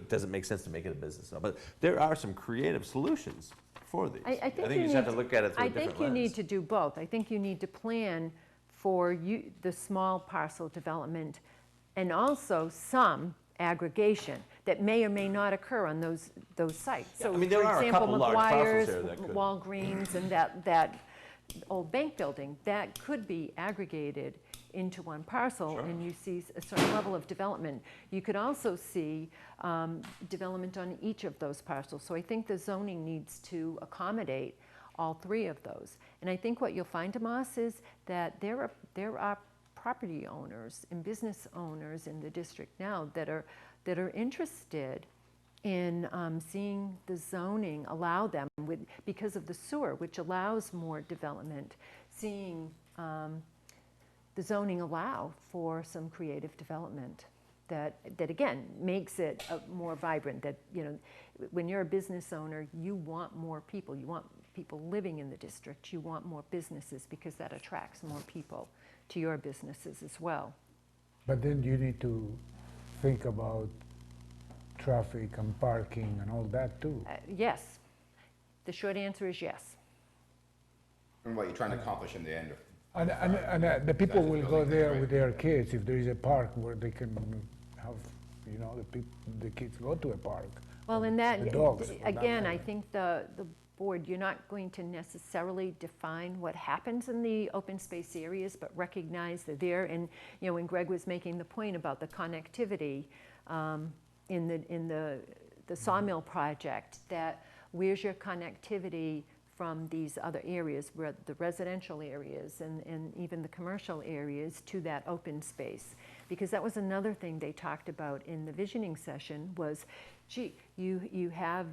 does it make sense to make it a business zone? But there are some creative solutions for these. I think you just have to look at it through a I different think you need lens. to do both. I think you need to plan for the small parcel development and also some aggregation that may or may not occur on those sites. Yeah, So, I mean, there are a couple large parcels McGuire's, there that could- Walgreens, and that old bank building, that could be aggregated into one parcel, Sure. and you see a certain level of development. You could also see development on each of those parcels. So I think the zoning needs to accommodate all three of those. And I think what you'll find, Tomas, is that there are property owners and business owners in the district now that are interested in seeing the zoning allow them because of the sewer, which allows more development, seeing the zoning allow for some creative development that again makes it more vibrant. That, you know, when you're a business owner, you want more people. You want people living in the district. You want more businesses because that attracts more people to your businesses as well. But then you need to think about traffic and parking and all that too. Yes. The short answer is yes. And what you're trying to accomplish in the end of. And the people will go there with their kids if there is a park where they can have, you know, the kids go to a park. Well, in that, The dogs, for that again, I matter. think the board, you're not going to necessarily define what happens in the open space areas, but recognize that there, and, you know, when Greg was making the point about the connectivity in the sawmill project, that where's your connectivity from these other areas, where the residential areas and even the commercial areas, to that open space? Because that was another thing they talked about in the visioning session was, gee, you have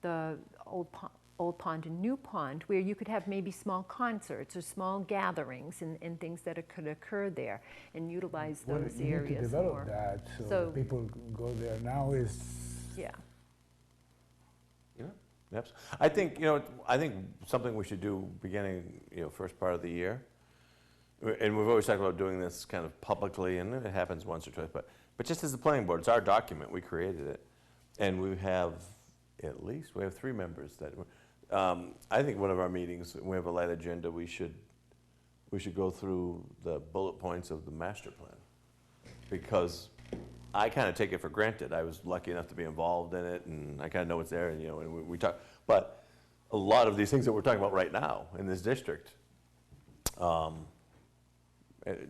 the old pond and new pond, where you could have maybe small concerts or small gatherings and things that could occur there, and utilize Well, those you need to areas develop more. that, so So- people go there now is. Yeah. Yeah, yep. I think, you know, something we should do beginning, you know, first part of the year, and we've always talked about doing this kind of publicly, and it happens once or twice, but just as the planning board, it's our document, we created it, and we have 3 members that, I think one of our meetings, we have a light agenda, we should go through the bullet points of the master plan, because I kind of take it for granted. I was lucky enough to be involved in it, and I kind of know what's there, and, you know, and we talk, but a lot of these things that we're talking about right now in this district,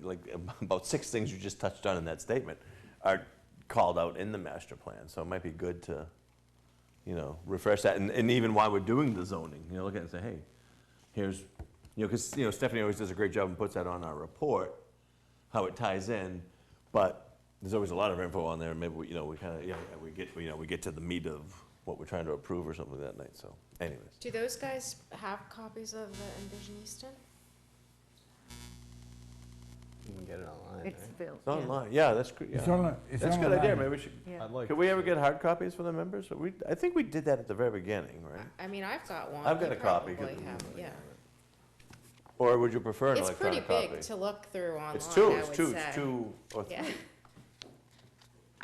like about 6 things you just touched on in that statement are called out in the master plan, so it might be good to, you know, refresh that, and even while we're doing the zoning, you know, look at it and say, hey, here's, you know, because, you know, Stephanie always does a great job and puts that on our report, how it ties in, but there's always a lot of info on there, and maybe we, you know, we kind of, we get to the meat of what we're trying to approve or something that night, so anyways. Do those guys have copies of the Envision Easton? You can get it online, It's right? built. It's online, yeah, that's good, It's yeah. online. It's That's a good idea, online. maybe we should, Yeah. I'd like. could we ever get hard copies for the members? I think we did that at the very beginning, right? I mean, I've got one. I've got You a copy, probably 'cause- have it, yeah. Or would you prefer an It's pretty electronic copy? big to look through online, It's I two, would it's two, say. it's 2 or 3. Yeah.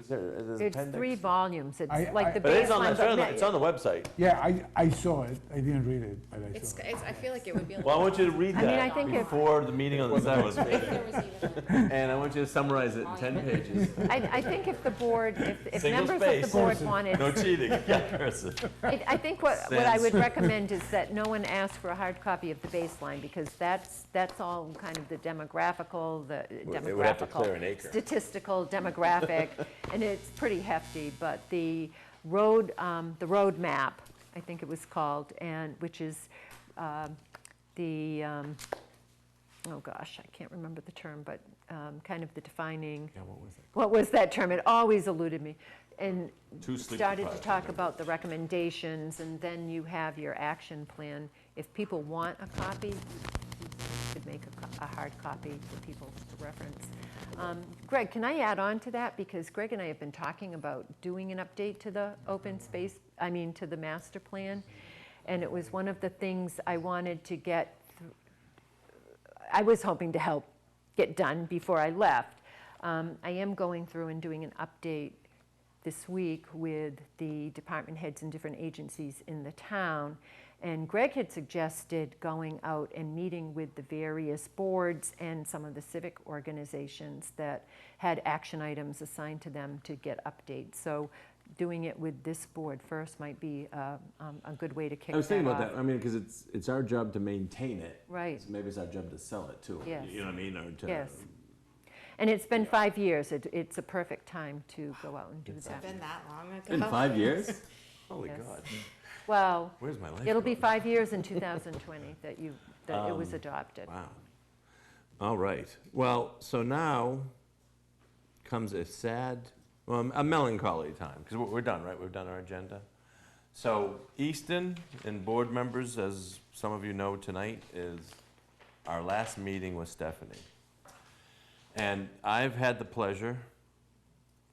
Is there It's appendix? 3 volumes. It's I- like the But it's on, baseline. it's on the website. Yeah, I saw it. I didn't read it, but I It's, saw it. I feel like it would be. Well, I want you to read I mean, I that think if- before the meeting on the 7th, If there was even and I want you to summarize it in 10 pages. I think if the board, if Single members of the space. board wanted, No cheating, yeah, cursive. I think what I would recommend is that no one ask for a hard copy of the baseline, because that's all kind of the demographical, It would have to clear an acre. statistical, demographic, and it's pretty hefty, but the road map, I think it was called, and which is oh gosh, I can't remember the term, but kind of the defining. Yeah, what was it? What was that term? It always eluded me. And Too sleep started to deprived, talk I think. about the recommendations, and then you have your action plan. If people want a copy, you could make a hard copy for people to reference. Greg, can I add on to that? Because Greg and I have been talking about doing an update to the open space, to the master plan. And it was one of the things I wanted to get, I was hoping to help get done before I left. I am going through and doing an update this week with the department heads and different agencies in the town. And Greg had suggested going out and meeting with the various boards and some of the civic organizations that had action items assigned to them to get updates. So doing it with this board first might be a good way to kick that off. I was thinking about that, I mean, because it's our job to maintain it. Right. So maybe it's our job to sell it too. Yes. You know what I mean, or to. Yes. And it's been 5 years. It's a perfect time to go out and do It's that. been that long ago. In 5 years? Holy Yes. God. Well, Where's my life it'll be going? 5 years in 2020 that it was adopted. Wow. All right. Well, so now comes a a melancholy time, because we're done, right? We've done our agenda. So Easton and board members, as some of you know tonight, is our last meeting with Stephanie. And I've had the pleasure,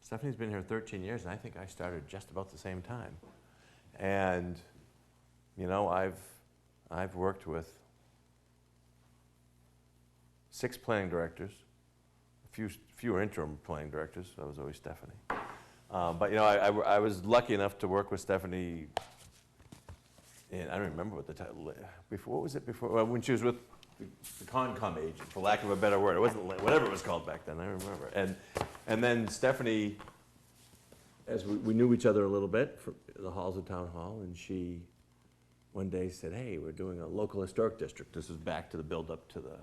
Stephanie's been here 13 years, and I think I started just about the same time. And, you know, I've worked with 6 planning directors, fewer interim planning directors. That was always Stephanie. But, you know, I was lucky enough to work with Stephanie, and I don't remember what the title, before, what was it before? Well, when she was with the Concom agent, for lack of a better word. It wasn't, whatever it was called back then, I remember. And then Stephanie, as we knew each other a little bit from the halls of town hall, and she one day said, hey, we're doing a local historic district. This was back to the build-up to the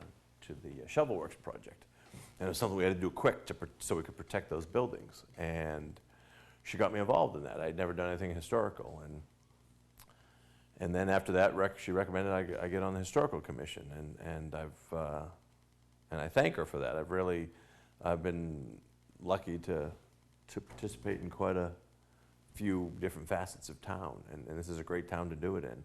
Shovel Works project. And it was something we had to do quick so we could protect those buildings. And she got me involved in that. I'd never done anything historical. And then after that, she recommended I get on the historical commission. And I thank her for that. I've been lucky to participate in quite a few different facets of town, and this is a great town to do it in.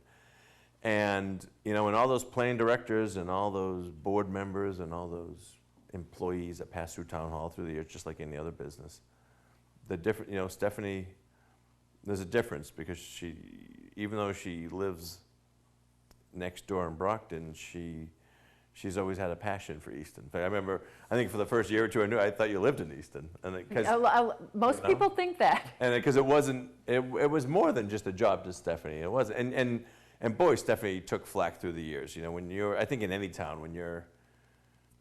And, you know, and all those planning directors and all those board members and all those employees that pass through town hall through the years, just like any other business, you know, Stephanie, there's a difference because even though she lives next door in Brockton, she's always had a passion for Easton. In fact, I remember, I think for the first year or two I thought you lived in Easton. Most people think that. And because it was more than just a job to Stephanie. It wasn't, and boy, Stephanie took flack through the years. You know, I think in any town, when you're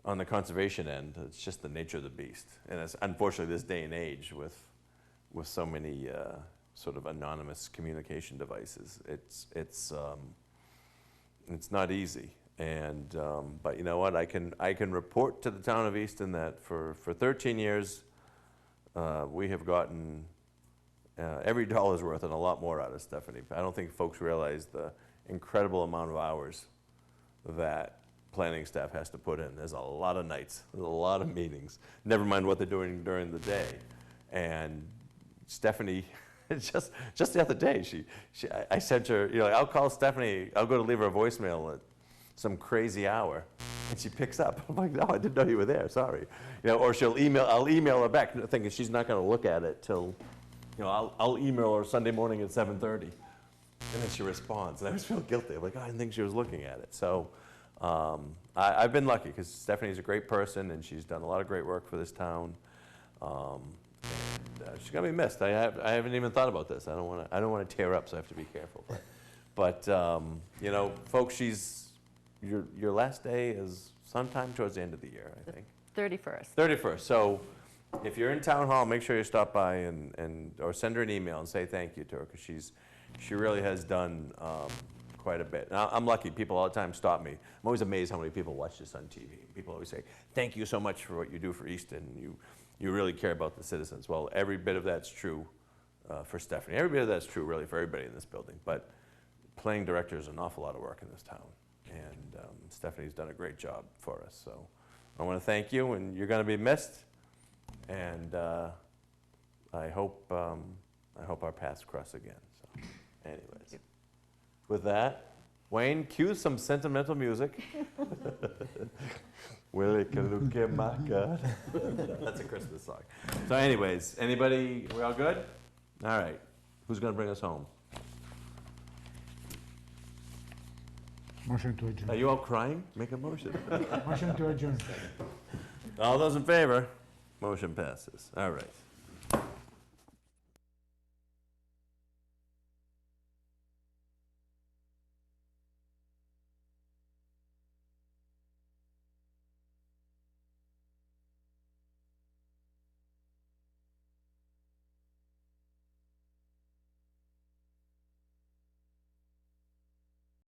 on the conservation end, it's just the nature of the beast. And it's unfortunately this day and age with so many sort of anonymous communication devices, it's not easy. And but you know what? I can report to the town of Easton that for 13 years we have gotten every dollar's worth and a lot more out of Stephanie. I don't think folks realize the incredible amount of hours that planning staff has to put in. There's a lot of nights, there's a lot of meetings. Never mind what they're doing during the day. And Stephanie, just the other day, I sent her, you know, I'll call Stephanie. I'll go to leave her a voicemail at some crazy hour, and she picks up. I'm like, no, I didn't know you were there. Sorry, you know. Or I'll email her back, thinking she's not going to look at it till, you know, I'll email her Sunday morning at 7:30, and then she responds, and I just feel guilty. I'm like, oh, I didn't think she was looking at it. So I've been lucky because Stephanie's a great person, and she's done a lot of great work for this town. She's gonna be missed. I haven't even thought about this. I don't want to tear up, so I have to be careful. But you know, folks, your last day is sometime towards the end of the year, I think. 31st. 31st. So if you're in town hall, make sure you stop by or send her an email and say thank you to her, because she really has done quite a bit. Now, I'm lucky. People all the time stop me. I'm always amazed how many people watch this on TV. People always say, thank you so much for what you do for Easton. You really care about the citizens. Well, every bit of that's true for Stephanie. Every bit of that's true, really, for everybody in this building. But planning director is an awful lot of work in this town. And Stephanie's done a great job for us. So I want to thank you, and you're going to be missed. And I hope our paths cross again. So, anyways, with that, Wayne, cue some sentimental music. Willie Kaluke, my God. That's a Christmas song. So anyways, anybody, we all good? All right. Who's going to bring us home? Motion to adjourn. Are you all crying? Make a motion. Motion to adjourn. All those in favor? Motion passes. All right.